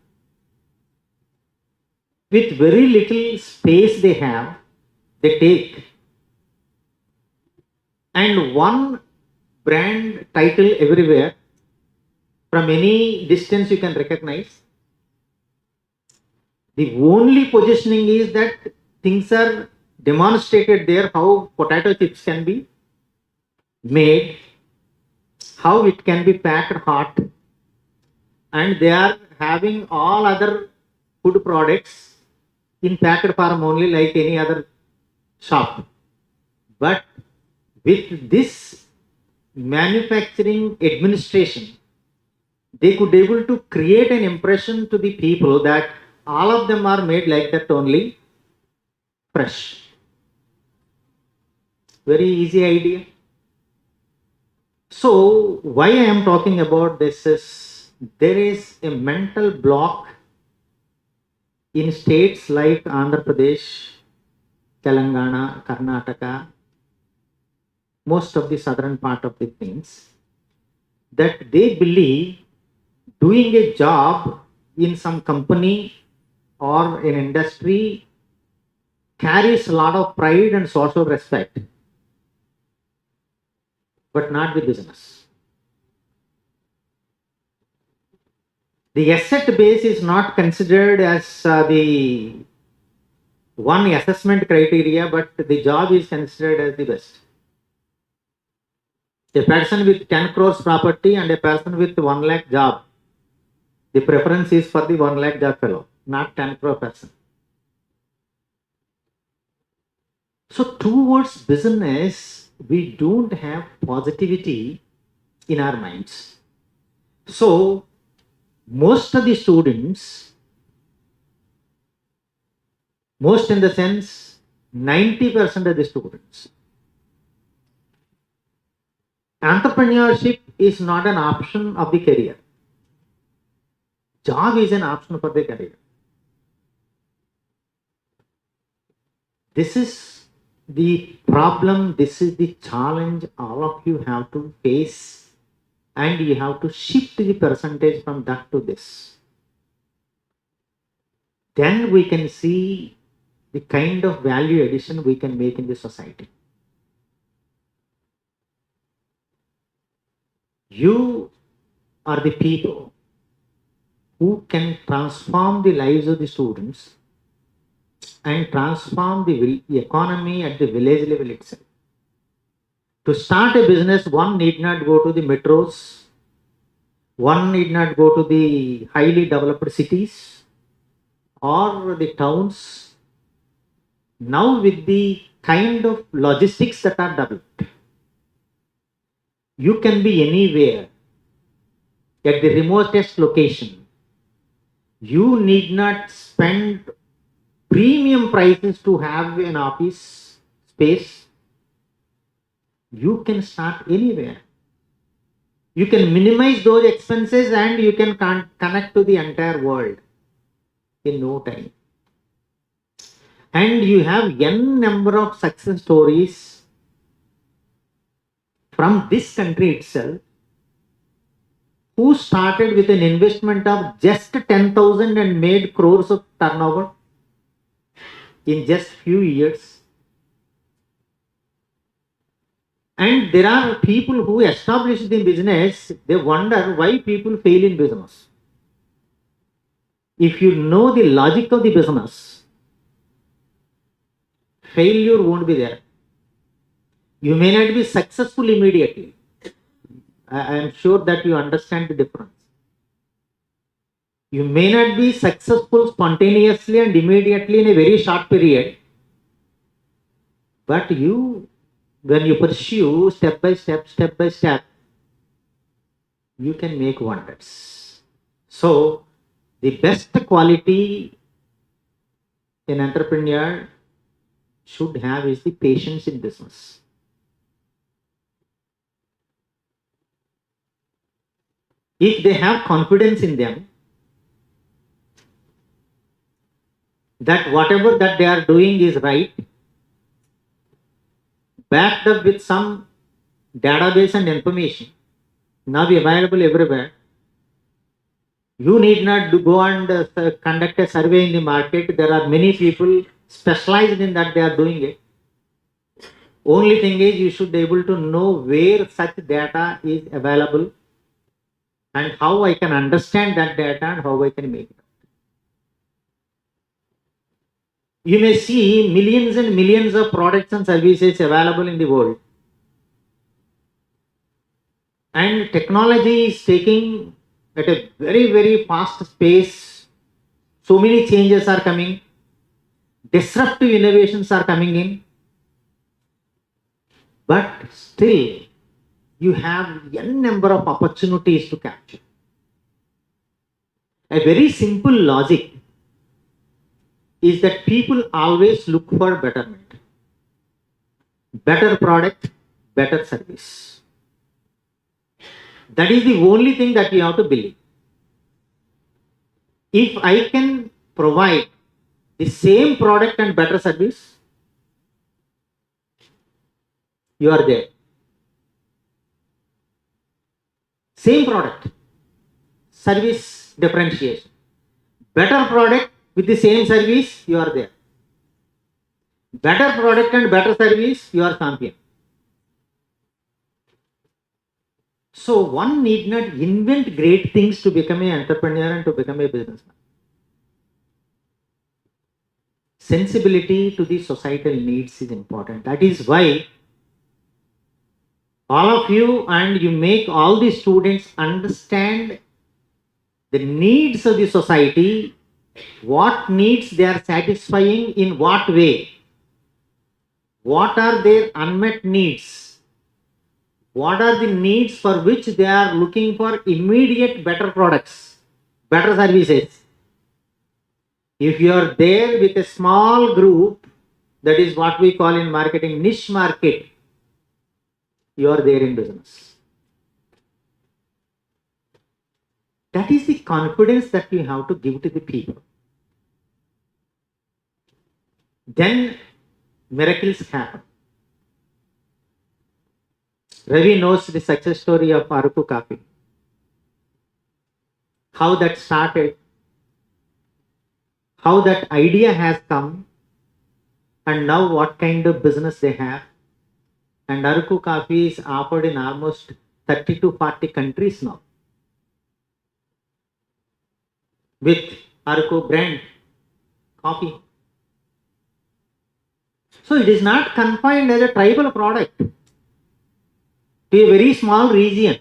with very little space they have, they take. And one brand title everywhere, from any distance you can recognize. The only positioning is that things are demonstrated there, how potato chips can be made, how it can be packed hot, and they are having all other food products in packed form only like any other shop. But with this manufacturing administration, they could able to create an impression to the people that all of them are made like that only, fresh. Very easy idea. So why I am talking about this is there is a mental block in states like Andhra Pradesh, Telangana, Karnataka, most of the southern part of the things, that they believe doing a job in some company or an industry carries a lot of pride and social respect, but not the business. The asset base is not considered as the one assessment criteria, but the job is considered as the best. A person with 10 crores property and a person with 1 lakh job, the preference is for the 1 lakh job fellow, not 10 crore person. So towards business, we don't have positivity in our minds. So most of the students, most in the sense 90% of the students, entrepreneurship is not an option of the career. Job is an option for the career. This is the problem, this is the challenge all of you have to face, and you have to shift the percentage from that to this. Then we can see the kind of value addition we can make in the society. You are the people who can transform the lives of the students and transform the economy at the village level itself. To start a business, one need not go to the metros, one need not go to the highly developed cities or the towns. Now with the kind of logistics that are developed, you can be anywhere at the remotest location. You need not spend premium prices to have an office space. You can start anywhere. You can minimize those expenses and you can connect to the entire world in no time. And you have n number of success stories from this country itself who started with an investment of just 10,000 and made crores of turnover in just few years. And there are people who established the business, they wonder why people fail in business. If you know the logic of the business, failure won't be there. You may not be successful immediately. I am sure that you understand the difference. You may not be successful spontaneously and immediately in a very short period, but when you pursue step by step, you can make wonders. So, the best quality an entrepreneur should have is the patience in business. If they have confidence in them, that whatever that they are doing is right, backed up with some database and information, now available everywhere, you need not go and conduct a survey in the market. There are many people specialized in that, they are doing it. Only thing is you should be able to know where such data is available and how I can understand that data and how I can make it. You may see millions and millions of products and services available in the world. And technology is taking at a very, very fast pace. So many changes are coming. Disruptive innovations are coming in. But still, you have n number of opportunities to capture. A very simple logic is that people always look for betterment. Better product, better service. That is the only thing that you have to believe. If I can provide the same product and better service, you are there. Same product, service differentiation. Better product with the same service, you are there. Better product and better service, you are champion. So one need not invent great things to become an entrepreneur and to become a businessman. Sensibility to the societal needs is important. That is why all of you, and you make all the students understand the needs of the society, what needs they are satisfying in what way, what are their unmet needs, what are the needs for which they are looking for immediate better products, better services. If you are there with a small group, that is what we call in marketing niche market, you are there in business. That is the confidence that we have to give to the people. Then miracles happen. Ravi knows the success story of Aruku Coffee. How that started, how that idea has come, and now what kind of business they have. And Aruku Coffee is offered in almost 30 to 40 countries now, with Aruku brand coffee. So it is not confined as a tribal product to a very small region.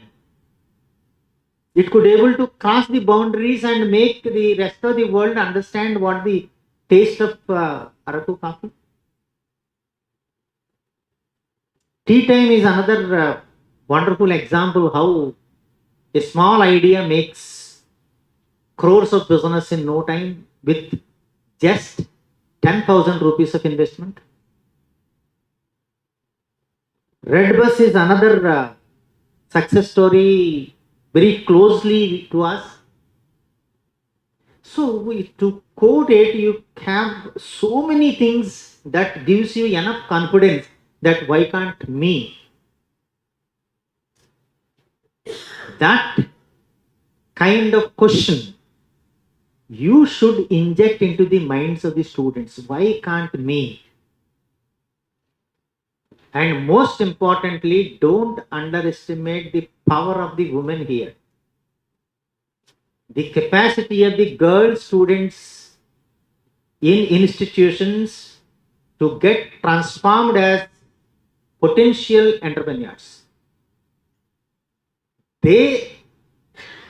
It could able to cross the boundaries and make the rest of the world understand what the taste of Araku coffee. Tea time is another wonderful example how a small idea makes crores of business in no time with just 10,000 rupees of investment. Red Bus is another success story very closely to us. So to quote it, you have so many things that gives you enough confidence that why can't me? That kind of question you should inject into the minds of the students. Why can't me? And most importantly, don't underestimate the power of the women here. The capacity of the girl students in institutions to get transformed as potential entrepreneurs. They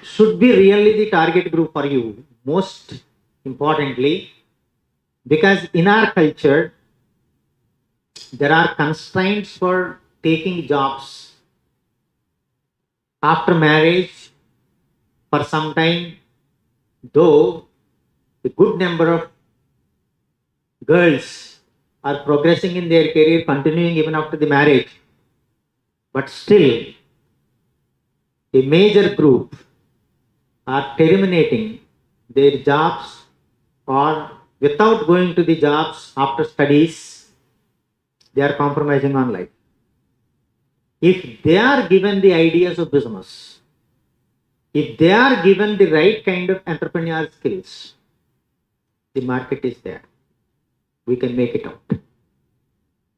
should be really the target group for you, most importantly, because in our culture, there are constraints for taking jobs after marriage for some time, though a good number of girls are progressing in their career, continuing even after the marriage, but still a major group are terminating their jobs or without going to the jobs after studies, they are compromising on life. If they are given the ideas of business, if they are given the right kind of entrepreneurial skills, the market is there. We can make it out.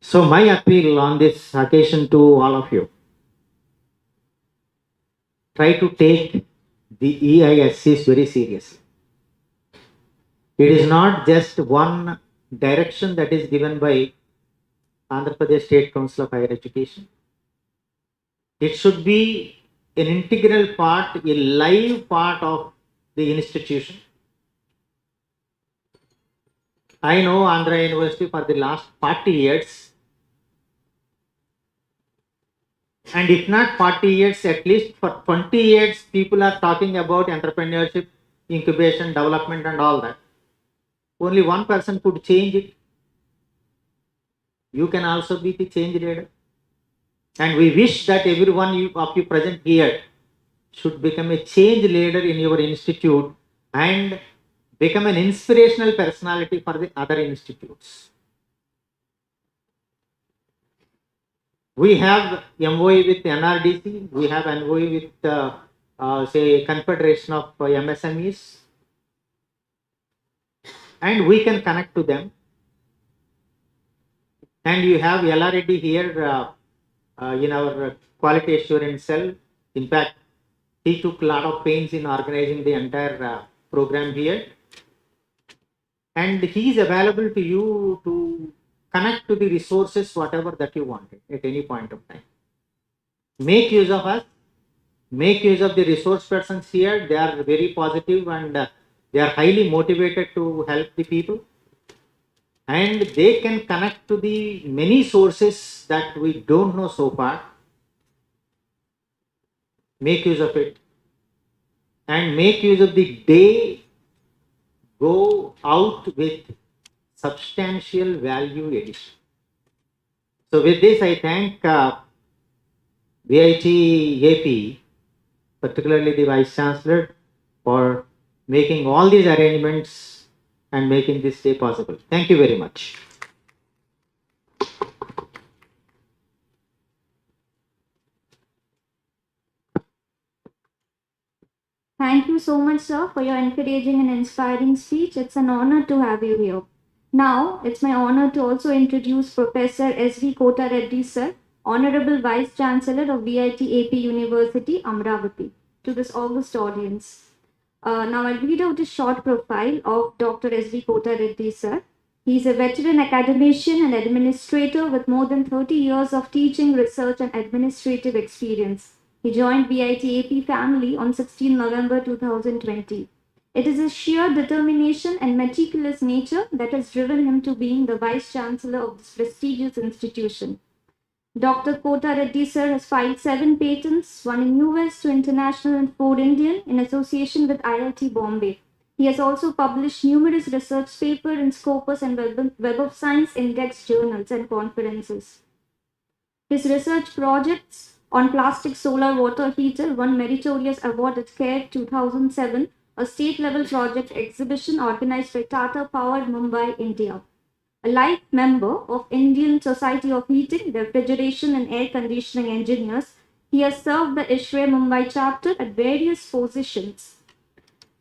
So my appeal on this occasion to all of you, try to take the EISCs very seriously. It is not just one direction that is given by Andhra Pradesh State Council of Higher Education. It should be an integral part, a live part of the institution. I know Andhra University for the last 40 years, and if not 40 years, at least for 20 years, people are talking about entrepreneurship, incubation, development, and all that. Only one person could change it. You can also be the change leader. And we wish that everyone of you present here should become a change leader in your institute and become an inspirational personality for the other institutes. We have MOE with NRDC, we have MOE with say Confederation of MSMEs, and we can connect to them. And you have LRD here in our quality assurance cell. In fact, he took a lot of pains in organizing the entire program here. And he is available to you to connect to the resources, whatever that you wanted at any point of time. make use of us, make use of the resource persons here. They are very positive and they are highly motivated to help the people. And they can connect to the many sources that we don't know so far. Make use of it and make use of the day. Go out with substantial value addition. So with this, I thank VIT AP, particularly the Vice Chancellor, for making all these arrangements and making this day possible. Thank you very much. Thank you so much, sir, for your encouraging and inspiring speech. It's an honor to have you here. Now, it's my honor to also introduce Professor S.V. Kota Reddy, sir, Honorable Vice Chancellor of VIT AP University, Amravati, to this august audience. Now, I'll read out a short profile of Dr. S.V. Kota Reddy, sir. He's a veteran academician and administrator with more than 30 years of teaching, research, and administrative experience. He joined VIT-AP family on 16 November 2020. It is his sheer determination and meticulous nature that has driven him to being the Vice Chancellor of this prestigious institution. Dr. Kota Reddy sir has filed 7 patents, 1 in US, 2 international and 4 Indian, in association with IIT Bombay. He has also published numerous research papers in Scopus and Web of Science index journals and conferences. His research projects on plastic solar water heater won meritorious award at CARE 2007, a state-level project exhibition organized by Tata Power Mumbai, India. A life member of Indian Society of Heating, Refrigeration and Air Conditioning Engineers, he has served the ISRE Mumbai chapter at various positions.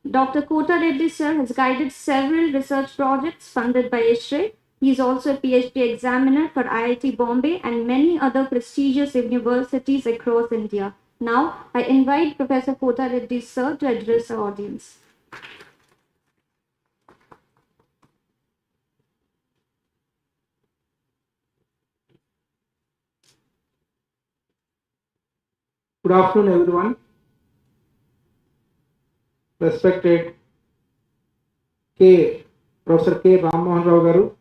Dr. Kota Reddy sir has guided several research projects funded by ISRE. He is also a PhD examiner for IIT Bombay and many other prestigious universities across India. Now, I invite Professor Kota Reddy sir to address the audience. Good afternoon, everyone. Respected Professor K. Rammohan Rao Garu,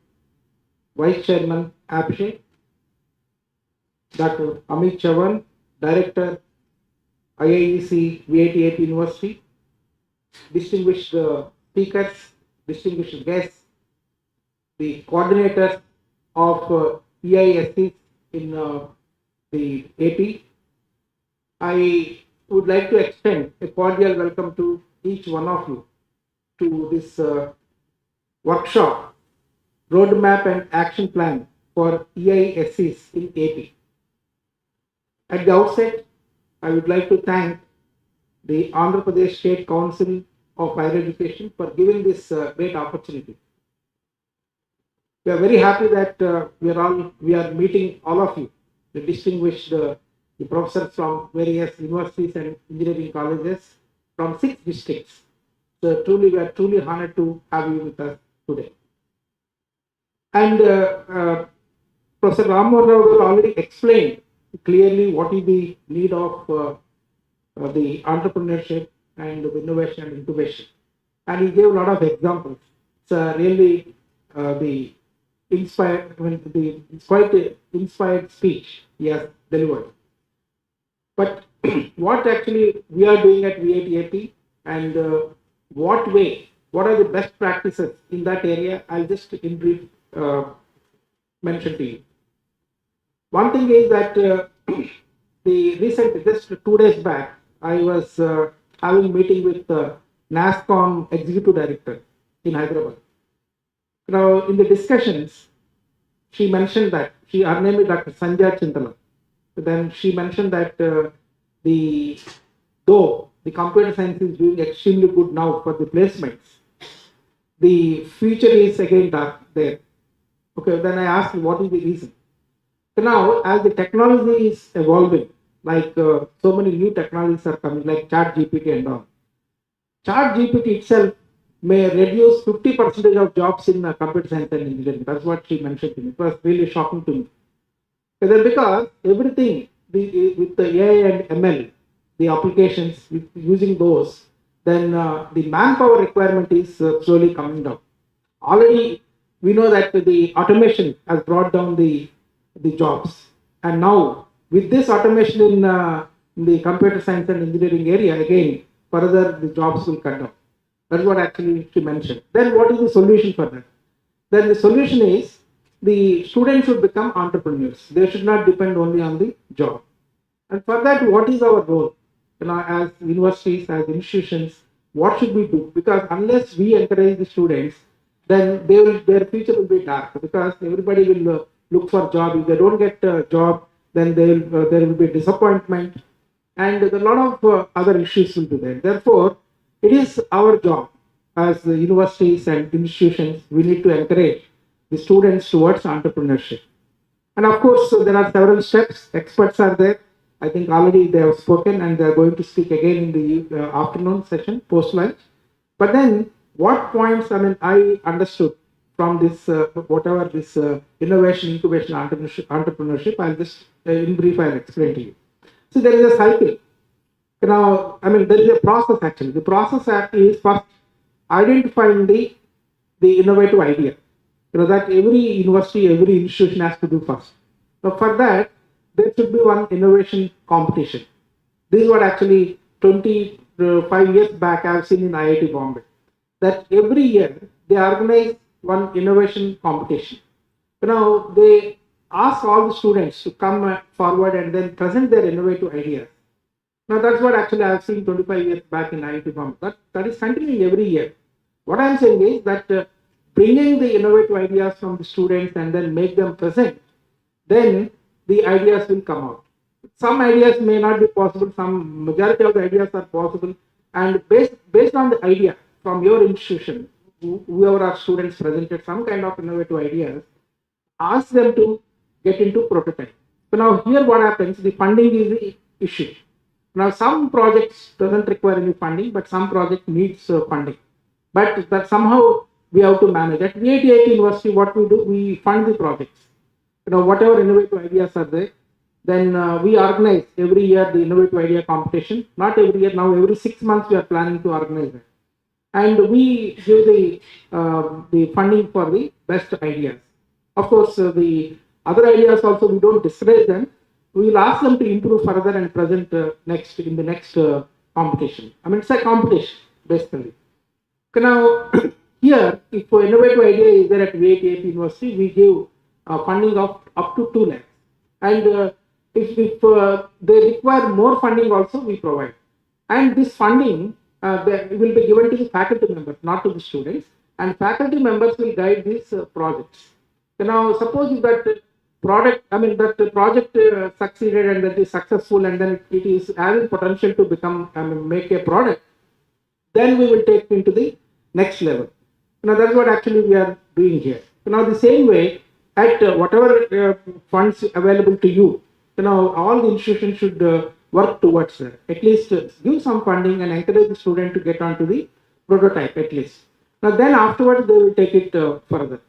Vice Chairman, APSHE, Dr. Amit Chavan, Director, IIEC, VIT AP University, distinguished speakers, distinguished guests, the coordinators of EISCs in the AP. I would like to extend a cordial welcome to each one of you to this workshop, Roadmap and Action Plan for EISCs in AP. At the outset, I would like to thank the Andhra Pradesh State Council of Higher Education for giving this great opportunity. We are very happy that we are meeting all of you, the distinguished the professors from various universities and engineering colleges from 6 districts. So truly, we are truly honored to have you with us today. And Professor Rammohan Rao already explained clearly what is the need of the entrepreneurship and the innovation and incubation. And he gave a lot of examples. So really the quite an inspired speech he has delivered. But what actually we are doing at VIT-AP and what are the best practices in that area, I'll just in brief mention to you. One thing is that just 2 days back, I was having a meeting with NASCOM Executive Director in Hyderabad. Now, in the discussions, she mentioned that her name is Dr. Sanjay Chintala. Then she mentioned that though the computer science is doing extremely good now for the placements, the future is again dark there. Okay, then I asked what is the reason. So now, as the technology is evolving, like so many new technologies are coming, like ChatGPT and all. ChatGPT itself may reduce 50% of jobs in computer science and engineering. That's what she mentioned to me. It was really shocking to me. Because everything with the AI and ML, the applications using those, then the manpower requirement is slowly coming down. Already we know that the automation has brought down the jobs, and now with this automation in the computer science and engineering area, again further the jobs will cut down. That's what actually she mentioned. Then what is the solution for that? Then the solution is the students should become entrepreneurs. They should not depend only on the job. And for that, what is our role? As universities, as institutions, what should we do? Because unless we encourage the students, then their future will be dark, because everybody will look for job. If they don't get a job, then there will be disappointment, and a lot of other issues will be there. Therefore, it is our job as the universities and institutions. We need to encourage the students towards entrepreneurship. And of course, there are several steps. Experts are there. I think already they have spoken, and they are going to speak again in the afternoon session, post lunch. But then, what points, I understood from this, whatever this innovation, incubation, entrepreneurship, I'll just, in brief, I'll explain to you. So there is a cycle. Now, there is a process actually. The process is first identifying the innovative idea. That every university, every institution has to do first. So for that, there should be one innovation competition. This is what actually 25 years back I have seen in IIT Bombay. That every year they organize one innovation competition. Now they ask all the students to come forward and then present their innovative ideas. Now that's what actually I have seen 25 years back in IIT Bombay. That is continuing every year. What I am saying is that bringing the innovative ideas from the students and then make them present, then the ideas will come out. Some ideas may not be possible, some majority of the ideas are possible, and based on the idea from your institution, whoever our students presented some kind of innovative ideas, ask them to get into prototype. So now here what happens, the funding is the issue. Now some projects doesn't require any funding, but some project needs funding. But that somehow we have to manage. At VITAP University, what we do, we fund the projects. Whatever innovative ideas are there, then we organize every year the innovative idea competition. Not every year, now every 6 months we are planning to organize that. And we give the funding for the best ideas. Of course, the other ideas also we don't discourage them. We will ask them to improve further and present in the next competition. It's a competition, basically. Now, here, if an innovative idea is there at VITAP University, we give funding of up to 2 lakhs. And if they require more funding also, we provide. And this funding will be given to the faculty members, not to the students. And faculty members will guide these projects. Now, suppose if that project succeeded and that is successful, and then it is having potential to become, make a product, then we will take into the next level. That's what actually we are doing here. Now, the same way, at whatever funds available to you, all the institutions should work towards that. At least give some funding and encourage the student to get onto the prototype at least. Now, then afterwards they will take it further.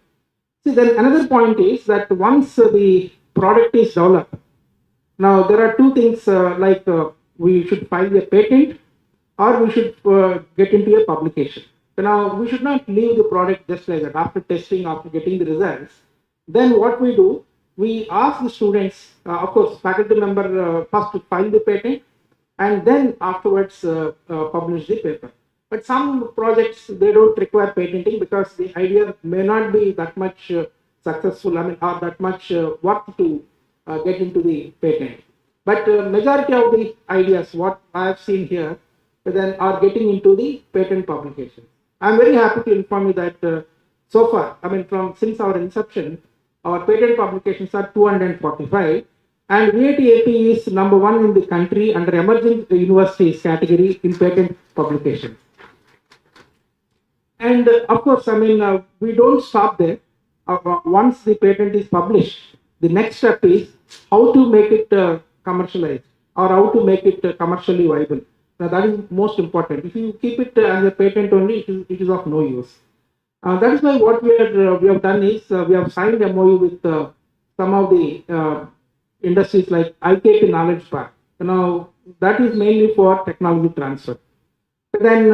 See, then another point is that once the product is developed, now there are two things we should file a patent, or we should get into a publication. Now, we should not leave the product just like that. After testing, after getting the results, then what we do, we ask the students, of course, faculty member first to file the patent, and then afterwards publish the paper. But some projects, they don't require patenting because the idea may not be that much successful, or that much worth to get into the patent. But majority of the ideas, what I have seen here, then are getting into the patent publication. I'm very happy to inform you that so far, since our inception, our patent publications are 245, and VITAP is number 1 in the country under emerging universities category in patent publications. And of course, we don't stop there. Once the patent is published, the next step is how to make it commercialized, or how to make it commercially viable. Now, that is most important. If you keep it as a patent only, it is of no use. That is why what we have done is we have signed MOU with some of the industries like IKP Knowledge Park. Now, that is mainly for technology transfer. But then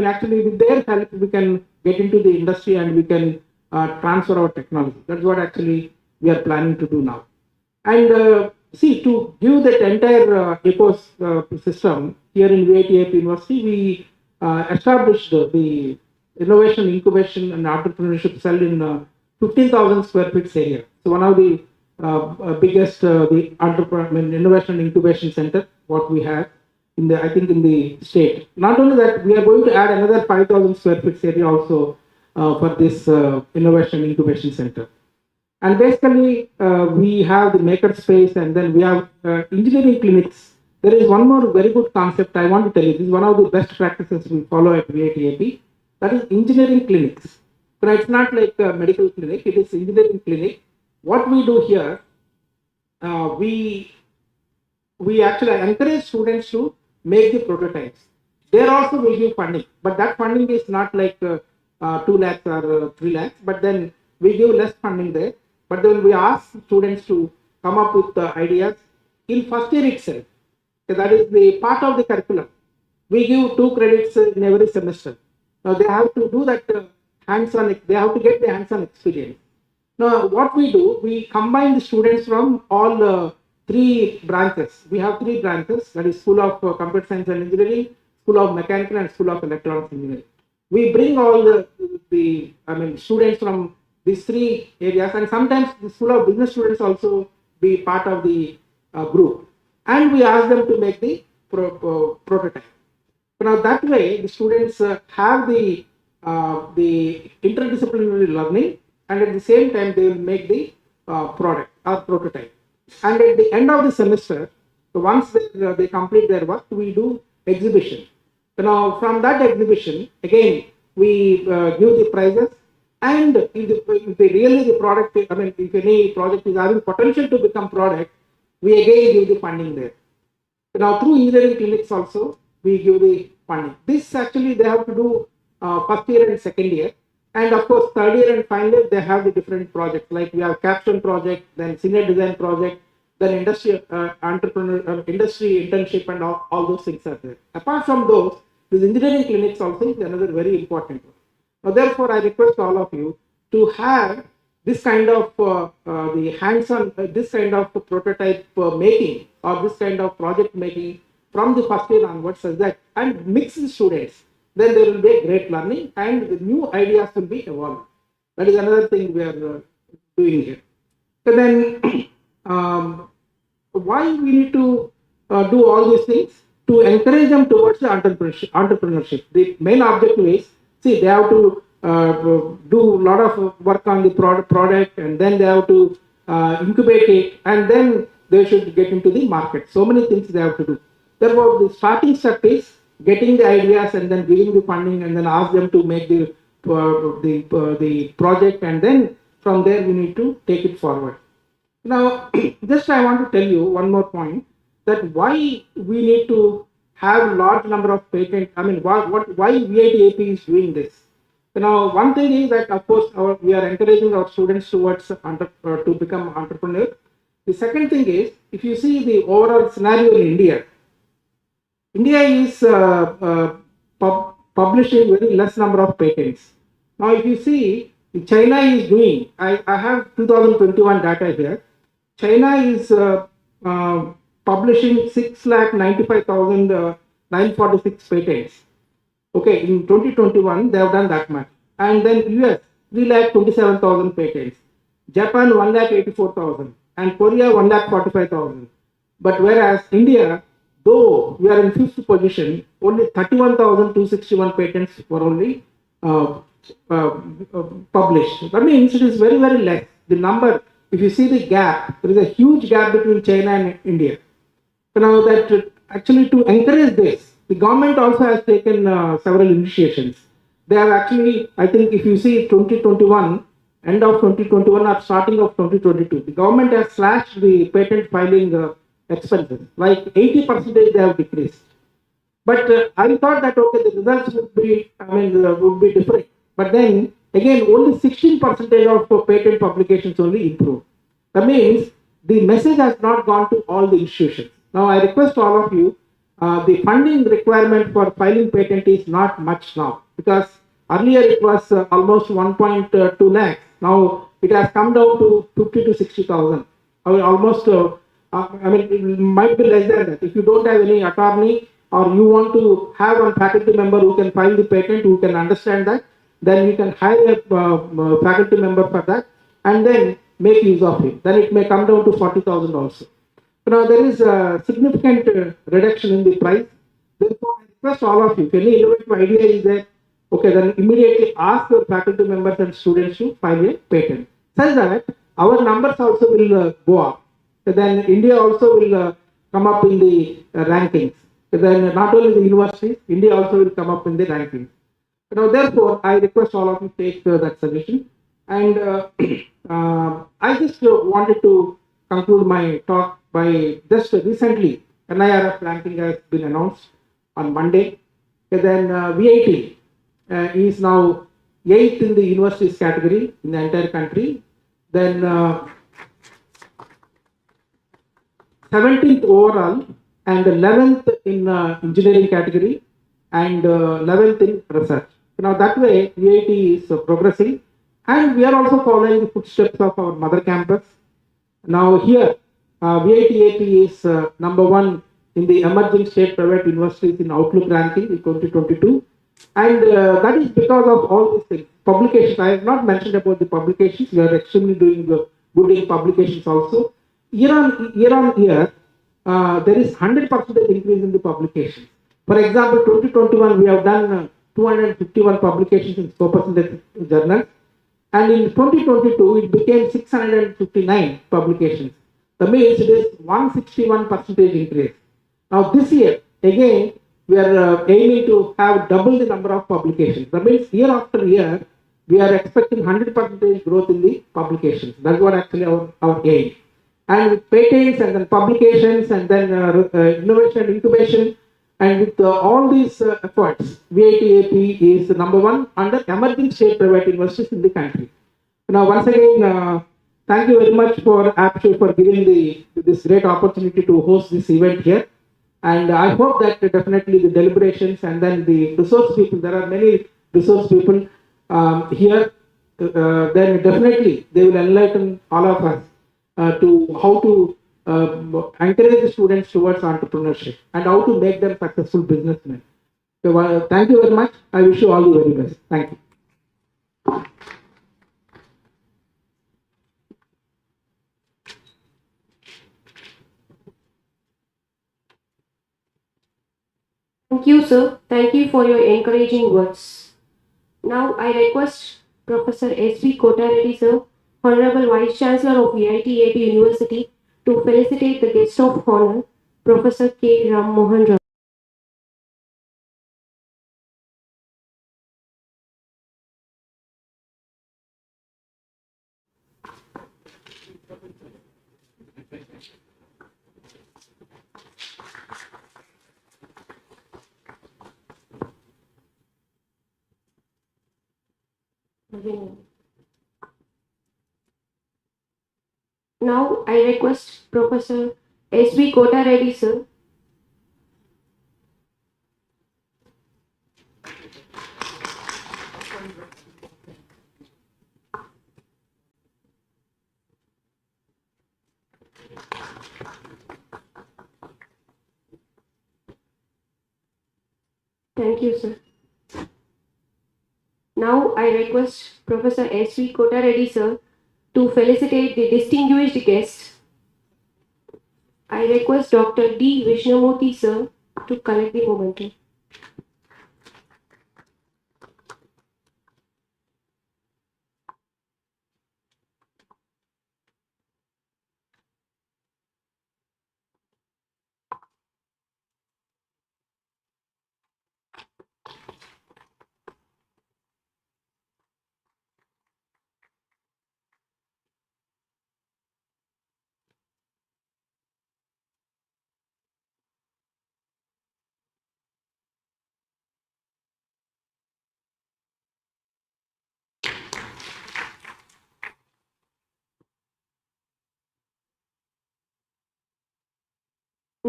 actually with their help, we can get into the industry and we can transfer our technology. That's what actually we are planning to do now. And see, to give that entire ecosystem here in VITAP University, we established the innovation, incubation, and entrepreneurship cell in 15,000 square feet area. So one of the biggest the innovation and incubation center what we have in the I think in the state. Not only that, we are going to add another 5,000 square feet area also for this innovation incubation center. And basically, we have the maker space, and then we have engineering clinics. There is one more very good concept I want to tell you. This is one of the best practices we follow at VITAP. That is engineering clinics. But it's not like a medical clinic, it is engineering clinic. What we do here, we actually encourage students to make the prototypes. There also we give funding, but that funding is not like 2 lakhs or 3 lakhs, but then we give less funding there. But then we ask students to come up with ideas in first year itself. So that is the part of the curriculum. We give 2 credits in every semester. Now they have to do that hands-on, they have to get the hands-on experience. Now what we do, we combine the students from all 3 branches. We have 3 branches, that is School of Computer Science and Engineering, School of Mechanical, and School of Electronics Engineering. We bring all the students from these 3 areas, and sometimes the School of Business students also be part of the group, and we ask them to make the prototype. Now that way, the students have the interdisciplinary learning, and at the same time they will make the product or prototype. And at the end of the semester, once they complete their work, we do exhibition. Now from that exhibition, again we give the prizes. And if really the product, if any project is having potential to become product, we again give the funding there. Now through engineering clinics also, we give the funding. This actually they have to do first year and second year. And of course, third year and final year, they have the different projects. Like we have capstone project, then senior design project, then industry industry internship, and all those things are there. Apart from those, these engineering clinics also is another very important one. Now, therefore, I request all of you to have this kind of the hands-on, this kind of prototype making, or this kind of project making from the first year onwards, as that, and mix the students. Then there will be a great learning, and new ideas will be evolved. That is another thing we are doing here. So then, why we need to do all these things? To encourage them towards the entrepreneurship. The main objective is, see, they have to do a lot of work on the product, and then they have to incubate it, and then they should get into the market. So many things they have to do. Therefore, the starting step is getting the ideas and then giving the funding, and then ask them to make the project, and then from there we need to take it forward. Now, just I want to tell you one more point, that why we need to have large number of patents. Why VITAP is doing this. Now, one thing is that, of course, we are encouraging our students towards to become entrepreneurs. The second thing is, if you see the overall scenario in India, India is publishing very less number of patents. Now, if you see, China is doing, I have 2021 data here. China is publishing 6,95,946 patents. Okay, in 2021, they have done that much. And then US, 3,27,000 patents. Japan, 1,84,000. And Korea, 1,45,000. But whereas India, though we are in 5th position, only 31,261 patents were only published. That means it is very, very less. The number, if you see the gap, there is a huge gap between China and India. So now that actually to encourage this, the government also has taken several initiations. They have actually, I think if you see 2021, end of 2021 or starting of 2022, the government has slashed the patent filing expenses, like 80% they have decreased. But I thought that okay, the results would be, would be different. But then again, only 16% of patent publications only improved. That means the message has not gone to all the institutions. Now, I request all of you, the funding requirement for filing patent is not much now, because earlier it was almost 1.2 lakhs. Now it has come down to 50 to 60,000. I mean, almost, I mean, it might be less than that. If you don't have any attorney or you want to have one faculty member who can file the patent, who can understand that, then you can hire a faculty member for that and then make use of it. Then it may come down to 40,000 also. Now there is a significant reduction in the price. Therefore, I request all of you, if any innovative idea is there, okay, then immediately ask your faculty members and students to file a patent. Such that our numbers also will go up. So then India also will come up in the rankings. So then not only the universities, India also will come up in the rankings. Now, therefore, I request all of you take that suggestion. And I just wanted to conclude my talk by just recently, NIRF ranking has been announced on Monday. And then VIT is now 8th in the universities category in the entire country. Then 17th overall and 11th in engineering category and 11th in research. Now that way VIT is progressing and we are also following the footsteps of our mother campus. Now here VIT is number one in the emerging state private universities in Outlook ranking in 2022 and that is because of all these things. Publications, I have not mentioned about the publications, we are extremely doing good in publications also. Year on year, there is 100% increase in the publications. For example, 2021 we have done 251 publications in Scopus in the journals, and in 2022 it became 659 publications. That means it is 161% increase. Now this year again we are aiming to have double the number of publications. That means year after year we are expecting 100% growth in the publications. That's what actually our aim. And with patents and then publications and then innovation and incubation and with all these efforts, VITAP is number one under emerging state private universities in the country. Now, once again, thank you very much for AppShape for giving this great opportunity to host this event here. And I hope that definitely the deliberations and then the resource people, there are many resource people here, then definitely they will enlighten all of us to how to encourage the students towards entrepreneurship and how to make them successful businessmen. So, thank you very much. I wish you all the very best. Thank you. Thank you, sir. Thank you for your encouraging words. Now I request Professor S.V. Kotareddy, sir, Honorable Vice Chancellor of VITAP University, to felicitate the guest of honor, Professor K. Ram Mohan Rao. Now I request Professor S.V. Kotareddy, sir. Thank you, sir. Now I request Professor S.V. Kotareddy, sir, to felicitate the distinguished guest. I request Dr. D. Vishnamurthy, sir, to collect the memento.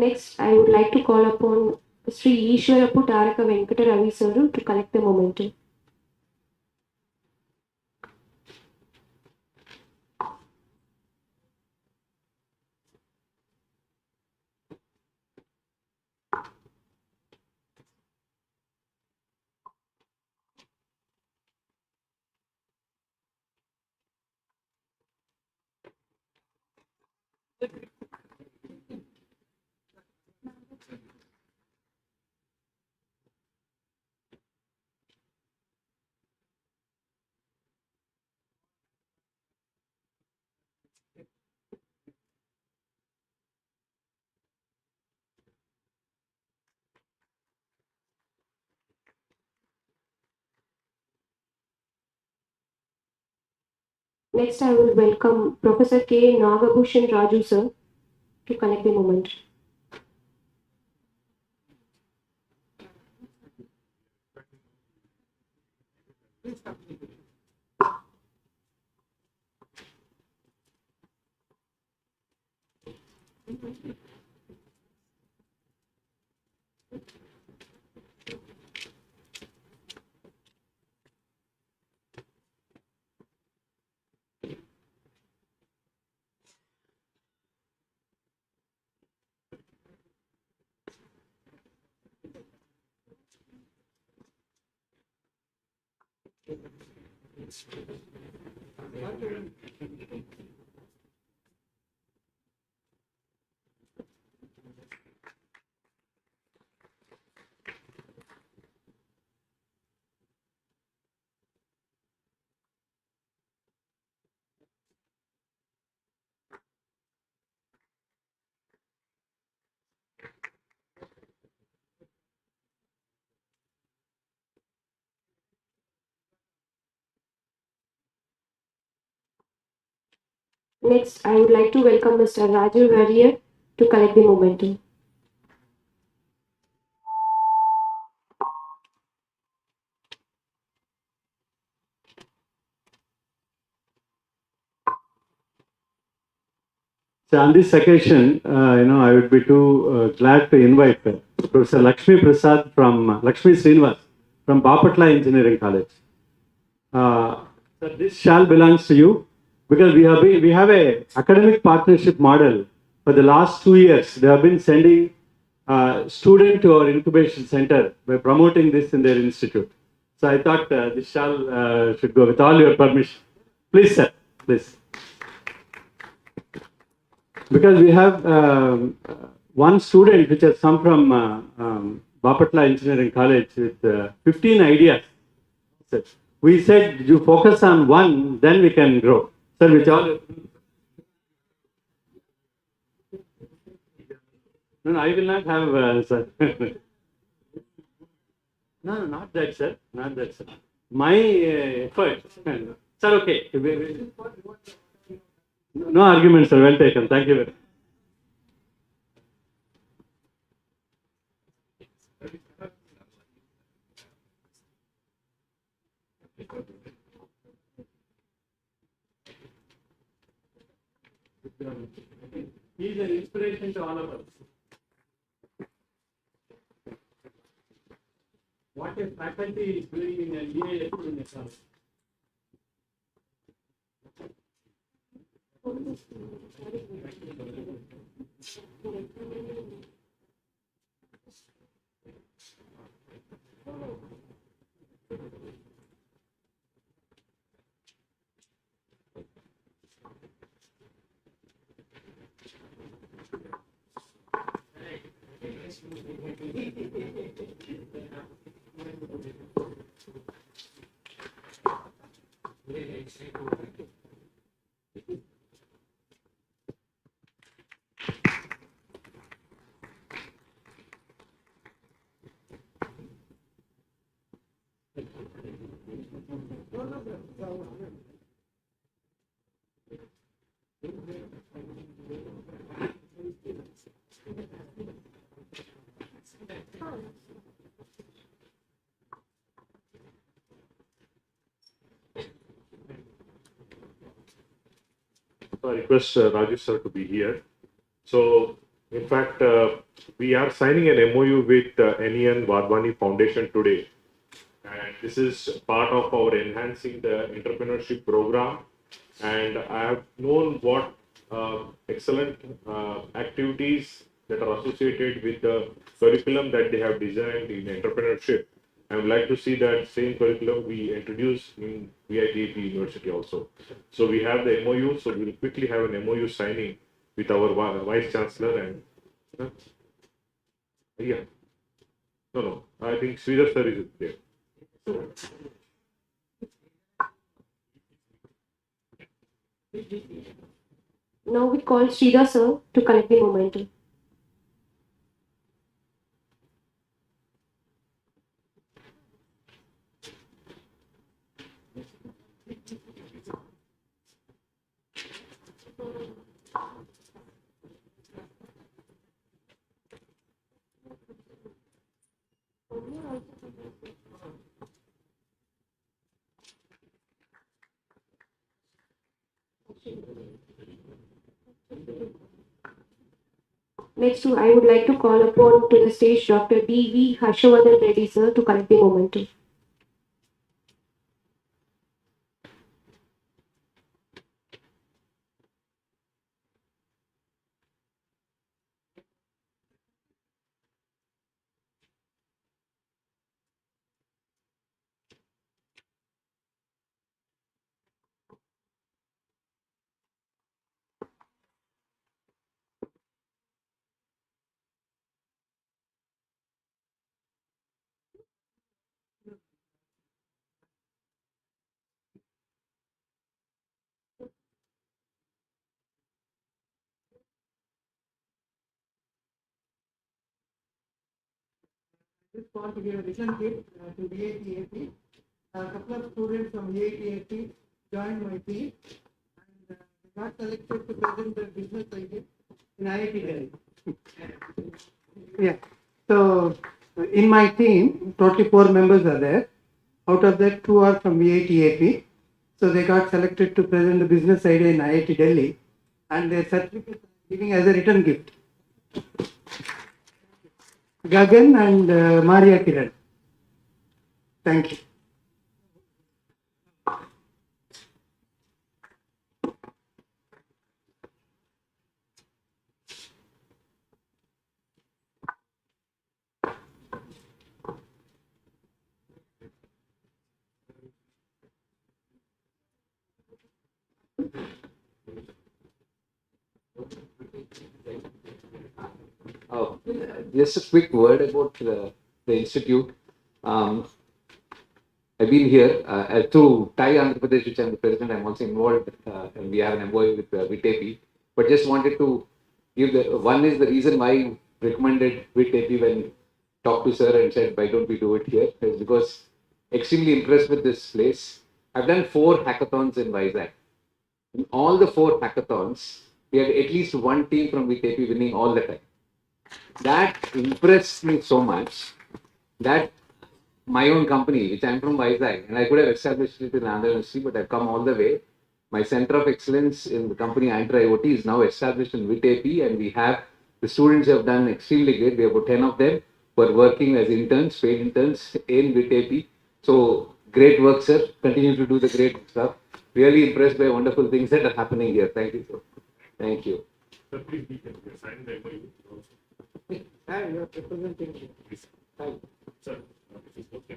Next, I would like to call upon Sri Ishwarapu Taraka Venkata Ravi Saru to collect the momentum. Next, I will welcome Professor K. Nagabhushan Raju sir to collect the momentum. Next, I would like to welcome Mr. Raju Warrior to collect the momentum. So on this occasion, I would be too glad to invite Professor Lakshmi Prasad from Lakshmi Srinivas from Bapatla Engineering College. So this shall belongs to you because we have a academic partnership model for the last 2 years. They have been sending student to our incubation center by promoting this in their institute. So I thought this shall should go with all your permission. Please, sir, please. Because we have one student which has come from Bapatla Engineering College with 15 ideas. So we said you focus on one, then we can grow. Sir, with all. No, I will not have, sir. No, not that, sir. Not that, sir. My effort. Sir, okay. No argument, sir. Well taken. Thank you very much. He is an inspiration to all of us. What a faculty is doing in an EISC in a class. So I request Rajesh sir to be here. So In fact, we are signing an MOU with NEN Wadhwani Foundation today. And this is part of our enhancing the entrepreneurship program. And I have known what excellent activities that are associated with the curriculum that they have designed in entrepreneurship. I would like to see that same curriculum we introduce in VITAP University also. So we have the MOU, so we will quickly have an MOU signing with our Vice Chancellor and yeah. No, I think Sridhar sir is there. Now we call Sridhar sir to connect the momentum. Next, I would like to call upon to the stage Dr. D.V. Harshavardhan Reddy sir to connect the momentum. Just want to give a return gift to VITAP. A couple of students from VITAP joined my team and they got selected to present their business idea in IIT Delhi. Yeah. So in my team, totally 4 members are there. Out of that, 2 are from VITAP. So they got selected to present the business idea in IIT Delhi, and their certificate giving as a return gift. Gagan and Maria Kiran. Thank you. Just a quick word about the institute. I've been here through TIE Andhra Pradesh, which I'm the president. I'm also involved, and we have an MOU with VITAP. But just wanted to give the one is the reason why I recommended VITAP when talked to sir and said, why don't we do it here? Is because extremely impressed with this place. I've done 4 hackathons in Vizag. In all the 4 hackathons, we had at least one team from VITAP winning all the time. That impressed me so much that my own company, which I'm from Vizag, and I could have established it in Andhra University, but I've come all the way. My center of excellence in the company Andhra IoT is now established in VITAP, and we have the students have done extremely great. We have about 10 of them who are working as interns, paid interns in VITAP. So great work, sir. Continue to do the great stuff. Really impressed by wonderful things that are happening here. Thank you, sir. Thank you. Sir, please we can sign the MOU also. Your representation. Sir, if it's okay.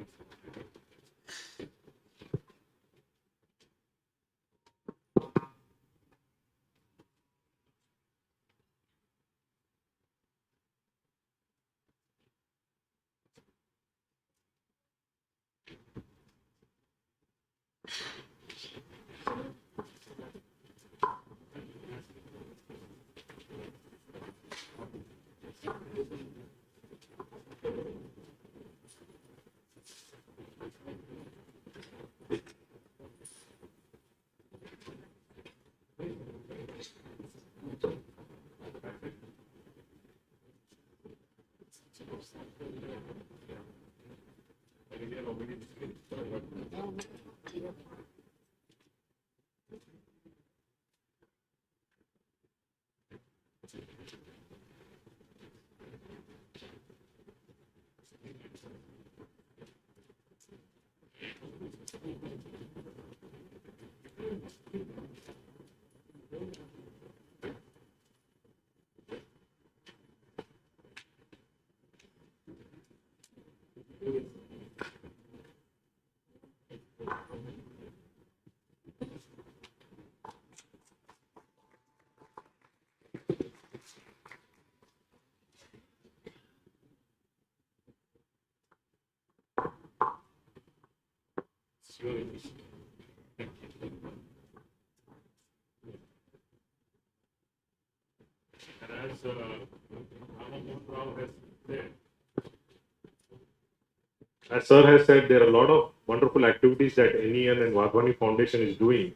As Sir has said, there are a lot of wonderful activities that NEN and Vadhwani Foundation is doing.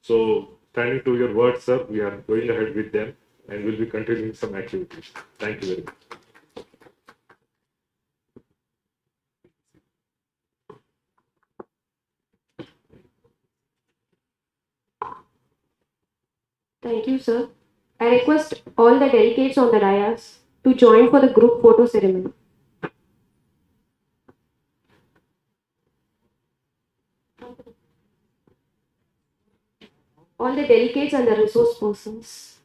So, standing to your words, sir, we are going ahead with them and will be continuing some activities. Thank you very much. Thank you, sir. I request all the delegates on the dais to join for the group photo ceremony. All the delegates and the resource persons.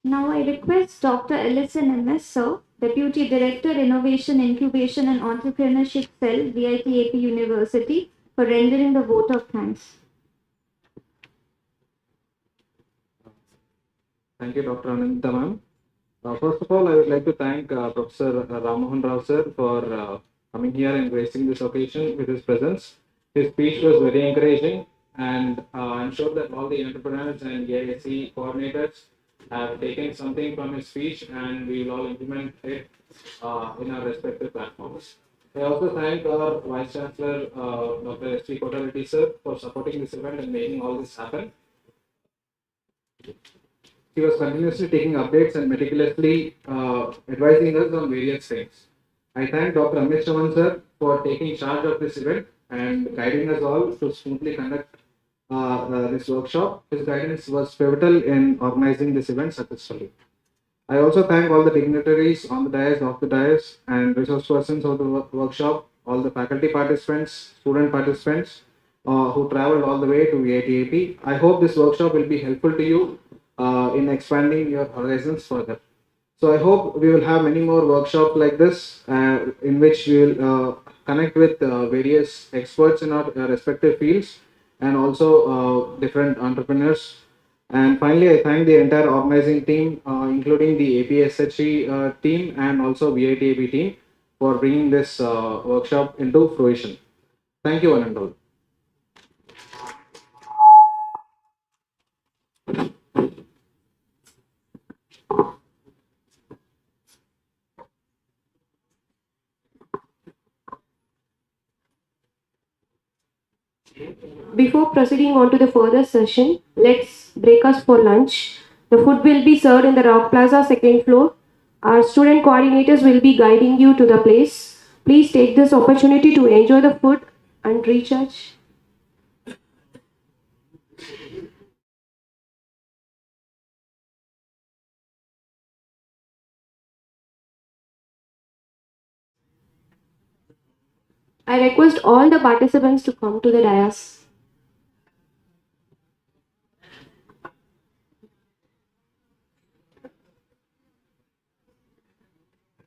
Now I request Dr. Ellison MS, Sir, Deputy Director, Innovation, Incubation and Entrepreneurship Cell, VITAP University, for rendering the vote of thanks. Thank you, Dr. Ananta ma'am. First of all, I would like to thank Professor Ramohan Rao sir for coming here and gracing this occasion with his presence. His speech was very encouraging, and I'm sure that all the entrepreneurs and EISC coordinators have taken something from his speech, and we will all implement it in our respective platforms. I also thank our Vice Chancellor, Dr. S.P. Kotalati sir, for supporting this event and making all this happen. He was continuously taking updates and meticulously advising us on various things. I thank Dr. Amit Chavan sir for taking charge of this event and guiding us all to smoothly conduct this workshop. His guidance was pivotal in organizing this event successfully. I also thank all the dignitaries on the dais, off the dais, and resource persons of the workshop, all the faculty participants, student participants who traveled all the way to VITAP. I hope this workshop will be helpful to you in expanding your horizons further. So I hope we will have many more workshops like this in which we will connect with various experts in our respective fields and also different entrepreneurs. And finally, I thank the entire organizing team, including the APSHE team and also VITAB team for bringing this workshop into fruition. Thank you, one and all. Before proceeding on to the further session, let's break us for lunch. The food will be served in the Rock Plaza second floor. Our student coordinators will be guiding you to the place. Please take this opportunity to enjoy the food and recharge. I request all the participants to come to the dais.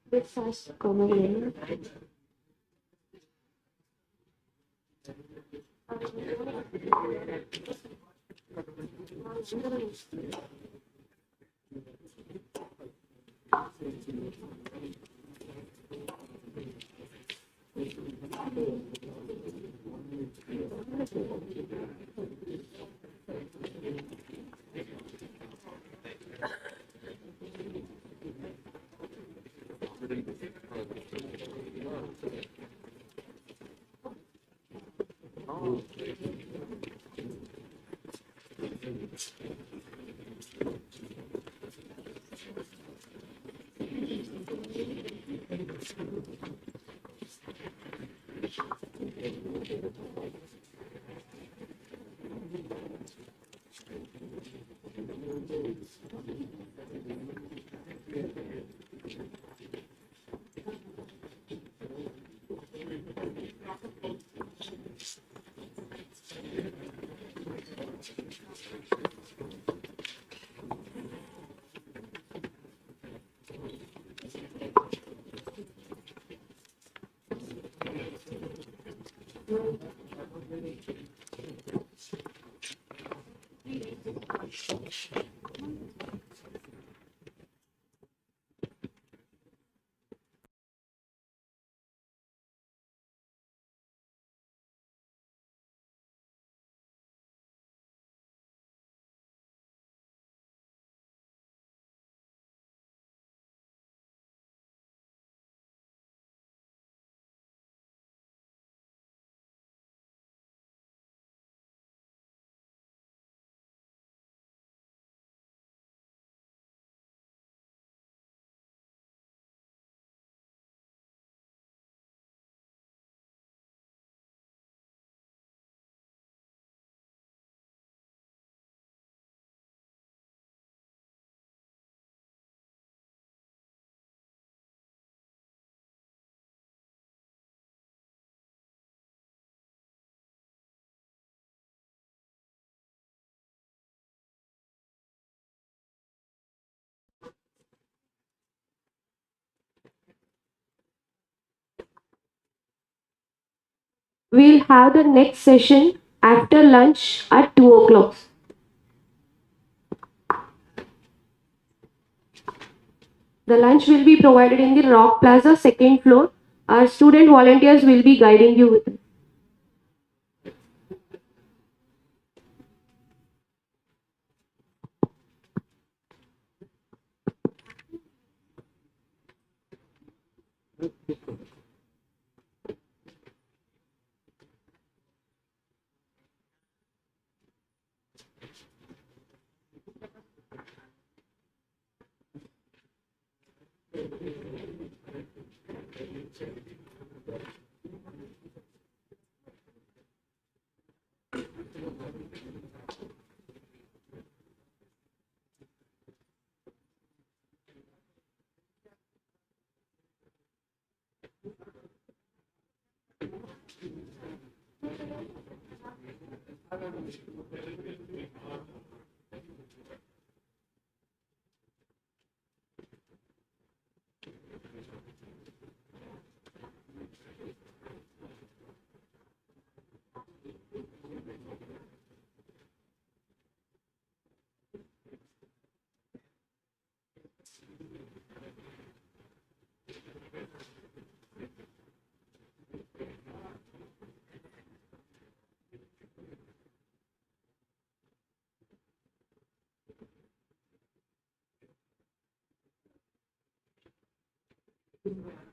Bit fast, come again. We'll have the next session after lunch at 2 o'clock. The lunch will be provided in the Rock Plaza second floor. Our student volunteers will be guiding you with it. Thank you.